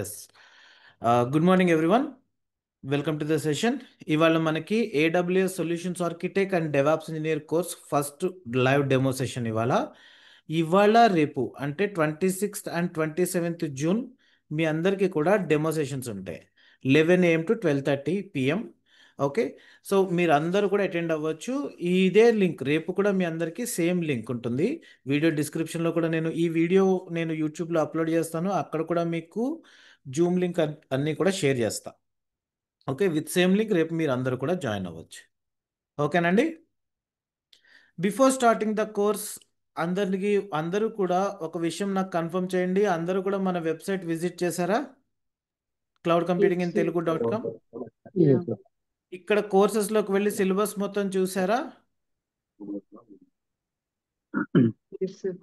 Yes. Good morning everyone. Welcome to the session. ఇవాళ మనకి AWS solutions architect and DevOps engineer course first live demo session ఇవాళ రేపు అంటే 26th and 27th June మీ అందరికీ కూడా demo sessions ఉంటాయి 11 AM to 12:30 PM. Okay, so మీరు అందరూ కూడా అటెండ్ అవ్వచ్చు. ఇదే లింక్ రేపు కూడా మీ అందరికీ సేమ్ లింక్ ఉంటుంది. వీడియో డిస్క్రిప్షన్లో కూడా నేను యూట్యూబ్లో అప్లోడ్ చేస్తాను. అక్కడ కూడా మీకు జూమ్ లింక్ అన్నీ కూడా షేర్ చేస్తా. ఓకే, విత్ సేమ్ లింక్ రేపు మీరు అందరూ కూడా జాయిన్ అవ్వచ్చు. ఓకేనండి. బిఫోర్ స్టార్టింగ్ ద కోర్స్ అందరూ కూడా ఒక విషయం నాకు కన్ఫర్మ్ చేయండి. అందరూ కూడా మన వెబ్సైట్ విజిట్ చేశారా? క్లౌడ్ కంప్యూటింగ్ ఇన్ తెలుగు.com. Yes, sir. ఇక్కడ కోర్సెస్లోకి వెళ్ళి సిలబస్ మొత్తం చూసారా? Yes, sir.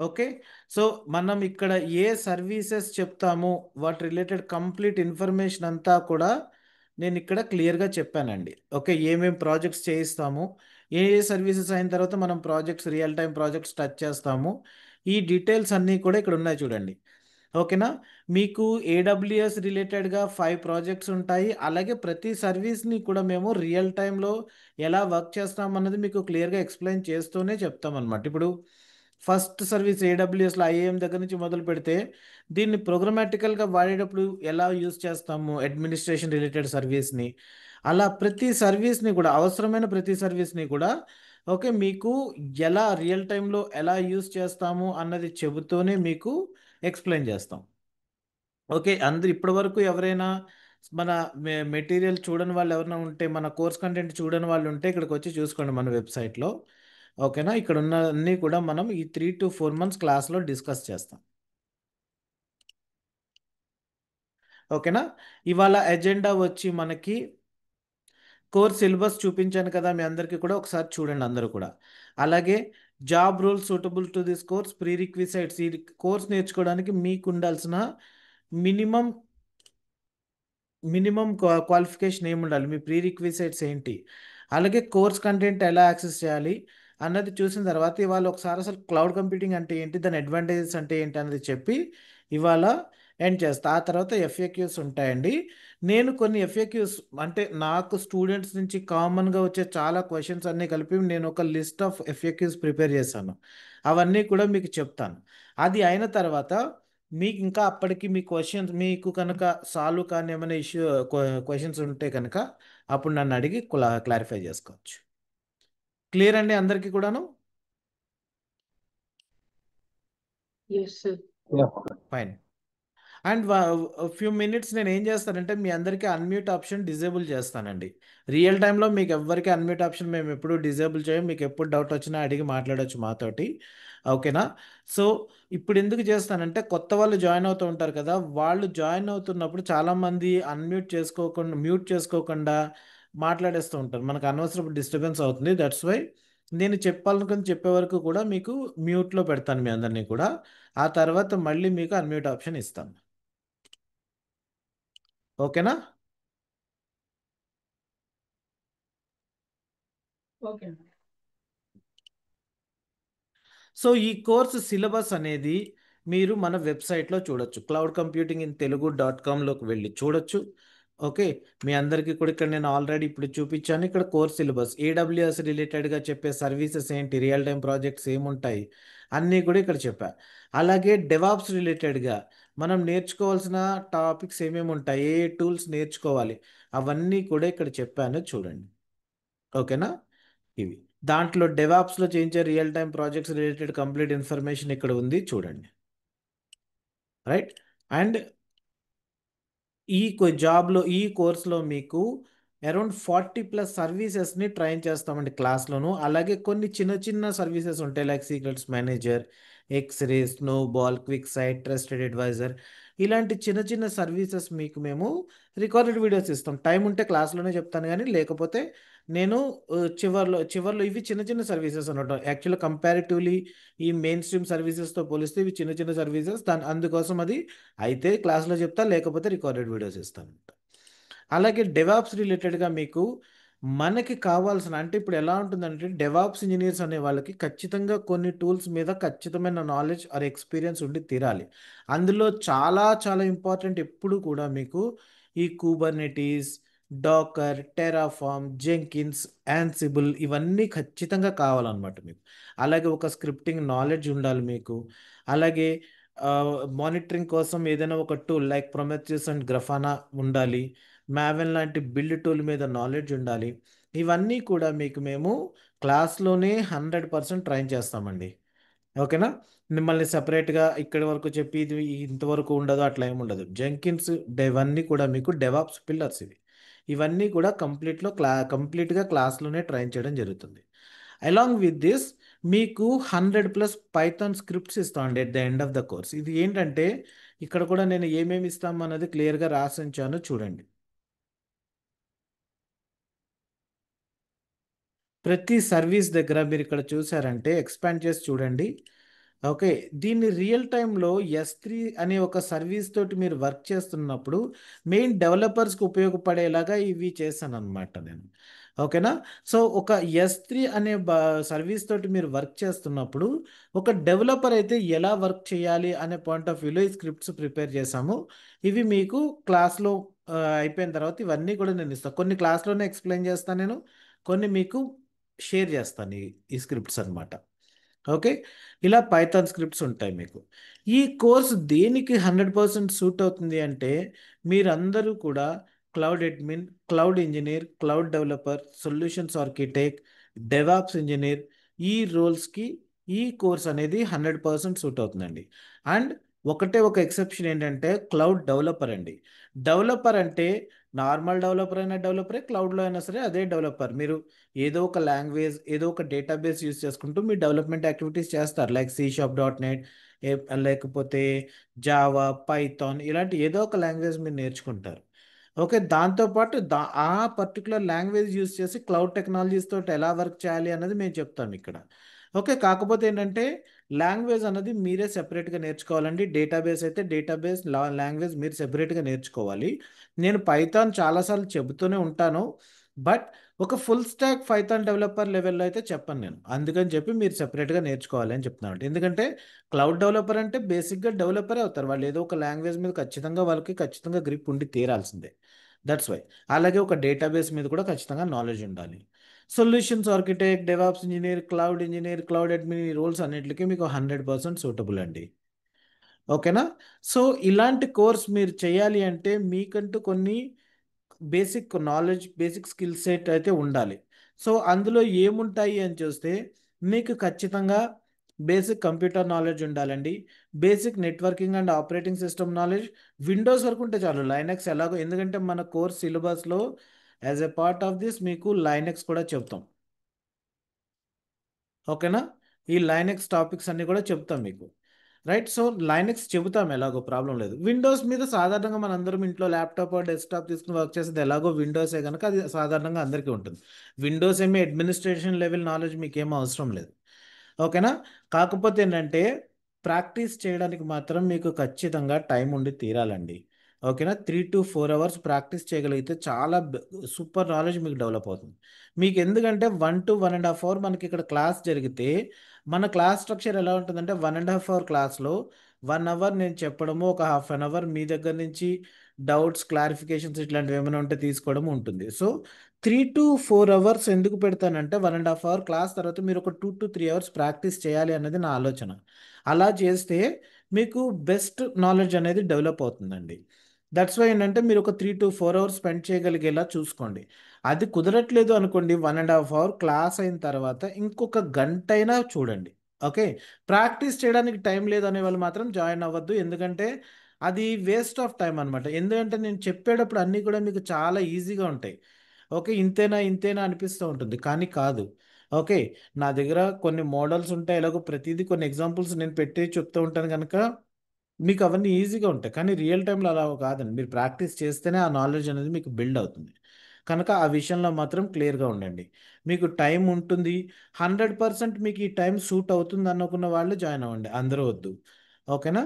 ఓకే, సో మనం ఇక్కడ ఏ సర్వీసెస్ చెప్తాము వాటి రిలేటెడ్ కంప్లీట్ ఇన్ఫర్మేషన్ అంతా కూడా నేను ఇక్కడ క్లియర్గా చెప్పానండి. ఓకే, ఏమేం ప్రాజెక్ట్స్ చేయిస్తాము, ఏ ఏ సర్వీసెస్ అయిన తర్వాత మనం రియల్ టైం ప్రాజెక్ట్స్ టచ్ చేస్తాము, ఈ డీటెయిల్స్ అన్నీ కూడా ఇక్కడ ఉన్నాయి చూడండి. ఓకేనా? మీకు ఏడబ్ల్యూఎస్ రిలేటెడ్గా 5 ప్రాజెక్ట్స్ ఉంటాయి. అలాగే ప్రతి సర్వీస్ని కూడా మేము రియల్ టైంలో ఎలా వర్క్ చేస్తాం అన్నది మీకు క్లియర్గా ఎక్స్ప్లెయిన్ చేస్తూనే చెప్తామన్నమాట. ఇప్పుడు ఫస్ట్ సర్వీస్ ఏడబ్ల్యూఎస్లో ఐఏఎం దగ్గర నుంచి మొదలు పెడితే దీన్ని ప్రోగ్రామాటికల్గా వాడేటప్పుడు ఎలా యూజ్ చేస్తాము, అడ్మినిస్ట్రేషన్ రిలేటెడ్ సర్వీస్ని, అలా ప్రతి సర్వీస్ని కూడా అవసరమైన ప్రతి సర్వీస్ని కూడా ఓకే మీకు ఎలా రియల్ టైంలో ఎలా యూజ్ చేస్తాము అన్నది చెబుతూనే మీకు ఎక్స్ప్లెయిన్ చేస్తాం. ఓకే, అందరు ఇప్పటి వరకు ఎవరైనా మన మెటీరియల్ చూడని వాళ్ళు ఎవరైనా ఉంటే, మన కోర్స్ కంటెంట్ చూడని వాళ్ళు ఉంటే ఇక్కడికి వచ్చి చూసుకోండి మన వెబ్సైట్లో. ఓకేనా? ఇక్కడ ఉన్న అన్నీ కూడా మనం ఈ 3 to 4 months క్లాస్లో డిస్కస్ చేస్తాం. ఓకేనా? ఇవాళ ఎజెండా వచ్చి మనకి కోర్స్ సిలబస్ చూపించాను కదా మీ అందరికీ కూడా, ఒకసారి చూడండి అందరూ కూడా. అలాగే job role suitable to this course, prerequisites, ఈ కోర్స్ నేర్చుకోవడానికి మీకు ఉండాల్సిన మినిమం క్వాలిఫికేషన్ ఏమి ఉండాలి, మీ ప్రీ రిక్విజైట్స్ ఏంటి, అలాగే కోర్స్ కంటెంట్ ఎలా యాక్సెస్ చేయాలి అన్నది చూసిన తర్వాత ఇవాళ ఒకసారి అసలు క్లౌడ్ కంప్యూటింగ్ అంటే ఏంటి, దాని అడ్వాంటేజెస్ అంటే ఏంటి అన్నది చెప్పి ఇవాళ ఎండ్ చేస్తా. ఆ తర్వాత ఎఫ్ఏక్యూస్ ఉంటాయండి. నేను కొన్ని ఎఫ్ఏక్యూస్ అంటే నాకు స్టూడెంట్స్ నుంచి కామన్గా వచ్చే చాలా క్వశ్చన్స్ అన్నీ కలిపి నేను ఒక లిస్ట్ ఆఫ్ ఎఫ్ఏక్యూస్ ప్రిపేర్ చేశాను. అవన్నీ కూడా మీకు చెప్తాను. అది అయిన తర్వాత మీకు ఇంకా అప్పటికి మీ క్వశ్చన్స్ మీకు కనుక సాల్వ్ కానీ ఏమైనా క్వశ్చన్స్ ఉంటే కనుక అప్పుడు నన్ను అడిగి క్లారిఫై చేసుకోవచ్చు. క్లియర్ అండి అందరికీ కూడాను? Yes, sir. Fine. And few minutes నేను ఏం చేస్తానంటే మీ అందరికీ అన్మ్యూట్ ఆప్షన్ డిజేబుల్ చేస్తానండి. రియల్ టైంలో మీకు ఎవ్వరికి అన్మ్యూట్ ఆప్షన్ మేము ఎప్పుడు డిజేబుల్ చేయం. మీకు ఎప్పుడు డౌట్ వచ్చినా అడిగి మాట్లాడవచ్చు మాతోటి. ఓకేనా? సో ఇప్పుడు ఎందుకు చేస్తానంటే కొత్త వాళ్ళు జాయిన్ అవుతూ ఉంటారు కదా, వాళ్ళు జాయిన్ అవుతున్నప్పుడు చాలామంది మ్యూట్ చేసుకోకుండా మాట్లాడేస్తూ ఉంటారు. మనకు అనవసరపు డిస్టర్బెన్స్ అవుతుంది. దట్స్ వై నేను చెప్పాలనుకుని చెప్పే వరకు కూడా మీకు మ్యూట్లో పెడతాను మీ అందరినీ కూడా. ఆ తర్వాత మళ్ళీ మీకు అన్మ్యూట్ ఆప్షన్ ఇస్తాను. ఓకేనా? Okay. సో ఈ కోర్సు సిలబస్ అనేది మీరు మన వెబ్సైట్లో చూడొచ్చు. క్లౌడ్ కంప్యూటింగ్ ఇన్ తెలుగు.comలోకి వెళ్ళి చూడొచ్చు. ఓకే, మీ అందరికీ కూడా ఇక్కడ నేను ఆల్రెడీ ఇప్పుడు చూపించాను. ఇక్కడ కోర్స్ సిలబస్ ఏడబ్ల్యూఎస్ రిలేటెడ్గా చెప్పే సర్వీసెస్ ఏంటి, రియల్ టైం ప్రాజెక్ట్స్ ఏముంటాయి అన్నీ కూడా ఇక్కడ చెప్పా. అలాగే డెవాప్స్ రిలేటెడ్గా మనం నేర్చుకోవాల్సిన టాపిక్స్ ఏమేమి ఉంటాయి, ఏ టూల్స్ నేర్చుకోవాలి అవన్నీ కూడా ఇక్కడ చెప్పాను చూడండి. ఓకేనా? ఇవి దాంట్లో డెవాప్స్లో చేయించే real time projects related complete information ఇక్కడ ఉంది చూడండి. రైట్. అండ్ ఈ కోర్స్లో మీకు అరౌండ్ 40+ సర్వీసెస్ని ట్రైన్ చేస్తామండి క్లాస్లోను. అలాగే కొన్ని చిన్న చిన్న సర్వీసెస్ ఉంటాయి like Secrets Manager, X-Ray, Snowball, QuickSight, Trusted Advisor, ఇలాంటి చిన్న చిన్న సర్వీసెస్ మీకు మేము రికార్డెడ్ వీడియోస్ ఇస్తాం. టైం ఉంటే క్లాస్లోనే చెప్తాను, కానీ లేకపోతే నేను చివర్లో ఇవి చిన్న చిన్న సర్వీసెస్ అనమాట. యాక్చువల్గా కంపారిటివ్లీ ఈ మెయిన్ స్ట్రీమ్ సర్వీసెస్తో పోలిస్తే ఇవి చిన్న చిన్న సర్వీసెస్. అందుకోసం అది అయితే క్లాస్లో చెప్తా, లేకపోతే రికార్డెడ్ వీడియోస్ ఇస్తాను. అలాగే డెవాప్స్ రిలేటెడ్గా మీకు మనకి కావాల్సిన అంటే ఇప్పుడు ఎలా ఉంటుందంటే డెవాప్స్ ఇంజనీర్స్ అనే వాళ్ళకి ఖచ్చితంగా కొన్ని టూల్స్ మీద ఖచ్చితమైన నాలెడ్జ్ ఆర్ ఎక్స్పీరియన్స్ ఉండి తీరాలి. అందులో చాలా చాలా ఇంపార్టెంట్ ఎప్పుడు కూడా మీకు ఈ కూబర్నెటీస్, డాకర్, టెరాఫామ్, జెంకిన్స్, యాన్సిబుల్ ఇవన్నీ ఖచ్చితంగా కావాలన్నమాట మీకు. అలాగే ఒక స్క్రిప్టింగ్ నాలెడ్జ్ ఉండాలి మీకు. అలాగే మానిటరింగ్ కోసం ఏదైనా ఒక టూల్ లైక్ ప్రొమెథియస్ అండ్ గ్రఫానా ఉండాలి. మావెన్ లాంటి బిల్డ్ టూల్ మీద నాలెడ్జ్ ఉండాలి. ఇవన్నీ కూడా మీకు మేము క్లాస్లోనే 100% ట్రైన్ చేస్తామండి. ఓకేనా? మిమ్మల్ని సెపరేట్గా ఇక్కడి వరకు చెప్పి ఇది ఇంతవరకు ఉండదు అట్లా ఏమి ఉండదు. జెంకిన్స్ ఇవన్నీ కూడా మీకు డెవాప్స్ పిల్లర్స్ ఇవి. ఇవన్నీ కూడా కంప్లీట్గా క్లాస్లోనే ట్రైన్ చేయడం జరుగుతుంది. అలాంగ్ విత్ దిస్ మీకు 100+ పైథాన్ స్క్రిప్ట్స్ ఇస్తామండి at the end of the course. ఇది ఏంటంటే ఇక్కడ కూడా నేను ఏమేమి ఇస్తాము అన్నది క్లియర్గా రాసి ఉంచాను చూడండి. ప్రతి సర్వీస్ దగ్గర మీరు ఇక్కడ చూసారంటే ఎక్స్పాండ్ చేసి చూడండి. ఓకే. దీన్ని రియల్ టైంలో S3 అనే ఒక సర్వీస్ తోటి మీరు వర్క్ చేస్తున్నప్పుడు మెయిన్ డెవలపర్స్కి ఉపయోగపడేలాగా ఇవి చేశాను అనమాట నేను. ఓకేనా? సో ఒక S3 అనే సర్వీస్ తోటి మీరు వర్క్ చేస్తున్నప్పుడు ఒక డెవలపర్ అయితే ఎలా వర్క్ చేయాలి అనే పాయింట్ ఆఫ్ వ్యూలో ఈ స్క్రిప్ట్స్ ప్రిపేర్ చేశాము. ఇవి మీకు క్లాస్లో అయిపోయిన తర్వాత ఇవన్నీ కూడా నేను ఇస్తాను. కొన్ని క్లాస్లోనే ఎక్స్ప్లెయిన్ చేస్తాను నేను, కొన్ని మీకు షేర్ చేస్తాను ఈ స్క్రిప్ట్స్ అన్నమాట. ఓకే. ఇలా పైథాన్ స్క్రిప్ట్స్ ఉంటాయి మీకు. ఈ కోర్స్ దేనికి 100% సూట్ అవుతుంది అంటే మీరందరూ కూడా cloud admin, cloud engineer, cloud developer, solutions architect, DevOps engineer ఈ రోల్స్కి ఈ కోర్స్ అనేది 100% సూట్ అవుతుందండి. అండ్ ఒకటే ఒక ఎక్సెప్షన్ ఏంటంటే క్లౌడ్ డెవలపర్ అండి. డెవలపర్ అంటే నార్మల్ డెవలపర్ అయినా డెవలపరే, క్లౌడ్లో అయినా సరే అదే డెవలపర్. మీరు ఏదో ఒక లాంగ్వేజ్, ఏదో ఒక డేటాబేస్ యూస్ చేసుకుంటూ మీ డెవలప్మెంట్ యాక్టివిటీస్ చేస్తారు. లైక్ C#.NET, లేకపోతే జావా, పైథాన్ ఇలాంటి ఏదో ఒక లాంగ్వేజ్ మీరు నేర్చుకుంటారు. ఓకే. దాంతోపాటు ఆ పర్టికులర్ లాంగ్వేజ్ యూస్ చేసి క్లౌడ్ టెక్నాలజీస్ తోటి ఎలా వర్క్ చేయాలి అన్నది మేము చెప్తాం ఇక్కడ. ఓకే. కాకపోతే ఏంటంటే లాంగ్వేజ్ అన్నది మీరే సెపరేట్గా నేర్చుకోవాలండి. డేటాబేస్ అయితే డేటాబేస్ లాంగ్వేజ్ మీరు సెపరేట్గా నేర్చుకోవాలి. నేను పైథాన్ చాలాసార్లు చెబుతూనే ఉంటాను. బట్ ఒక ఫుల్ స్టాక్ పైథాన్ డెవలపర్ లెవెల్‌లో అయితే చెప్పను నేను. అందుకని చెప్పి మీరు సెపరేట్‌గా నేర్చుకోవాలి అని చెప్తున్నానండి. ఎందుకంటే క్లౌడ్ డెవలపర్ అంటే బేసిక్‌గా డెవలపరే అవుతారు. వాళ్ళు ఏదో ఒక లాంగ్వేజ్ మీద వాళ్ళకి ఖచ్చితంగా గ్రిప్ ఉండి తీరాల్సిందే. That's why. అలాగే ఒక డేటాబేస్ మీద కూడా ఖచ్చితంగా నాలెడ్జ్ ఉండాలి. Solutions architect, DevOps engineer, cloud admin ఈ రోల్స్ అన్నిటికి మీకు 100% సూటబుల్ అండి. ఓకేనా? సో ఇలాంటి కోర్స్ మీరు చేయాలి అంటే మీకంటూ కొన్ని basic knowledge, basic skill set అయితే ఉండాలి. సో అందులో ఏముంటాయి అని చూస్తే మీకు ఖచ్చితంగా బేసిక్ కంప్యూటర్ నాలెడ్జ్ ఉండాలండి. Basic networking and operating system knowledge. Windows వరకు ఉంటే చాలు. లైనక్స్ ఎలాగో ఎందుకంటే మన కోర్స్ సిలబస్లో as a part of this మీకు లైనక్స్ కూడా చెప్తాం. ఓకేనా? ఈ లైనక్స్ టాపిక్స్ అన్నీ కూడా చెప్తాం మీకు. రైట్. సో లైనక్స్ చెబుతాం ఎలాగో ప్రాబ్లం లేదు. విండోస్ మీద సాధారణంగా మనందరం ఇంట్లో ల్యాప్టాప్ డెస్క్టాప్ తీసుకుని వర్క్ చేసేది ఎలాగో విండోసే కనుక అది సాధారణంగా అందరికీ ఉంటుంది. విండోస్ ఏమి అడ్మినిస్ట్రేషన్ లెవెల్ నాలెడ్జ్ మీకేం అవసరం లేదు. ఓకేనా? కాకపోతే ఏంటంటే ప్రాక్టీస్ చేయడానికి మాత్రం మీకు ఖచ్చితంగా టైం ఉండి తీరాలండి. ఓకేనా? 3 to 4 hours ప్రాక్టీస్ చేయగలిగితే చాలా సూపర్ నాలెడ్జ్ మీకు డెవలప్ అవుతుంది. మీకు ఎందుకంటే 1 to 1.5 hour మనకి ఇక్కడ క్లాస్ జరిగితే మన క్లాస్ స్ట్రక్చర్ ఎలా ఉంటుందంటే 1.5 hour క్లాస్లో 1 hour నేను చెప్పడము, ఒక ½ an hour మీ దగ్గర నుంచి డౌట్స్, క్లారిఫికేషన్స్ ఇట్లాంటివి ఏమైనా ఉంటే తీసుకోవడం ఉంటుంది. సో 3 to 4 hours ఎందుకు పెడతానంటే 1.5 hour క్లాస్ తర్వాత మీరు ఒక 2 to 3 hours ప్రాక్టీస్ చేయాలి అన్నది నా ఆలోచన. అలా చేస్తే మీకు బెస్ట్ నాలెడ్జ్ అనేది డెవలప్ అవుతుందండి. దట్స్ వై ఏంటంటే మీరు ఒక 3 to 4 hours స్పెండ్ చేయగలిగేలా చూసుకోండి. అది కుదరట్లేదు అనుకోండి 1.5 hour క్లాస్ అయిన తర్వాత ఇంకొక గంటైనా చూడండి. ఓకే. ప్రాక్టీస్ చేయడానికి టైం లేదనే వాళ్ళు మాత్రం జాయిన్ అవ్వద్దు. ఎందుకంటే అది వేస్ట్ ఆఫ్ టైం అనమాట. ఎందుకంటే నేను చెప్పేటప్పుడు అన్నీ కూడా మీకు చాలా ఈజీగా ఉంటాయి. ఓకే. ఇంతేనా ఇంతేనా అనిపిస్తూ ఉంటుంది. కానీ కాదు. ఓకే. నా దగ్గర కొన్ని మోడల్స్ ఉంటాయి. ఎలాగో ప్రతిదీ కొన్ని ఎగ్జాంపుల్స్ నేను పెట్టి చెప్తూ ఉంటాను కనుక మీకు అవన్నీ ఈజీగా ఉంటాయి. కానీ రియల్ టైంలో అలా కాదండి. మీరు ప్రాక్టీస్ చేస్తేనే ఆ నాలెడ్జ్ అనేది మీకు బిల్డ్ అవుతుంది. కనుక ఆ విషయంలో మాత్రం క్లియర్‌గా ఉండండి. మీకు టైం ఉంటుంది. 100% మీకు ఈ టైం సూట్ అవుతుంది అనుకున్న వాళ్ళు జాయిన్ అవ్వండి. అందరూ వద్దు. ఓకేనా?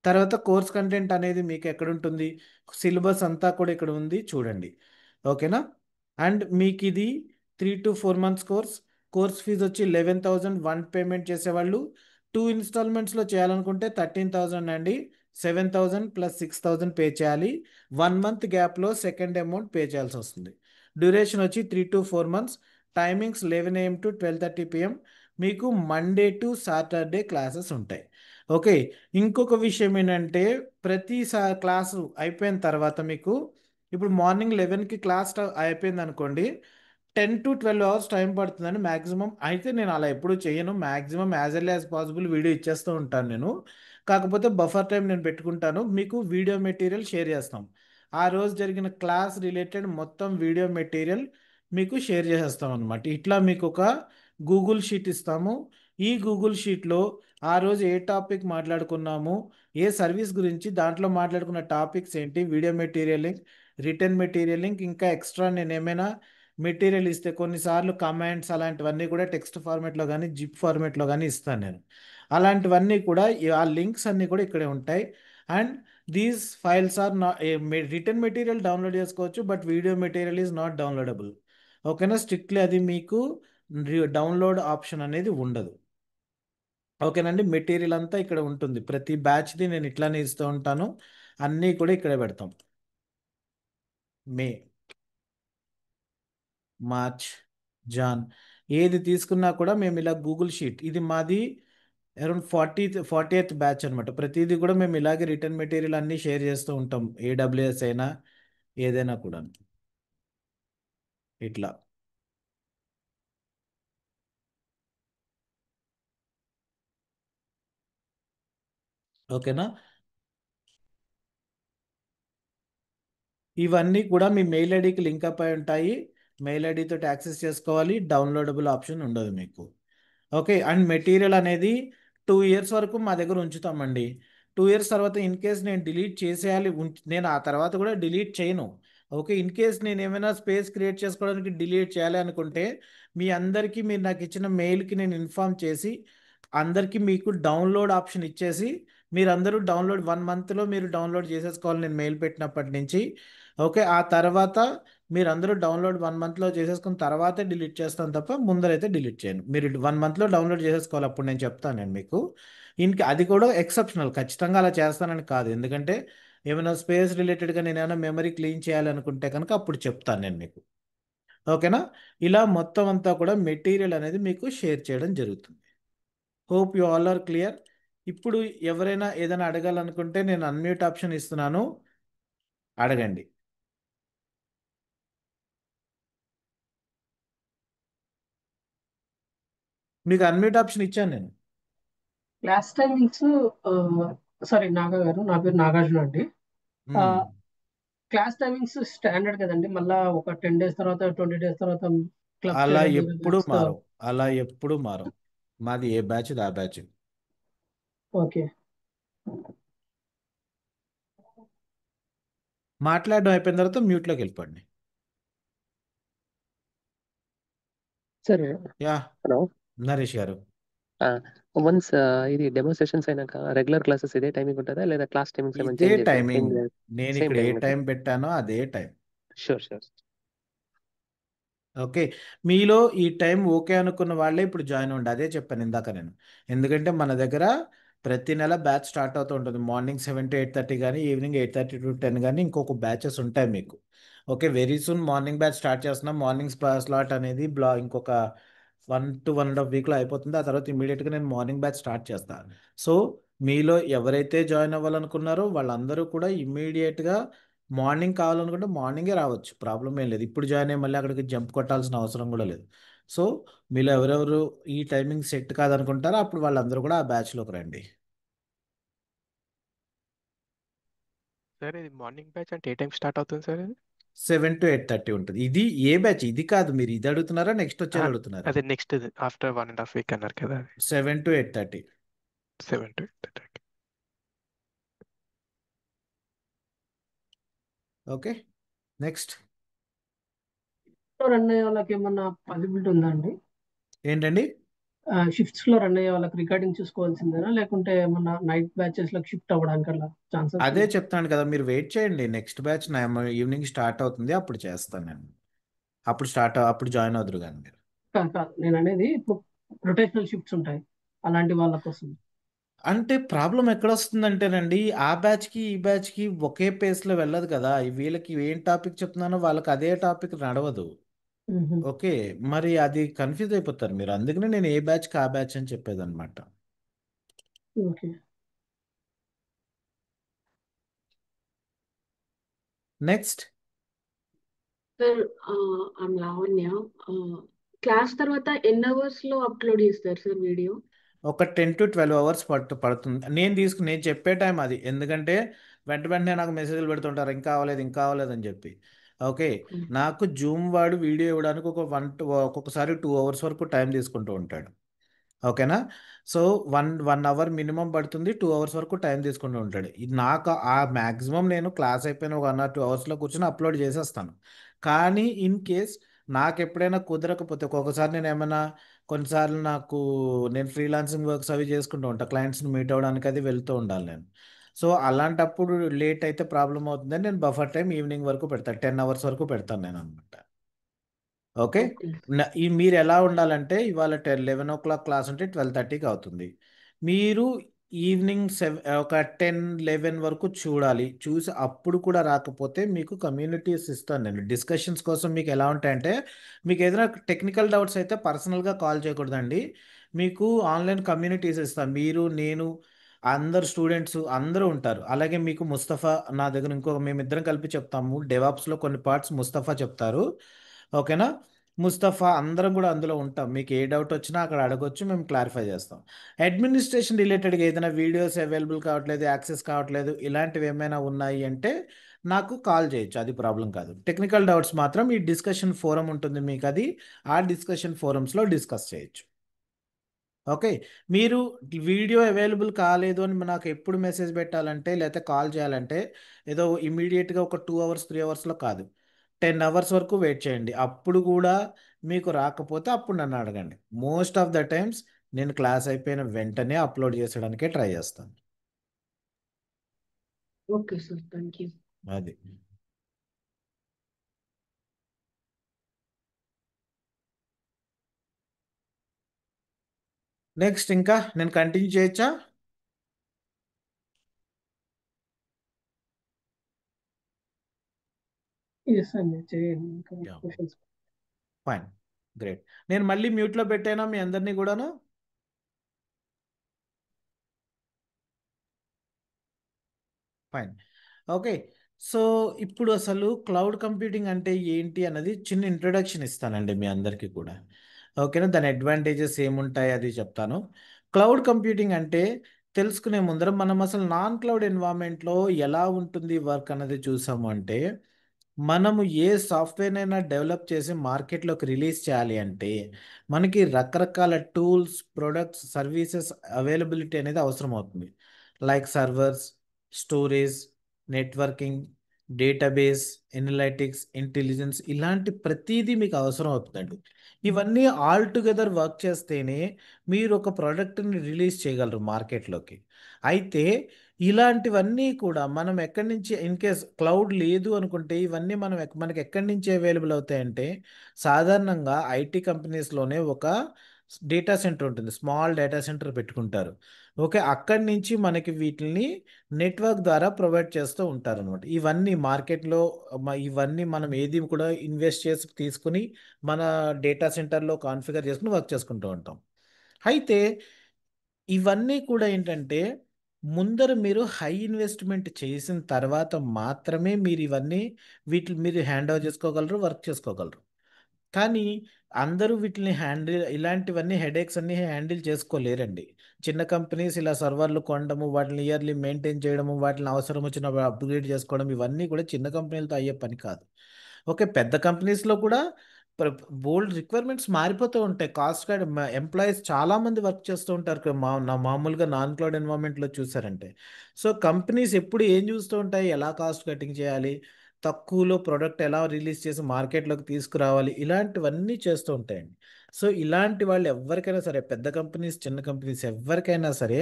తర్వాత కోర్స్ కంటెంట్ అనేది మీకు ఎక్కడుంటుంది? సిలబస్ అంతా కూడా ఇక్కడ ఉంది చూడండి. ఓకేనా? అండ్ మీకు ఇది 3 to 4 months కోర్స్ ఫీజు వచ్చి 11,000 వన్ పేమెంట్ చేసేవాళ్ళు 2 ఇన్స్టాల్మెంట్స్లో చేయాలనుకుంటే 13,000 అండి. 7,000 ప్లస్ 6,000 పే చేయాలి. 1 month గ్యాప్లో సెకండ్ అమౌంట్ పే చేయాల్సి వస్తుంది. డ్యూరేషన్ వచ్చి 3 to 4 months. Timings 11 AM to 12:30 PM. మీకు మండే టు సాటర్డే క్లాసెస్ ఉంటాయి. ఓకే, ఇంకొక విషయం ఏంటంటే ప్రతిసారి క్లాసు అయిపోయిన తర్వాత మీకు ఇప్పుడు మార్నింగ్ 11కి క్లాస్ అయిపోయింది అనుకోండి, 10 to 12 hours టైం పడుతుందని మ్యాక్సిమం. అయితే నేను అలా ఎప్పుడు చేయను, maximum as early as possible video ఇచ్చేస్తూ ఉంటాను నేను. కాకపోతే బఫర్ టైం నేను పెట్టుకుంటాను, మీకు వీడియో మెటీరియల్ షేర్ చేస్తాం. ఆ రోజు జరిగిన క్లాస్ రిలేటెడ్ మొత్తం వీడియో మెటీరియల్ మీకు షేర్ చేసేస్తాం అనమాట. ఇట్లా మీకు ఒక గూగుల్ షీట్ ఇస్తాము. ఈ గూగుల్ షీట్లో ఆ రోజు ఏ టాపిక్ మాట్లాడుకున్నాము, ఏ సర్వీస్ గురించి, దాంట్లో మాట్లాడుకున్న టాపిక్స్ ఏంటి, video material link, return material link, ఇంకా ఎక్స్ట్రా నేను ఏమైనా మెటీరియల్ ఇస్తే కొన్నిసార్లు కమెంట్స్ అలాంటివన్నీ కూడా టెక్స్ట్ ఫార్మేట్లో కానీ జిప్ ఫార్మేట్లో కానీ ఇస్తాను నేను. అలాంటివన్నీ కూడా ఆ లింక్స్ అన్నీ కూడా ఇక్కడే ఉంటాయి. And these files are not written material download చేసుకోవచ్చు, but video material is not downloadable. ఓకేనా, స్ట్రిక్ట్లీ అది మీకు డౌన్లోడ్ ఆప్షన్ అనేది ఉండదు. ఓకేనండి, మెటీరియల్ అంతా ఇక్కడ ఉంటుంది. ప్రతి బ్యాచ్ది నేను ఇట్లానే ఇస్తూ ఉంటాను, అన్నీ కూడా ఇక్కడే పెడతాం. మే, మార్చ్, జాన్ ఏది తీసుకున్నా కూడా మేము ఇలా గూగుల్ షీట్, ఇది మాది అరౌండ్ 40th బ్యాచ్ అనమాట. ప్రతిదీ కూడా మేము ఇలాగే రిటర్న్ మెటీరియల్ అన్నీ షేర్ చేస్తూ ఉంటాం, AWS అయినా ఏదైనా కూడా ఇట్లా. ఓకేనా, ఇవన్నీ కూడా మీ మెయిల్ ఐడికి లింక్ అప్ అయి ఉంటాయి. మెయిల్ ఐడితో యాక్సెస్ చేసుకోవాలి, డౌన్లోడబుల్ ఆప్షన్ ఉండదు మీకు. ఓకే, అండ్ మెటీరియల్ అనేది 2 years వరకు మా దగ్గర ఉంచుతామండి. 2 years తర్వాత ఇన్ కేస్ నేను డిలీట్ చేసేయాలి, నేను ఆ తర్వాత కూడా డిలీట్ చేయను. ఓకే, ఇన్ కేస్ నేను ఏమైనా స్పేస్ క్రియేట్ చేసుకోవడానికి డిలీట్ చేయాలి అనుకుంటే మీ అందరికీ మీరు నాకు ఇచ్చిన మెయిల్కి నేను ఇన్ఫామ్ చేసి అందరికీ మీకు డౌన్లోడ్ ఆప్షన్ ఇచ్చేసి మీరందరూ డౌన్లోడ్ 1 monthలో మీరు డౌన్లోడ్ చేసేసుకోవాలి నేను మెయిల్ పెట్టినప్పటి నుంచి. ఓకే, ఆ తర్వాత మీరందరూ డౌన్లోడ్ 1 monthలో చేసేసుకున్న తర్వాతే డిలీట్ చేస్తాను తప్ప ముందరైతే డిలీట్ చేయను. మీరు 1 monthలో డౌన్లోడ్ చేసేసుకోవాలి, అప్పుడు నేను చెప్తాను నేను మీకు. అది కూడా ఎక్సెప్షనల్, ఖచ్చితంగా అలా చేస్తానని కాదు. ఎందుకంటే ఏమైనా స్పేస్ రిలేటెడ్గా నేను ఏమైనా మెమరీ క్లీన్ చేయాలనుకుంటే కనుక అప్పుడు చెప్తాను నేను మీకు. ఓకేనా, ఇలా మొత్తం అంతా కూడా మెటీరియల్ అనేది మీకు షేర్ చేయడం జరుగుతుంది. Hope you all are clear. ఇప్పుడు ఎవరైనా ఏదైనా అడగాలనుకుంటే నేను అన్మ్యూట్ ఆప్షన్ ఇస్తున్నాను, అడగండి. మీకు అన్మ్యూట్ ఆప్షన్ ఇచ్చాను నేను. క్లాస్ టైమింగ్స్, సారీ నాగా గారు, నా పేరు నాగార్జున అండి. మ్మ్. క్లాస్ టైమింగ్స్ స్టాండర్డ్ కదండి, మళ్ళా ఒక 10 days తర్వాత 20 days తర్వాత క్లబ్ అలా చేయడం వేరే ఎప్పుడు బ్యాచ్ తో. మారం, అలా ఎప్పుడు మారం. మాది ఏ బ్యాచ్ ఆ బ్యాచ్. ఓకే, మాట్లాడడం అయిపోయిన తర్వాత మ్యూట్లోకి వెళ్ళిపోండి. సరే. Yeah, hello. నరేష్ గారు. వన్స్ ఇది డెమో సెషన్స్ అయినాక రెగ్యులర్ క్లాసెస్ ఇదే టైమింగ్ ఉంటుందా లేదా క్లాస్ టైమింగ్స్ ఏమైనా ఇదే చేంజ్ చేస్తారా? టైమింగ్, నేను సేమ్ ఇక్కడ ఏ టైమింగ్. టైం పెట్టానో అదే టైం. Sure sure. ఓకే, మీలో ఈ టైం ఓకే అనుకున్న వాళ్ళే ఇప్పుడు జాయిన్ అవ్వండి. అదే చెప్పాను ఇందాక నేను. ఎందుకంటే మన దగ్గర ప్రతి నెల బ్యాచ్ స్టార్ట్ అవుతూ ఉంటుంది. మార్నింగ్ 7 to 8:30 కానీ ఈవినింగ్ 8:30 to 10 కానీ ఇంకొక బ్యాచెస్ ఉంటాయి మీకు. Okay, very soon morning batch start చేస్తున్నాం. మార్నింగ్ స్లాట్ అనేది ఇంకొక 1 to 1.5 వీక్లో అయిపోతుంది. ఆ తర్వాత ఇమీడియట్గా నేను మార్నింగ్ బ్యాచ్ స్టార్ట్ చేస్తాను. సో మీలో ఎవరైతే జాయిన్ అవ్వాలనుకున్నారో వాళ్ళందరూ కూడా ఇమీడియట్గా మార్నింగ్ కావాలనుకుంటే మార్నింగే రావచ్చు, ప్రాబ్లం ఏం లేదు. ఇప్పుడు జాయిన్ అయ్యి మళ్ళీ అక్కడికి జంప్ కొట్టాల్సిన అవసరం కూడా లేదు. సో మీలో ఎవరెవరు ఈ టైమింగ్ సెట్ కాదనుకుంటారో అప్పుడు వాళ్ళందరూ కూడా ఆ బ్యాచ్లోకి రండి. సార్ ఇది మార్నింగ్ బ్యాచ్ అంటే ఏ టైం స్టార్ట్ అవుతుంది సార్ ఇది? 7 to 8:30 ఉంటుంది. ఇది ఏ బ్యాచ్? ఇది కాదు, మీరు ఇది అడుగుతున్నారా నెక్స్ట్ వచ్చేది అడుగుతున్నారా? అదే నెక్స్ట్ ఆఫ్టర్ 1.5 week అన్నారు కదా, 7 to 8:30. 7 to 8. Okay, next run అయ్యే వాళ్ళకి ఏమన్నా పాసిబిలిటీ ఉందా అండి? ఏంటండి? షిఫ్ట్స్ లో రన్ అయ్యే వాళ్ళకి రికార్డింగ్ చూసుకోవాల్సిందేనా, లేకుంటే ఏమన్నా నైట్ బ్యాచెస్ లోకి షిఫ్ట్ అవ్వడానికి అలా ఛాన్సెస్ అదే చెప్తాను కదా, మీరు వెయిట్ చేయండి. నెక్స్ట్ బ్యాచ్ ఈవినింగ్ స్టార్ట్ అవుతుంది, అప్పుడు చేస్తాను నేను. అప్పుడు జాయిన్ అవుదురు కానీ మీరు. కాదు కాదు, నేను అనేది ఇప్పుడు రొటేషనల్ షిఫ్ట్స్ ఉంటాయి అలాంటి వాళ్ళ కోసం. అంటే ప్రాబ్లం ఎక్కడొస్తుందంటేనండి, ఆ బ్యాచ్కి ఈ బ్యాచ్కి ఒకే పేస్లో వెళ్ళదు కదా. వీళ్ళకి ఏం టాపిక్ చెప్తున్నానో వాళ్ళకి అదే టాపిక్ నడవదు. మ్మ్. ఓకే, మరి అది కన్ఫ్యూజ్ అయిపోతారు మీరు. అందుకనే నేను ఏ బ్యాచ్కి ఆ బ్యాచ్ అని చెప్పేదన్నమాట. Okay. Next, sir, I'm Lavanya. Class తర్వాత ఎన్ని అవర్స్ లో అప్లోడ్ చేస్తారు సార్ వీడియో? ఒక 10 to 12 అవర్స్ పడుతుంది. నేను చెప్పే టైం అది. ఎందుకంటే వెంటనే నాకు మెసేజ్లు పెడుతుంటారు, ఇంకా అవ్వలేదు ఇంకా అవ్వలేదు అని చెప్పి. ఓకే, నాకు జూమ్ వాడు వీడియో ఇవ్వడానికి ఒక్కొక్కసారి 2 అవర్స్ వరకు టైం తీసుకుంటూ ఉంటాడు. ఓకేనా. సో 1 అవర్ మినిమం పడుతుంది, 2 అవర్స్ వరకు టైం తీసుకుంటూ ఉంటాడు. ఇది నాకు ఆ మ్యాక్సిమం నేను క్లాస్ అయిపోయిన 1 or 2 అవర్స్లో కూర్చొని అప్లోడ్ చేసేస్తాను. కానీ ఇన్ కేస్ నాకు ఎప్పుడైనా కుదరకపోతే, ఒక్కొక్కసారి నేను ఏమైనా, కొన్నిసార్లు నేను ఫ్రీలాన్సింగ్ వర్క్స్ అవి చేసుకుంటూ ఉంటాను, క్లయింట్స్ని మీట్ అవ్వడానికి అది వెళ్తూ ఉండాలి నేను. సో అలాంటప్పుడు లేట్ అయితే ప్రాబ్లం అవుతుందని నేను బఫర్ టైం ఈవినింగ్ వరకు పెడతాను, 10 అవర్స్ వరకు పెడతాను నేను అనమాట. Okay, okay. మీరు ఎలా ఉండాలంటే, ఇవాళ 11 o'clock క్లాస్ ఉంటే 12:30కి అవుతుంది. మీరు ఈవినింగ్ ఒక 10-11 వరకు చూడాలి. చూసి అప్పుడు కూడా రాకపోతే మీకు కమ్యూనిటీస్ ఇస్తాను నేను డిస్కషన్స్ కోసం. మీకు ఎలా ఉంటాయంటే, మీకు ఏదైనా టెక్నికల్ డౌట్స్ అయితే పర్సనల్గా కాల్ చేయకూడదండి. మీకు ఆన్లైన్ కమ్యూనిటీస్ ఇస్తాను. మీరు, నేను, అందరు స్టూడెంట్స్ అందరూ ఉంటారు. అలాగే మీకు ముస్తఫా నా దగ్గర మేమిద్దరం కలిపి చెప్తాము. డెవాప్స్లో కొన్ని పార్ట్స్ ముస్తఫా చెప్తారు. ఓకేనా. ముస్తఫా అందరం కూడా అందులో ఉంటాం. మీకు ఏ డౌట్ వచ్చినా అక్కడ అడగొచ్చు, మేము క్లారిఫై చేస్తాం. అడ్మినిస్ట్రేషన్ రిలేటెడ్గా ఏదైనా వీడియోస్ అవైలబుల్ కావట్లేదు, యాక్సెస్ కావట్లేదు, ఇలాంటివి ఏమైనా ఉన్నాయి అంటే నాకు కాల్ చేయొచ్చు, అది ప్రాబ్లం కాదు. టెక్నికల్ డౌట్స్ మాత్రం ఈ డిస్కషన్ ఫోరం ఉంటుంది మీకు, అది ఆ డిస్కషన్ ఫోరమ్స్లో డిస్కస్ చేయొచ్చు. ఓకే, మీరు వీడియో అవైలబుల్ కాలేదు అని నాకు ఎప్పుడు మెసేజ్ పెట్టాలంటే, లేకపోతే కాల్ చేయాలంటే, ఏదో ఇమీడియట్గా ఒక 2 అవర్స్ 3 అవర్స్లో కాదు, 10 అవర్స్ వరకు వెయిట్ చేయండి. అప్పుడు కూడా మీకు రాకపోతే అప్పుడు నన్ను అడగండి. మోస్ట్ ఆఫ్ ద టైమ్స్ నేను క్లాస్ అయిపోయిన వెంటనే అప్లోడ్ చేసడానికే ట్రై చేస్తాను. Okay sir, thank you. అది నెక్స్ట్, ఇంకా నేను కంటిన్యూ చేయొచ్చా? ఎస్ అండి, చేయండి. ఇంకా Yeah. క్వశ్చన్స్. Fine, great. నేను మళ్ళీ మ్యూట్లో పెట్టానా మీ అందరినీ కూడాను? Fine, okay. సో ఇప్పుడు అసలు క్లౌడ్ కంప్యూటింగ్ అంటే ఏంటి అన్నది చిన్న ఇంట్రొడక్షన్ ఇస్తానండి మీ అందరికీ కూడా. ఓకేనా, దాని అడ్వాంటేజెస్ ఏముంటాయి అది చెప్తాను. క్లౌడ్ కంప్యూటింగ్ అంటే తెలుసుకునే ముందర మనం అసలు నాన్ క్లౌడ్ ఎన్వైరన్మెంట్లో ఎలా ఉంటుంది వర్క్ అన్నది చూసాము అంటే, మనము ఏ సాఫ్ట్వేర్ అయినా డెవలప్ చేసి మార్కెట్లోకి రిలీజ్ చేయాలి అంటే మనకి రకరకాల టూల్స్, ప్రొడక్ట్స్, సర్వీసెస్ అవైలబిలిటీ అనేది అవసరం అవుతుంది. Like servers, storage, networking, database, analytics, intelligence, ఇలాంటి ప్రతిదీ మీకు అవసరం అవుతుందండి. ఇవన్నీ ఆల్ టుగెదర్ వర్క్ చేస్తేనే మీరు ఒక ప్రోడక్ట్ని రిలీజ్ చేయగలరు మార్కెట్లోకి. అయితే ఇలాంటివన్నీ కూడా మనం ఎక్కడి నుంచి, ఇన్ కేస్ క్లౌడ్ లేదు అనుకుంటే, ఇవన్నీ మనకి ఎక్కడి నుంచి అవైలబుల్ అవుతాయంటే, సాధారణంగా ఐటీ కంపెనీస్లోనే ఒక డేటా సెంటర్ ఉంటుంది, స్మాల్ డేటా సెంటర్ పెట్టుకుంటారు. ఓకే, అక్కడి నుంచి మనకి వీటిని నెట్వర్క్ ద్వారా ప్రొవైడ్ చేస్తూ ఉంటారు అనమాట. ఇవన్నీ మార్కెట్లో ఇవన్నీ మనం ఏది కూడా ఇన్వెస్ట్ చేసి తీసుకుని మన డేటా సెంటర్లో కాన్ఫిగర్ చేసుకుని వర్క్ చేసుకుంటూ ఉంటాం. అయితే ఇవన్నీ కూడా ఏంటంటే, ముందర మీరు హై ఇన్వెస్ట్మెంట్ చేసిన తర్వాత మాత్రమే మీరు మీరు హ్యాండ్ ఓవర్ చేసుకోగలరు, వర్క్ చేసుకోగలరు. కానీ అందరూ వీటిని ఇలాంటివన్నీ హెడేక్స్ అన్ని హ్యాండిల్ చేసుకోలేరండి. చిన్న కంపెనీస్ ఇలా సర్వర్లు కొనడము, వాటిని ఇయర్లీ మెయింటైన్ చేయడము, వాటిని అవసరం వచ్చినప్పుడు అప్గ్రేడ్ చేసుకోవడం, ఇవన్నీ కూడా చిన్న కంపెనీలతో అయ్యే పని కాదు. ఓకే, పెద్ద కంపెనీస్లో కూడా బోల్డ్ రిక్వైర్మెంట్స్ మారిపోతూ ఉంటాయి. కాస్ట్ ఎంప్లాయీస్ చాలామంది వర్క్ చేస్తూ ఉంటారు మామూలుగా నాన్ క్లౌడ్ ఎన్వైరన్మెంట్లో చూసారంటే. సో కంపెనీస్ ఎప్పుడు ఏం చూస్తూ ఉంటాయి, ఎలా కాస్ట్ కటింగ్ చేయాలి, తక్కువలో ప్రోడక్ట్ ఎలా రిలీజ్ చేసి మార్కెట్లోకి తీసుకురావాలి, ఇలాంటివన్నీ చేస్తూ ఉంటాయండి. సో ఇలాంటి వాళ్ళు ఎవరికైనా సరే, పెద్ద కంపెనీస్, చిన్న కంపెనీస్, ఎవరికైనా సరే,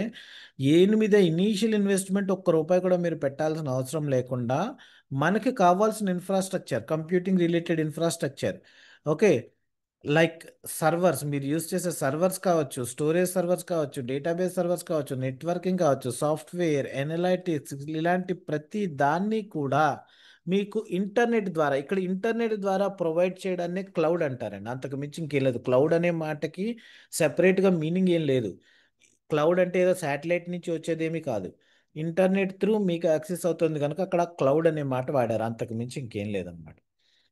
ఏని మీద ఇనీషియల్ ఇన్వెస్ట్మెంట్ ₹1 కూడా మీరు పెట్టాల్సిన అవసరం లేకుండా, మనకి కావాల్సిన infrastructure, computing related infrastructure, okay. Like servers, మీరు యూజ్ చేసే సర్వర్స్ కావచ్చు, స్టోరేజ్ సర్వర్స్ కావచ్చు, డేటాబేస్ సర్వర్స్ కావచ్చు, నెట్వర్కింగ్ కావచ్చు, సాఫ్ట్వేర్, ఎనలైటిక్స్, ఇలాంటి ప్రతి దాన్ని కూడా మీకు ఇంటర్నెట్ ద్వారా, ఇక్కడ ఇంటర్నెట్ ద్వారా ప్రొవైడ్ చేయడాన్ని క్లౌడ్ అంటారండి. అంతకు మించి ఇంకేం లేదు. క్లౌడ్ అనే మాటకి సెపరేట్గా మీనింగ్ ఏం లేదు. క్లౌడ్ అంటే ఏదో శాటిలైట్ నుంచి వచ్చేదేమీ కాదు. ఇంటర్నెట్ త్రూ మీకు యాక్సెస్ అవుతుంది కనుక అక్కడ క్లౌడ్ అనే మాట వాడారు. అంతకు మించి ఇంకేం లేదన్నమాట.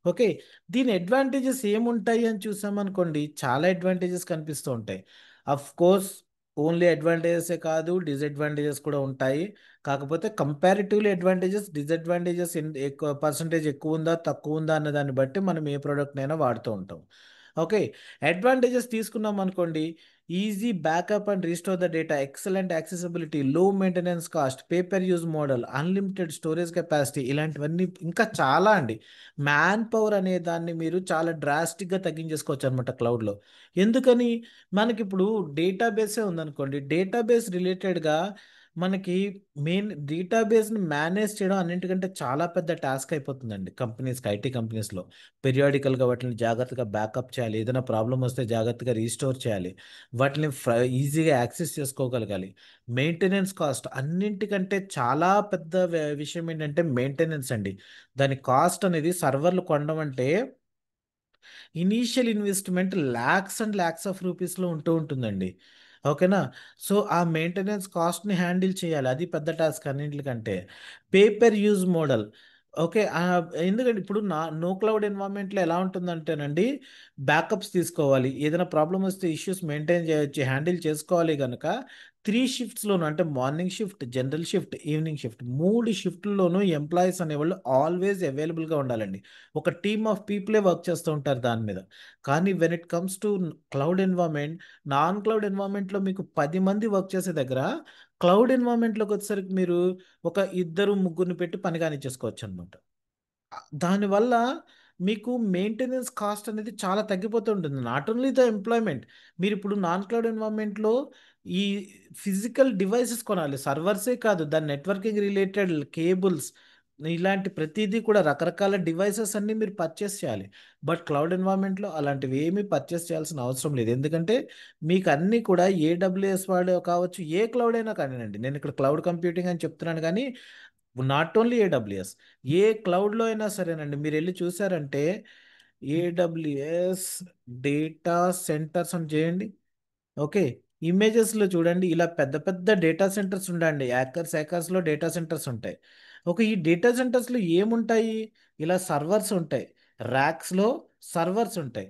ఓకే. దీని అడ్వాంటేజెస్ ఏముంటాయి అని చూసామనుకోండి, చాలా అడ్వాంటేజెస్ కనిపిస్తూ ఉంటాయి. అఫ్ కోర్స్ ఓన్లీ అడ్వాంటేజెసే కాదు, డిసడ్వాంటేజెస్ కూడా ఉంటాయి. కాకపోతే కంపారిటివ్లీ అడ్వాంటేజెస్, డిసడ్వాంటేజెస్ ఎక్కువ పర్సంటేజ్ ఎక్కువ ఉందా తక్కువ ఉందా అన్న దాన్ని బట్టి మనం ఏ ప్రోడక్ట్నైనా వాడుతూ ఉంటాం. ఓకే. అడ్వాంటేజెస్ తీసుకున్నాం అనుకోండి, easy backup and restore the data, excellent accessibility, low maintenance cost, pay per use model, unlimited storage capacity, ఇలాంటివన్నీ ఇంకా చాలా అండి. మ్యాన్ పవర్ అనే దాన్ని మీరు చాలా డ్రాస్టిక్గా తగ్గించేసుకోవచ్చు అనమాట క్లౌడ్లో. ఎందుకని? మనకి ఇప్పుడు డేటాబేసే ఉందనుకోండి, డేటాబేస్ రిలేటెడ్గా మనకి మెయిన్ డేటాబేస్ని మేనేజ్ చేయడం అన్నింటికంటే చాలా పెద్ద టాస్క్ అయిపోతుందండి కంపెనీస్కి, ఐటీ కంపెనీస్లో. పెరియాడికల్గా వాటిని జాగ్రత్తగా బ్యాకప్ చేయాలి, ఏదైనా ప్రాబ్లం వస్తే జాగ్రత్తగా రీస్టోర్ చేయాలి, వాటిని ఈజీగా యాక్సెస్ చేసుకోగలగాలి. మెయింటెనెన్స్ కాస్ట్, అన్నింటికంటే చాలా పెద్ద విషయం ఏంటంటే మెయింటెనెన్స్ అండి. దాని కాస్ట్ అనేది, సర్వర్లు కొనడం అంటే initial investment lakhs and lakhs of రూపీస్లో ఉంటుందండి. ఓకేనా? సో ఆ మెయింటెనెన్స్ కాస్ట్ని హ్యాండిల్ చేయాలి, అది పెద్ద టాస్క్ అన్నింటికంటే. Paper use model. ఓకే. ఎందుకంటే ఇప్పుడు నో క్లౌడ్ ఎన్వైర్న్మెంట్లో ఎలా ఉంటుందంటేనండి, బ్యాకప్స్ తీసుకోవాలి, ఏదైనా ప్రాబ్లం వస్తే ఇష్యూస్ మెయింటైన్ చేయొచ్చు, హ్యాండిల్ చేసుకోవాలి కనుక 3 షిఫ్ట్స్లోనూ, అంటే morning shift, general shift, evening shift, 3 షిఫ్ట్లలోనూ ఎంప్లాయీస్ అనేవాళ్ళు ఆల్వేస్ అవైలబుల్గా ఉండాలండి. ఒక టీమ్ ఆఫ్ పీపులే వర్క్ చేస్తూ ఉంటారు దాని మీద. కానీ when it comes to cloud environment, non cloud ఎన్వైర్న్మెంట్లో మీకు 10 మంది వర్క్ చేసే దగ్గర, క్లౌడ్ ఎన్వైర్న్మెంట్లోకి వచ్చేసరికి మీరు ఒక 2-3 పెట్టి పని కానిచ్చేసుకోవచ్చు అనమాట. దానివల్ల మీకు మెయింటెనెన్స్ కాస్ట్ అనేది చాలా తగ్గిపోతూ ఉంటుంది. నాట్ ఓన్లీ ద ఎంప్లాయ్మెంట్, మీరు ఇప్పుడు నాన్ క్లౌడ్ ఎన్వైర్న్మెంట్లో ఈ ఫిజికల్ డివైసెస్ కొనాలి, సర్వర్సే కాదు, దాని నెట్వర్కింగ్ రిలేటెడ్ కేబుల్స్, ఇలాంటి ప్రతిదీ కూడా రకరకాల డివైసెస్ అన్నీ మీరు పర్చేస్ చేయాలి. బట్ క్లౌడ్ ఎన్వైర్న్మెంట్లో అలాంటివి ఏమీ పర్చేస్ చేయాల్సిన అవసరం లేదు. ఎందుకంటే మీకు అన్నీ కూడా ఏడబ్ల్యూఎస్ వాడు కావచ్చు, ఏ క్లౌడ్ అయినా కానివ్వండి, నేను ఇక్కడ క్లౌడ్ కంప్యూటింగ్ అని చెప్తున్నాను కానీ నాట్ ఓన్లీ ఏడబ్ల్యూఎస్, ఏ క్లౌడ్లో అయినా సరేనండి. మీరు వెళ్ళి చూసారంటే ఏడబ్ల్యూఎస్ డేటా సెంటర్స్ అని చేయండి. ఓకే. ఇమేజెస్లో చూడండి, ఇలా పెద్ద పెద్ద డేటా సెంటర్స్ ఉండండి, ఏకర్స్లో డేటా సెంటర్స్ ఉంటాయి. ఓకే. ఈ డేటా సెంటర్స్లో ఏముంటాయి? ఇలా సర్వర్స్ ఉంటాయి, ర్యాక్స్లో సర్వర్స్ ఉంటాయి.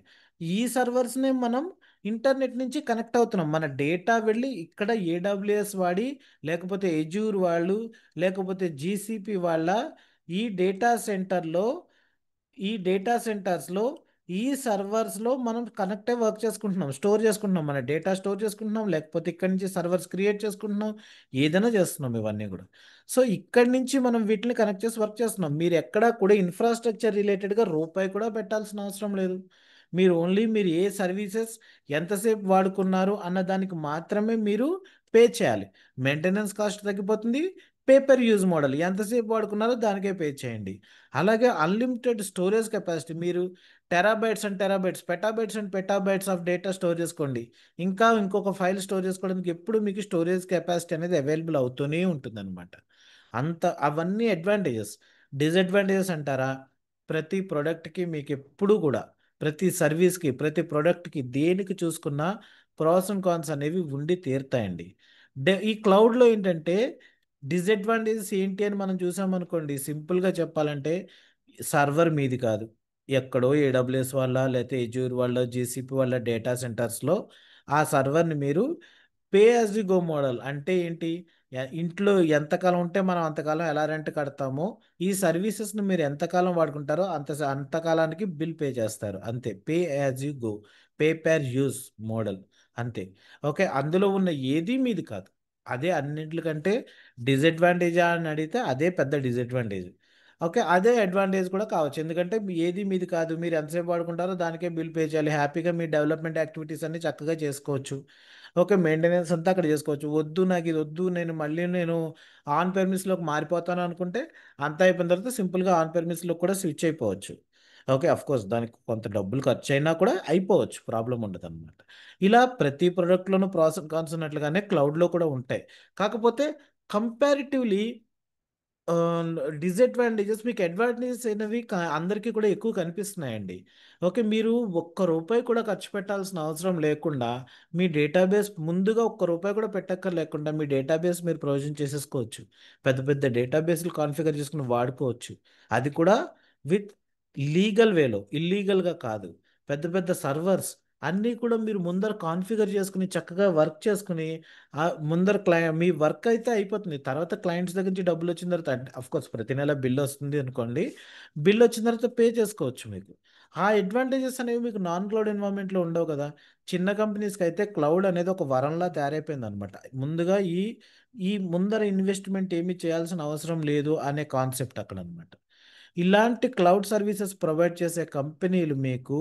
ఈ సర్వర్స్నే మనం ఇంటర్నెట్ నుంచి కనెక్ట్ అవుతున్నాం. మన డేటా వెళ్ళి ఇక్కడ ఏడబ్ల్యూఎస్ వాడి, లేకపోతే ఎజ్యూర్ వాళ్ళు, లేకపోతే జీసీపీ వాళ్ళ ఈ డేటా సెంటర్లో, ఈ డేటా సెంటర్స్లో, ఈ సర్వర్స్లో మనం కనెక్ట్ అయ్యి వర్క్ చేసుకుంటున్నాం, స్టోర్ చేసుకుంటున్నాం, మన డేటా స్టోర్ చేసుకుంటున్నాం, లేకపోతే ఇక్కడి నుంచి సర్వర్స్ క్రియేట్ చేసుకుంటున్నాం, ఏదైనా చేస్తున్నాం ఇవన్నీ కూడా. సో ఇక్కడి నుంచి మనం వీటిని కనెక్ట్ చేసి వర్క్ చేస్తున్నాం. మీరు ఎక్కడా కూడా ఇన్ఫ్రాస్ట్రక్చర్ రిలేటెడ్గా రూపాయి కూడా పెట్టాల్సిన అవసరం లేదు. మీరు ఓన్లీ మీరు ఏ సర్వీసెస్ ఎంతసేపు వాడుకున్నారు అన్న దానికి మాత్రమే మీరు పే చేయాలి. మెయింటెనెన్స్ కాస్ట్ తగ్గిపోతుంది. పేపర్ యూజ్ మోడల్, ఎంతసేపు వాడుకున్నారో దానికే పే చేయండి. అలాగే అన్లిమిటెడ్ స్టోరేజ్ కెపాసిటీ, మీరు terabytes and terabytes, petabytes and petabytes of data store చేసుకోండి. ఇంకా ఇంకొక ఫైల్ స్టోర్ చేసుకోవడానికి ఎప్పుడు మీకు స్టోరేజ్ కెపాసిటీ అనేది అవైలబుల్ అవుతూనే ఉంటుందన్నమాట. అవన్నీ అడ్వాంటేజెస్. డిసడ్వాంటేజెస్ అంటారా? ప్రతి ప్రోడక్ట్కి మీకు ఎప్పుడు కూడా, ప్రతి సర్వీస్కి, ప్రతి ప్రోడక్ట్కి, దేనికి చూసుకున్నా ప్రాస్ అండ్ కాన్స్ అనేవి ఉండి తీరుతాయండి. ఈ క్లౌడ్లో ఏంటంటే డిసడ్వాంటేజెస్ ఏంటి అని మనం చూసామనుకోండి, సింపుల్గా చెప్పాలంటే సర్వర్ మీది కాదు, ఎక్కడో ఏడబ్ల్యూఎస్ వాళ్ళ, లేకపోతే ఎజ్యూర్ వాళ్ళ, జీసీపీ వాళ్ళ డేటా సెంటర్స్లో ఆ సర్వర్ని మీరు pay as you go model అంటే ఏంటి? ఇంట్లో ఎంతకాలం ఉంటే మనం అంతకాలం ఎలా రెంట్ కడతామో, ఈ సర్వీసెస్ని మీరు ఎంతకాలం వాడుకుంటారో అంతకాలానికి బిల్ పే చేస్తారు, అంతే. Pay as you go, pay per use model, అంతే. ఓకే. అందులో ఉన్న ఏది మీది కాదు. అదే అన్నింటికంటే డిసడ్వాంటేజా అని అడిగితే అదే పెద్ద డిసడ్వాంటేజ్. ఓకే. అదే అడ్వాంటేజ్ కూడా కావచ్చు, ఎందుకంటే ఏది మీది కాదు, మీరు ఎంతసేపు వాడుకుంటారో దానికే బిల్ పే చేయాలి, హ్యాపీగా మీ డెవలప్మెంట్ యాక్టివిటీస్ అన్ని చక్కగా చేసుకోవచ్చు. ఓకే. మెయింటెనెన్స్ అంతా అక్కడ చేసుకోవచ్చు. వద్దు నాకు ఇది వద్దు, నేను ఆన్ పెర్మిస్లోకి మారిపోతాను అనుకుంటే, అంతా అయిపోయిన తర్వాత సింపుల్గా ఆన్ పెర్మిస్లోకి కూడా స్విచ్ అయిపోవచ్చు. ఓకే. కోర్స్ దానికి కొంత డబ్బులు ఖర్చయినా కూడా అయిపోవచ్చు. ప్రాబ్లమ్ ఉండదనమాట. ఇలా ప్రతి ప్రొడక్ట్‌లోనూ ప్రాస్ అండ్ కాన్స్ ఉన్నట్లుగానే క్లౌడ్‌లో కూడా ఉంటాయి. కాకపోతే కంపారిటివ్‌లీ ఆహ్, డిసడ్వాంటేజెస్ మీకు అడ్వాంటేజెస్ అనేవి అందరికీ కూడా ఎక్కువ కనిపిస్తున్నాయండి. ఓకే. మీరు ఒక్క రూపాయి కూడా ఖర్చు పెట్టాల్సిన అవసరం లేకుండా, మీ డేటాబేస్ ముందుగా ఒక్క రూపాయి కూడా పెట్టక్కర్లేకుండా మీ డేటాబేస్ మీరు ప్రొవిజన్ చేసేసుకోవచ్చు. పెద్ద పెద్ద డేటాబేస్‌లు కాన్ఫిగర్ చేసుకొని వాడుకోవచ్చు. అది కూడా విత్ లీగల్ వేలో, ఇల్లీగల్‌గా కాదు. పెద్ద పెద్ద సర్వర్స్ అన్నీ కూడా మీరు ముందర కాన్ఫిగర్ చేసుకొని, చక్కగా వర్క్ చేసుకొని, ముందర మీ వర్క్ అయితే అయిపోతుంది. తర్వాత క్లయింట్స్ దగ్గర నుంచి డబ్బులొచ్చిన తర్వాత ఆఫ్‌కోర్స్ ప్రతి నెల బిల్లొస్తుంది అనుకోండి. బిల్లొచ్చిన తర్వాత పే చేసుకోవచ్చు మీకు. ఆ అడ్వాంటేజెస్ అనేవి మీకు నాన్ క్లౌడ్ ఎన్విరాన్మెంట్‌లో ఉండవు కదా! చిన్న కంపెనీస్‌కైతే క్లౌడ్ అనేది ఒక వరంలా తయారైపోయిందనమాట. ముందుగా ఈ ముందర ఇన్వెస్ట్‌మెంట్ ఏమి చేయాల్సిన అవసరం లేదు అనే కాన్సెప్ట్ అక్కడనమాట. ఇలాంటి క్లౌడ్ సర్వీసెస్ ప్రొవైడ్ చేసే కంపెనీలు మీకు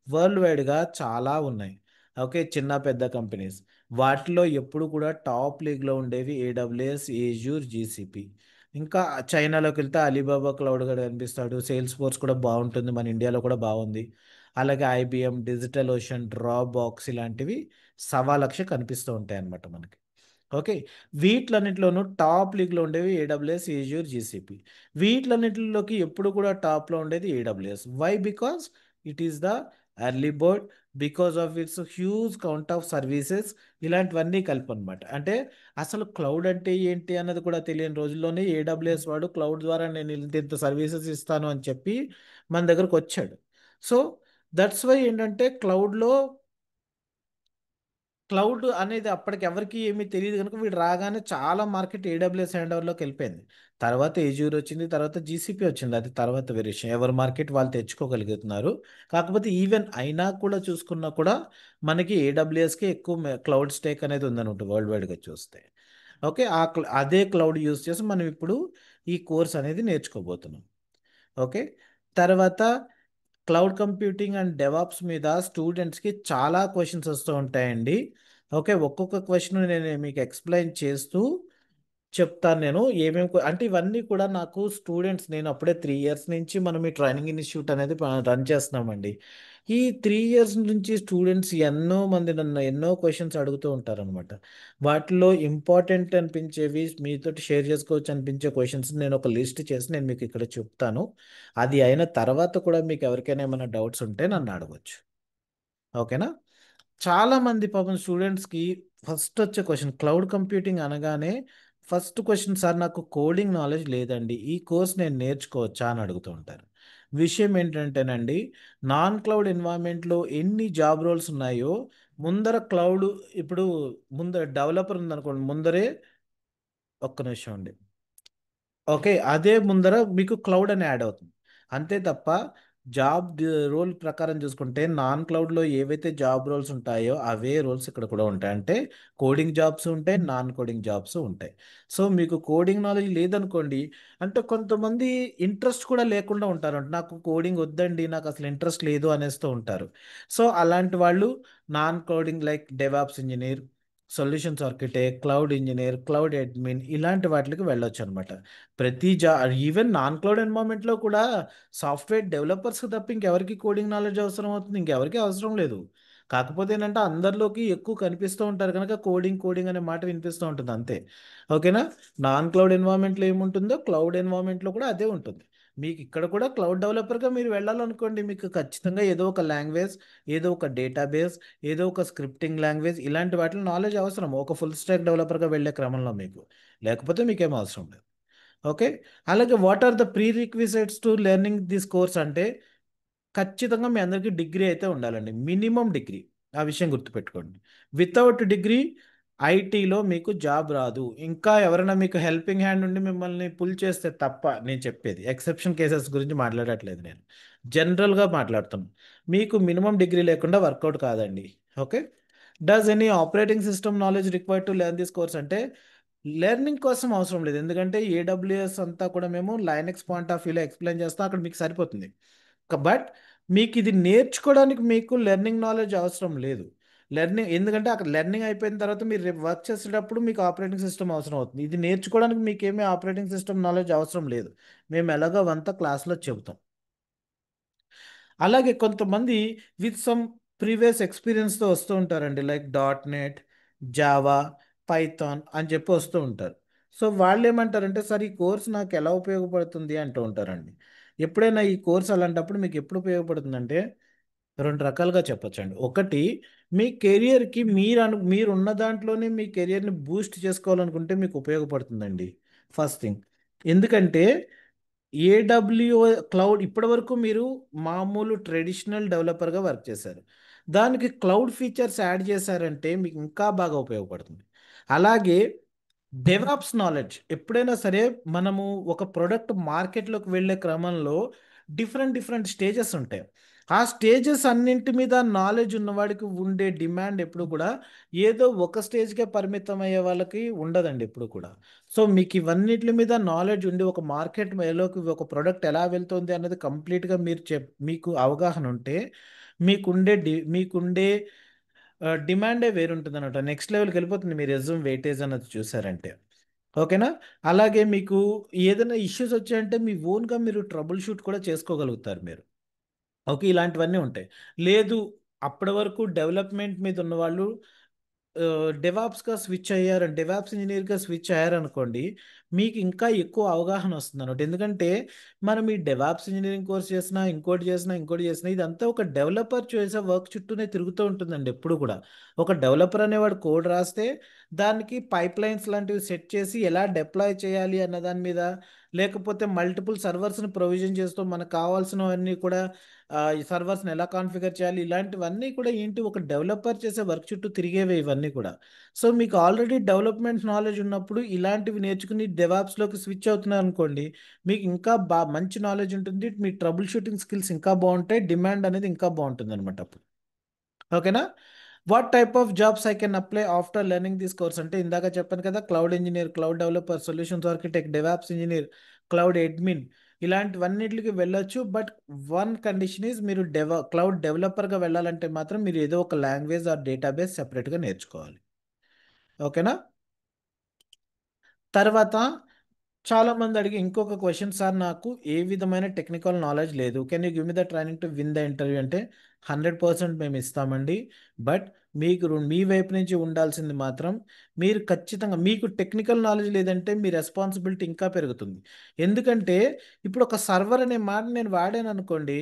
వరల్డ్ వైడ్‌గా చాలా ఉన్నాయి. ఓకే. చిన్న, పెద్ద కంపెనీస్. వాటిలో ఎప్పుడు కూడా టాప్ లీగ్‌లో ఉండేవి ఏడబ్ల్యూఎస్, ఏజ్యూర్, జీసీపీ. ఇంకా చైనాలోకెళ్తే అలీబాబా క్లౌడ్ కూడా కనిపిస్తాడు. సేల్స్ ఫోర్స్ కూడా బావుంటుంది. మన ఇండియాలో కూడా బావుంది. అలాగే ఐబీఎం, డిజిటల్ ఓషన్, డ్రాప్‌బాక్స్ ఇలాంటివి సవా లక్ష కనిపిస్తూ ఉంటాయన్నమాట మనకి. ఓకే. వీట్లన్నిటిలోనూ టాప్ లీగ్‌లో ఉండేవి ఏడబ్ల్యూఎస్, ఏజ్యూర్, జీసీపీ. వీట్లన్నిటిలోకి ఎప్పుడు కూడా టాప్‌లో ఉండేది AWS. Why? Because it is the early bird, because of its huge count of services ఇలాంటివన్నీ కలిపనమాట. అంటే అసలు క్లౌడ్ అంటే ఏంటి అన్నది కూడా తెలియని రోజుల్లోనే ఏడబ్ల్యూఎస్ వాడు క్లౌడ్ ద్వారా నేను ఇంతింత సర్వీసెస్ ఇస్తాను అని చెప్పి మన దగ్గరకొచ్చాడు. సో, దట్స్ వై ఏంటంటే క్లౌడ్ అనేది అప్పటికి ఎవరికీ ఏమీ తెలీదు గనుక వీడు రాగానే చాలా మార్కెట్ ఏడబ్ల్యూఎస్ హ్యాండ్ ఓవర్‌లోకి వెళ్ళిపోయింది. తర్వాత ఏజ్యూర్ వచ్చింది. తర్వాత జీసీపీ వచ్చింది. అది తర్వాత వేరే విషయం. ఎవరి మార్కెట్ వాళ్ళు తెచ్చుకోగలుగుతున్నారు. కాకపోతే ఈవెన్ అయినా కూడా చూసుకున్నా కూడా మనకి ఏడబ్ల్యూఎస్‌కే ఎక్కువ క్లౌడ్ స్టేక్ అనేది ఉందన్నమాట వరల్డ్ వైడ్‌గా చూస్తే. ఓకే. అదే క్లౌడ్ యూజ్ చేసి మనం ఇప్పుడు ఈ కోర్స్ అనేది నేర్చుకోబోతున్నాం. ఓకే. తర్వాత క్లౌడ్ కంప్యూటింగ్ అండ్ డెవాప్స్ మీద స్టూడెంట్స్‌కి చాలా క్వెషన్స్ వస్తూ ఉంటాయండి. ఓకే. ఒక్కొక్క క్వెషన్ నేను మీకు ఎక్స్‌ప్లెయిన్ చేస్తూ చెప్తాను నేను. అంటే ఇవన్నీ కూడా నాకు స్టూడెంట్స్ నేను అప్పుడే 3 ఇయర్స్ నుంచి మనం ఈ ట్రైనింగ్ ఇన్‌స్టిట్యూట్ అనేది రన్ చేస్తున్నామండి. ఈ 3 ఇయర్స్ నుంచి స్టూడెంట్స్ ఎన్నో మంది నన్ను ఎన్నో క్వెషన్స్ అడుగుతూ ఉంటారనమాట. వాటిలో ఇంపార్టెంట్ అనిపించేవి మీతోటి షేర్ చేసుకోవచ్చు అనిపించే క్వెషన్స్ నేను ఒక లిస్ట్ చేసి నేను మీకు ఇక్కడ చెప్తాను. అది అయిన తర్వాత కూడా మీకు ఎవరికైనా ఏమైనా డౌట్స్ ఉంటే నన్ను అడగొచ్చు. ఓకేనా? చాలామంది పాపం స్టూడెంట్స్‌కి ఫస్ట్ వచ్చే క్వెషన్ క్లౌడ్ కంప్యూటింగ్ అనగానే ఫస్ట్ క్వెషన్ సార్ నాకు కోడింగ్ నాలెడ్జ్ లేదండి. ఈ కోర్స్ నేను నేర్చుకోవచ్చా అని అడుగుతూ ఉంటారు. విషయం ఏంటంటేనండి నాన్ క్లౌడ్ ఎన్విరాన్మెంట్‌లో ఎన్ని జాబ్ రోల్స్ ఉన్నాయో ముందర క్లౌడ్ ఇప్పుడు ముందర డెవలపర్ ఉందనుకోండి ముందరే ఒక్క నిమిషం అండి. ఓకే. అదే ముందర మీకు క్లౌడ్ అని యాడ్ అవుతుంది. అంతే తప్ప రోల్ ప్రకారం చూసుకుంటే నాన్ క్లౌడ్‌లో ఏవైతే జాబ్ రోల్స్ ఉంటాయో అవే రోల్స్ ఇక్కడ కూడా ఉంటాయి. అంటే కోడింగ్ జాబ్స్ ఉంటాయి. నాన్ కోడింగ్ జాబ్స్ ఉంటాయి. సో, మీకు కోడింగ్ నాలెడ్జ్ లేదనుకోండి అంటే కొంతమంది ఇంట్రెస్ట్ కూడా లేకుండా ఉంటారంట. నాకు కోడింగ్ వద్దండి. నాకు అసలు ఇంట్రెస్ట్ లేదు అనేస్తూ ఉంటారు. సో, అలాంటి వాళ్ళు non coding like DevOps engineer, solutions architect, cloud engineer, cloud admin ఇలాంటి వాటిలకి వెళ్ళొచ్చనమాట. ప్రతి ఈవెన్ నాన్ క్లౌడ్ ఎన్విరాన్మెంట్‌లో కూడా సాఫ్ట్‌వేర్ డెవలపర్స్‌కి తప్ప ఇంకెవరికి కోడింగ్ నాలెడ్జ్ అవసరం అవుతుంది? ఇంకెవరికీ అవసరం లేదు. కాకపోతే ఏంటంటే అందరిలోకి ఎక్కువ కనిపిస్తూ ఉంటారు కనుక కోడింగ్, కోడింగ్ అనే మాట వినిపిస్తూ ఉంటుంది అంతే. ఓకేనా? నాన్ క్లౌడ్ ఎన్విరాన్మెంట్‌లో ఏముంటుందో క్లౌడ్ ఎన్విరాన్మెంట్‌లో కూడా అదే ఉంటుంది. మీకు ఇక్కడ కూడా క్లౌడ్ డెవలపర్‌గా మీరు వెళ్ళాలనుకోండి మీకు ఖచ్చితంగా ఏదో ఒక లాంగ్వేజ్, ఏదో ఒక డేటాబేస్, ఏదో ఒక స్క్రిప్టింగ్ లాంగ్వేజ్ ఇలాంటి వాటిలో నాలెడ్జ్ అవసరం. ఒక ఫుల్ స్టాక్ డెవలపర్‌గా వెళ్ళే క్రమంలో మీకు. లేకపోతే మీకేం అవసరం లేదు. ఓకే. అలాగే what are the prerequisites to learning this course అంటే ఖచ్చితంగా మీ అందరికీ డిగ్రీ అయితే ఉండాలండి. Minimum degree. ఆ విషయం గుర్తుపెట్టుకోండి. వితౌట్ డిగ్రీ ఐటీలో మీకు జాబ్ రాదు. ఇంకా ఎవరైనా మీకు హెల్పింగ్ హ్యాండ్ ఉండి మిమ్మల్ని పుల్ చేస్తే తప్ప నేను చెప్పేది. ఎక్సెప్షన్ కేసెస్ గురించి మాట్లాడట్లేదు నేను. జనరల్‌గా మాట్లాడుతున్నాను. మీకు మినిమమ్ డిగ్రీ లేకుండా వర్కౌట్ కాదండి. Okay. Does any operating system knowledge required to learn this course అంటే లెర్నింగ్ కోసం అవసరం లేదు. ఎందుకంటే ఏడబ్ల్యూఎస్ అంతా కూడా మేము లైనక్స్ పాయింట్ ఆఫ్ వ్యూలో ఎక్స్‌ప్లెయిన్ చేస్తాం. అక్కడ మీకు సరిపోతుంది. బట్ మీకిది నేర్చుకోవడానికి మీకు లెర్నింగ్ నాలెడ్జ్ అవసరం లేదు. ఎందుకంటే అక్కడ లెర్నింగ్ అయిపోయిన తర్వాత మీరు రేపు వర్క్ చేసేటప్పుడు మీకు ఆపరేటింగ్ సిస్టమ్ అవసరం అవుతుంది. ఇది నేర్చుకోవడానికి మీకేమీ ఆపరేటింగ్ సిస్టమ్ నాలెడ్జ్ అవసరం లేదు. మేము ఎలాగో అవంతా క్లాస్‌లో చెబుతాం. అలాగే కొంతమంది విత్ సమ్ ప్రీవియస్ ఎక్స్పీరియన్స్తో వస్తూ ఉంటారండి, లైక్ .NET, జావా, పైథాన్ అని చెప్పి వస్తూ ఉంటారు. సో వాళ్ళు ఏమంటారంటే, సార్ ఈ కోర్స్ నాకు ఎలా ఉపయోగపడుతుంది అంటూ ఉంటారండి. ఎప్పుడైనా ఈ కోర్స్ అలాంటప్పుడు మీకు ఎప్పుడు ఉపయోగపడుతుందంటే రెండు రకాలుగా చెప్పొచ్చండి. ఒకటి, మీ కెరియర్కి మీరు ఉన్న దాంట్లోనే మీ కెరియర్ని బూస్ట్ చేసుకోవాలనుకుంటే మీకు ఉపయోగపడుతుందండి. First thing. ఎందుకంటే ఏడబ్ల్యూ క్లౌడ్ ఇప్పటివరకు మీరు మామూలు ట్రెడిషనల్ డెవలపర్గా వర్క్ చేశారు. దానికి క్లౌడ్ ఫీచర్స్ యాడ్ చేశారంటే మీకు ఇంకా బాగా ఉపయోగపడుతుంది. అలాగే డెవాప్స్ నాలెడ్జ్, ఎప్పుడైనా సరే మనము ఒక ప్రోడక్ట్ మార్కెట్లోకి వెళ్ళే క్రమంలో డిఫరెంట్ డిఫరెంట్ స్టేజెస్ ఉంటాయి. ఆ స్టేజెస్ అన్నింటి మీద నాలెడ్జ్ ఉన్నవాడికి ఉండే డిమాండ్ ఎప్పుడు కూడా ఏదో ఒక స్టేజ్కే పరిమితం అయ్యే వాళ్ళకి ఉండదండి ఎప్పుడు కూడా. సో మీకు ఇవన్నిటి మీద నాలెడ్జ్ ఉండి ఒక మార్కెట్ లోకి ఒక ప్రోడక్ట్ ఎలా వెళ్తుంది అన్నది కంప్లీట్గా మీకు అవగాహన ఉంటే మీకుండే డిమాండే వేరుంటుంది అనమాట. నెక్స్ట్ లెవెల్కి వెళ్ళిపోతుంది మీ రెజ్యూమ్ వెయిటేజ్ అన్నది చూసారంటే. ఓకేనా? అలాగే మీకు ఏదైనా ఇష్యూస్ వచ్చాయంటే మీ ఓన్గా మీరు ట్రబుల్ షూట్ కూడా చేసుకోగలుగుతారు మీరు. ఓకే, ఇలాంటివన్నీ ఉంటాయి. లేదు, అప్పటి వరకు డెవలప్మెంట్ మీద ఉన్నవాళ్ళు డెవాప్స్ ఇంజనీర్గా స్విచ్ అయ్యారనుకోండి, మీకు ఇంకా ఎక్కువ అవగాహన వస్తుంది అనమాట. ఎందుకంటే మనం ఈ డెవాప్స్ ఇంజనీరింగ్ కోర్స్ చేసినా, ఇంకోటి చేసినా ఇదంతా ఒక డెవలపర్ చేసే వర్క్ చుట్టూనే తిరుగుతూ ఉంటుందండి ఎప్పుడు కూడా. ఒక డెవలపర్ అనేవాడు కోడ్ రాస్తే దానికి పైప్ లైన్స్ లాంటివి సెట్ చేసి ఎలా డిప్లాయ్ చేయాలి అన్న దాని మీద, లేకపోతే మల్టిపుల్ సర్వర్స్ని ప్రొవిజన్ చేస్తూ మనకు కావాల్సినవన్నీ కూడా ఈ సర్వర్స్ని ఎలా కాన్ఫిగర్ చేయాలి, ఇలాంటివన్నీ కూడా ఏంటి ఒక డెవలపర్ చేసే వర్క్ చుట్టూ తిరిగేవి ఇవన్నీ కూడా. సో మీకు ఆల్రెడీ డెవలప్మెంట్ నాలెడ్జ్ ఉన్నప్పుడు ఇలాంటివి నేర్చుకుని డెవాప్స్లోకి స్విచ్ అవుతున్నారు అనుకోండి, మీకు ఇంకా మంచి నాలెడ్జ్ ఉంటుంది, మీ ట్రబుల్ షూటింగ్ స్కిల్స్ ఇంకా బాగుంటాయి, డిమాండ్ అనేది ఇంకా బాగుంటుంది అనమాట అప్పుడు. ఓకేనా? What type of jobs I can apply after learning this course అంటే ఇందాక చెప్పాను కదా, cloud engineer, cloud developer, solutions architect, DevOps engineer, cloud admin, ఇలాంటివన్నిటికి వెళ్ళొచ్చు. బట్ వన్ కండిషన్ ఈజ్ మీరు క్లౌడ్ డెవలపర్గా వెళ్ళాలంటే మాత్రం మీరు ఏదో ఒక లాంగ్వేజ్ ఆర్ డేటాబేస్ సెపరేట్గా నేర్చుకోవాలి. ఓకేనా? తర్వాత చాలా మంది అడిగే ఇంకొక క్వశ్చన్, సార్ నాకు ఏ విధమైన టెక్నికల్ నాలెడ్జ్ లేదు, can you give me the training to win the interview అంటే 100% మేము ఇస్తామండి. బట్ మీ వైపు నుంచి ఉండాల్సింది మాత్రం మీరు ఖచ్చితంగా, మీకు టెక్నికల్ నాలెడ్జ్ లేదంటే మీ రెస్పాన్సిబిలిటీ ఇంకా పెరుగుతుంది. ఎందుకంటే ఇప్పుడు ఒక సర్వర్ అనే మాట నేను వాడాను అనుకోండి,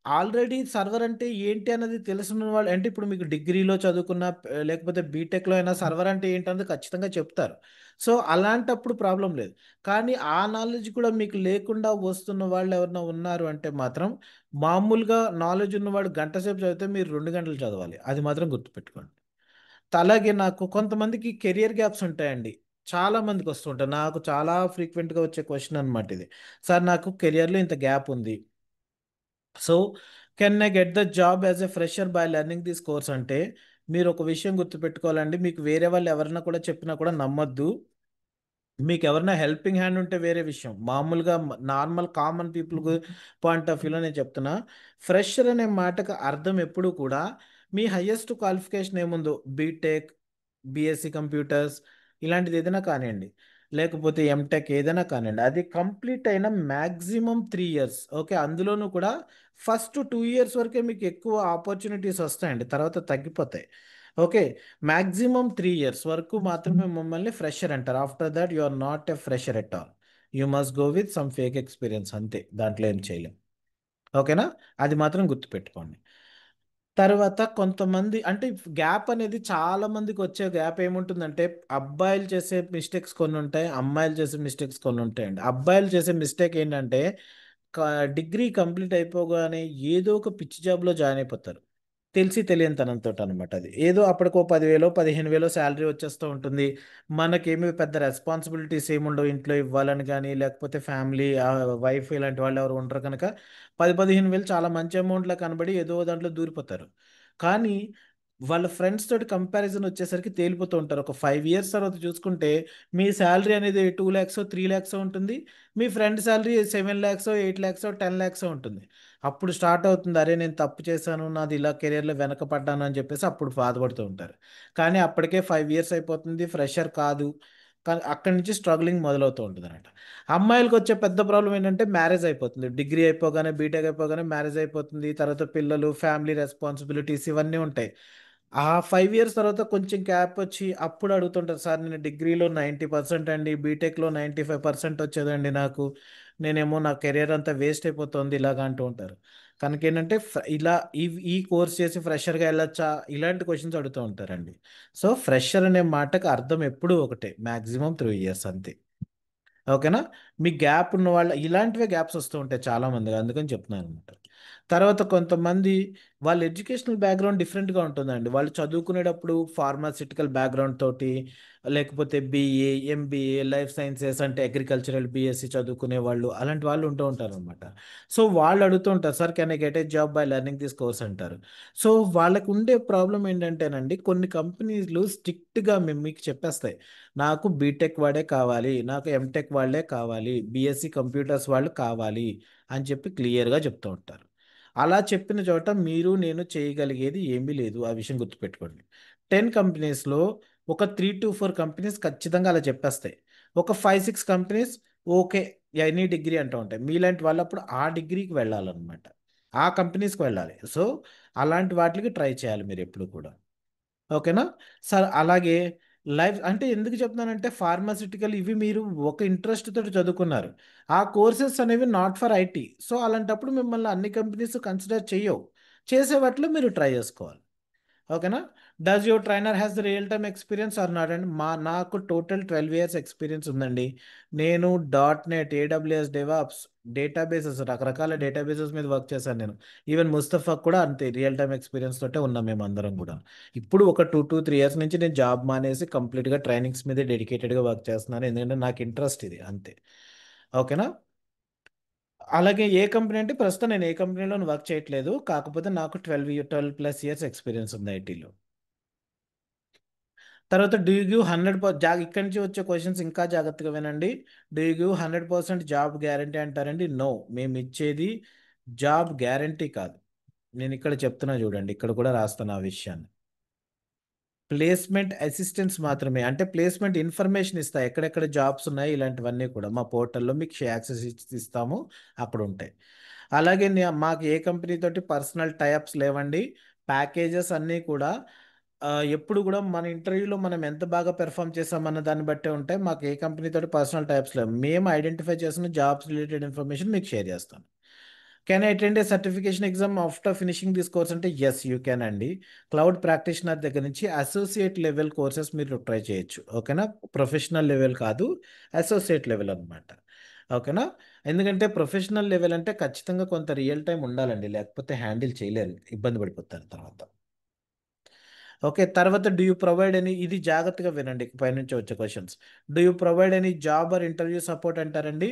ఆల్రెడీ సర్వర్ అంటే ఏంటి అన్నది తెలుసున్న వాళ్ళు, అంటే ఇప్పుడు మీకు డిగ్రీలో చదువుకున్న లేకపోతే బీటెక్లో అయినా సర్వర్ అంటే ఏంటన్నది ఖచ్చితంగా చెప్తారు. సో అలాంటప్పుడు ప్రాబ్లం లేదు. కానీ ఆ నాలెడ్జ్ కూడా మీకు లేకుండా వస్తున్న వాళ్ళు ఎవరైనా ఉన్నారు అంటే మాత్రం, మామూలుగా నాలెడ్జ్ ఉన్నవాడు గంట సేపు చదివితే మీరు 2 గంటలు చదవాలి, అది మాత్రం గుర్తుపెట్టుకోండి. అలాగే నాకు కొంతమందికి కెరియర్ గ్యాప్స్ ఉంటాయండి. చాలా మందికి వస్తుంటాయి. నాకు చాలా ఫ్రీక్వెంట్గా వచ్చే క్వశ్చన్ అనమాట ఇది. సార్ నాకు కెరియర్లో ఇంత గ్యాప్ ఉంది, so can I get the job as a fresher by learning this course అంటే, మీరు ఒక విషయం గుర్తుపెట్టుకోవాలండి, మీకు వేరే వాళ్ళు ఎవరైనా కూడా చెప్పినా కూడా నమ్మొద్దు. మీకు ఎవరైనా హెల్పింగ్ హ్యాండ్ ఉంటే వేరే విషయం, మామూలుగా normal common people point of వ్యూలో నేను చెప్తున్నా. ఫ్రెషర్ అనే మాటకు అర్థం ఎప్పుడు కూడా మీ హయ్యెస్ట్ క్వాలిఫికేషన్ ఏముందో, బీటెక్, బీఎస్సీ కంప్యూటర్స్, ఇలాంటిది ఏదైనా కానివ్వండి, లేకపోతే ఎంటెక్ ఏదైనా కానివ్వండి, అది కంప్లీట్ అయిన మ్యాక్సిమం 3 ఇయర్స్. ఓకే, అందులోనూ కూడా ఫస్ట్ 2 ఇయర్స్ వరకే మీకు ఎక్కువ ఆపర్చునిటీస్ వస్తాయండి, తర్వాత తగ్గిపోతాయి. ఓకే, మ్యాక్సిమం 3 ఇయర్స్ వరకు మాత్రమే మమ్మల్ని ఫ్రెషర్ అంటారు. After that you are not a fresher at all, you must go with some fake experience, అంతే, దాంట్లో ఏం చేయలేం. ఓకేనా? అది మాత్రం గుర్తుపెట్టుకోండి. తర్వాత కొంతమంది అంటే గ్యాప్ అనేది చాలా మందికి వచ్చే గ్యాప్ ఏముంటుందంటే, అబ్బాయిలు చేసే మిస్టేక్స్ కొన్ని ఉంటాయి, అమ్మాయిలు చేసే మిస్టేక్స్ కొన్ని ఉంటాయండి. అబ్బాయిలు చేసే మిస్టేక్ ఏంటంటే డిగ్రీ కంప్లీట్ అయిపోగానే ఏదో ఒక పిచ్చి జాబ్లో జాయిన్ అయిపోతారు, తెలిసి తెలియని తనంతో అనమాట. అది ఏదో అప్పటికో 10,000 15,000 శాలరీ వచ్చేస్తూ ఉంటుంది, మనకేమి పెద్ద రెస్పాన్సిబిలిటీస్ ఏముండవు ఇంట్లో ఇవ్వాలని, కానీ లేకపోతే ఫ్యామిలీ వైఫ్ ఇలాంటి వాళ్ళు ఎవరు ఉండరు కనుక 10,000-15,000 చాలా మంచి అమౌంట్లో కనబడి ఏదో దాంట్లో దూరిపోతారు. కానీ వాళ్ళ ఫ్రెండ్స్ తోటి కంపారిజన్ వచ్చేసరికి తేలిపోతూ ఉంటారు. ఒక 5 ఇయర్స్ తర్వాత చూసుకుంటే మీ శాలరీ అనేది 2 lakhs 3 lakhs ఉంటుంది, మీ friend salary 7 lakhs 8 lakhs 10 lakhs ఉంటుంది. అప్పుడు స్టార్ట్ అవుతుంది, అరే నేను తప్పు చేశాను, నాది ఇలా కెరియర్లో వెనకపడ్డాను అని చెప్పేసి అప్పుడు బాధపడుతూ ఉంటారు. కానీ అప్పటికే 5 ఇయర్స్ అయిపోతుంది, ఫ్రెషర్ కాదు, కానీ అక్కడి నుంచి స్ట్రగ్లింగ్ మొదలవుతూ ఉంటుంది అనమాట. అమ్మాయిలకు వచ్చే పెద్ద ప్రాబ్లం ఏంటంటే మ్యారేజ్ అయిపోతుంది. డిగ్రీ అయిపోగానే బీటెక్ అయిపోగానే మ్యారేజ్ అయిపోతుంది. తర్వాత పిల్లలు, ఫ్యామిలీ రెస్పాన్సిబిలిటీస్ ఇవన్నీ ఉంటాయి. ఆ 5 ఇయర్స్ తర్వాత కొంచెం గ్యాప్ వచ్చి అప్పుడు అడుగుతుంటారు, సార్ నేను డిగ్రీలో 90% అండి, బీటెక్లో 95% వచ్చేదండి నాకు, నేనేమో నా కెరియర్ అంతా వేస్ట్ అయిపోతుంది ఇలాగ అంటూ ఉంటారు. కనుక ఏంటంటే ఇలా ఈ కోర్స్ చేసి ఫ్రెషర్గా వెళ్ళొచ్చా, ఇలాంటి క్వశ్చన్స్ అడుగుతూ ఉంటారండి. సో ఫ్రెషర్ అనే మాటకు అర్థం ఎప్పుడూ ఒకటే, మ్యాక్సిమం 3 ఇయర్స్ అంతే. ఓకేనా? మీ గ్యాప్ ఉన్న వాళ్ళ ఇలాంటివే గ్యాప్స్ వస్తూ ఉంటాయి చాలామంది, అందుకని చెప్తున్నాను అనమాట. తర్వాత కొంతమంది వాళ్ళ ఎడ్యుకేషనల్ బ్యాక్గ్రౌండ్ డిఫరెంట్గా ఉంటుందండి. వాళ్ళు చదువుకునేటప్పుడు ఫార్మాసిటికల్ బ్యాక్గ్రౌండ్ తోటి, లేకపోతే బీఏ, ఎంబీఏ, లైఫ్ సైన్సెస్ అంటే అగ్రికల్చరల్ బీఎస్సీ చదువుకునే వాళ్ళు, అలాంటి వాళ్ళు ఉంటూ ఉంటారు అనమాట. సో వాళ్ళు అడుగుతూ ఉంటారు, sir can I get a job by learning this course అంటారు. సో వాళ్ళకు ఉండే ప్రాబ్లం ఏంటంటేనండి, కొన్ని కంపెనీలు స్ట్రిక్ట్గా మీకు చెప్పేస్తాయి, నాకు బీటెక్ వాడే కావాలి, నాకు ఎంటెక్ వాళ్ళే కావాలి, బీఎస్సీ కంప్యూటర్స్ వాళ్ళు కావాలి అని చెప్పి క్లియర్గా చెప్తూ ఉంటారు. అలా చెప్పిన చోట మీరు నేను చేయగలిగేది ఏమీ లేదు, ఆ విషయం గుర్తుపెట్టుకోండి. 10 కంపెనీస్లో ఒక 3 to 4 కంపెనీస్ ఖచ్చితంగా అలా చెప్పేస్తాయి. ఒక 5-6 కంపెనీస్ ఓకే ఎనీ డిగ్రీ అంటూ ఉంటాయి. మీలాంటి వాళ్ళు అప్పుడు ఆ డిగ్రీకి వెళ్ళాలన్నమాట, ఆ కంపెనీస్కి వెళ్ళాలి. సో అలాంటి వాటికి ట్రై చేయాలి మీరు ఎప్పుడు కూడా. ఓకేనా సార్? అలాగే లైఫ్ అంటే ఎందుకు చెప్తున్నానంటే, ఫార్మాసిటికల్ ఇవి మీరు ఒక ఇంట్రెస్ట్ తోటి చదువుకున్నారు, ఆ కోర్సెస్ అనేవి నాట్ ఫర్ ఐటీ. సో అలాంటప్పుడు మిమ్మల్ని అన్ని కంపెనీస్ కన్సిడర్ చేయవు, చేసే వాటిలో మీరు ట్రై చేసుకోవాలి. ఓకేనా? Does your trainer has the real time experience or not అండి? నాకు టోటల్ 12 ఇయర్స్ ఎక్స్పీరియన్స్ ఉందండి. నేను .NET, AWS, డెవాప్స్, డేటాబేసెస్, రకరకాల డేటాబేసెస్ మీద వర్క్ చేశాను నేను. ఈవెన్ ముస్తఫా కూడా అంతే, రియల్ టైమ్ ఎక్స్పీరియన్స్ తోటే ఉన్నాం మేము అందరం కూడా. ఇప్పుడు ఒక 2 to 3 ఇయర్స్ నుంచి నేను జాబ్ మానేసి కంప్లీట్గా ట్రైనింగ్స్ మీద డెడికేటెడ్గా వర్క్ చేస్తున్నాను, ఎందుకంటే నాకు ఇంట్రెస్ట్ ఇది అంతే. ఓకేనా? అలాగే ఏ కంపెనీ అంటే, ప్రస్తుతం నేను ఏ కంపెనీలో వర్క్ చేయట్లేదు, కాకపోతే నాకు 12+ ఇయర్స్ ఎక్స్పీరియన్స్ ఉంది ఐటీలో. తర్వాత డూ యూ గివ్ 100% ఇక్కడి నుంచి వచ్చే క్వశ్చన్స్ ఇంకా జాగ్రత్తగా వినండి. Do you give 100% job guarantee అంటారండి? నో, మేము ఇచ్చేది జాబ్ గ్యారంటీ కాదు. నేను ఇక్కడ చెప్తున్నా చూడండి, ఇక్కడ కూడా రాస్తాను ఆ విషయాన్ని. ప్లేస్మెంట్ అసిస్టెన్స్ మాత్రమే, అంటే ప్లేస్మెంట్ ఇన్ఫర్మేషన్ ఇస్తా, ఎక్కడెక్కడ జాబ్స్ ఉన్నాయి ఇలాంటివన్నీ కూడా మా పోర్టల్లో మీకు యాక్సెస్ ఇస్తాము, అక్కడ ఉంటాయి. అలాగే మాకు ఏ కంపెనీ తోటి పర్సనల్ టైఅప్స్ లేవండి. ప్యాకేజెస్ అన్నీ కూడా ఎప్పుడు కూడా మన ఇంటర్వ్యూలో మనం ఎంత బాగా పెర్ఫామ్ చేసామన్న దాన్ని బట్టే ఉంటాయి. మాకు ఏ కంపెనీ తోటి పర్సనల్ టైప్స్ లేవు, మేము ఐడెంటిఫై చేసిన జాబ్స్ రిలేటెడ్ ఇన్ఫర్మేషన్ మీకు షేర్ చేస్తాను. Can I attend A certification exam after finishing this course అంటే ఎస్ యూ కెన్ అండి. క్లౌడ్ ప్రాక్టీషనర్ దగ్గర నుంచి అసోసియేట్ లెవెల్ కోర్సెస్ మీరు ట్రై చేయొచ్చు. ఓకేనా? ప్రొఫెషనల్ లెవెల్ కాదు, అసోసియేట్ లెవెల్ అనమాట. ఓకేనా? ఎందుకంటే ప్రొఫెషనల్ లెవెల్ అంటే ఖచ్చితంగా కొంత రియల్ టైం ఉండాలండి, లేకపోతే హ్యాండిల్ చేయలేరు, ఇబ్బంది పడిపోతారు తర్వాత. ఓకే, తర్వాత డూ యూ ప్రొవైడ్ ఎనీ, ఇది జాగ్రత్తగా వినండి పైనుంచి వచ్చే questions. Do you provide any job or interview support అంటారండి?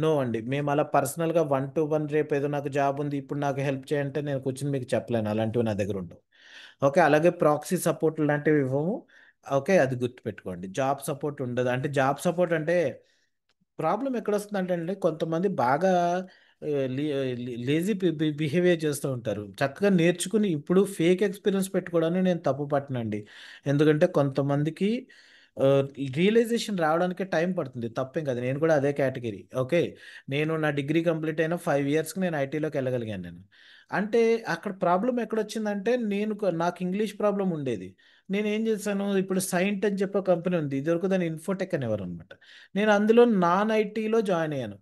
నో అండి, మేము అలా పర్సనల్గా 1-to-1 రేపు ఏదో నాకు జాబ్ ఉంది ఇప్పుడు నాకు హెల్ప్ చేయంటే నేను కూర్చొని మీకు చెప్పలేను, అలాంటివి నా దగ్గర ఉండవు. ఓకే, అలాగే ప్రాక్సీ సపోర్ట్ లాంటివి ఇవ్వము. ఓకే, అది గుర్తుపెట్టుకోండి. జాబ్ సపోర్ట్ ఉండదు. అంటే జాబ్ సపోర్ట్ అంటే ప్రాబ్లం ఎక్కడ వస్తుందంటే అండి, కొంతమంది బాగా లేజీ బిహేవియర్ చేస్తూ ఉంటారు. చక్కగా నేర్చుకుని ఇప్పుడు ఫేక్ ఎక్స్పీరియన్స్ పెట్టుకోవడానికి నేను తప్పు పట్టనండి. ఎందుకంటే కొంతమందికి రియలైజేషన్ రావడానికి టైం పడుతుంది, తప్పేం కదా, నేను కూడా అదే కేటగిరీ. ఓకే, నేను నా డిగ్రీ కంప్లీట్ అయిన 5 ఇయర్స్కి నేను ఐటీలోకి వెళ్ళగలిగాను నేను. అంటే అక్కడ ప్రాబ్లం ఎక్కడొచ్చిందంటే, నాకు ఇంగ్లీష్ ప్రాబ్లం ఉండేది. నేను ఏం చేశాను, ఇప్పుడు సైంట్ అని చెప్పే కంపెనీ ఉంది, ఇదివరకు దాన్ని ఇన్ఫోటెక్ అనేవారు అనమాట. నేను అందులో నాన్ ఐటీలో జాయిన్ అయ్యాను.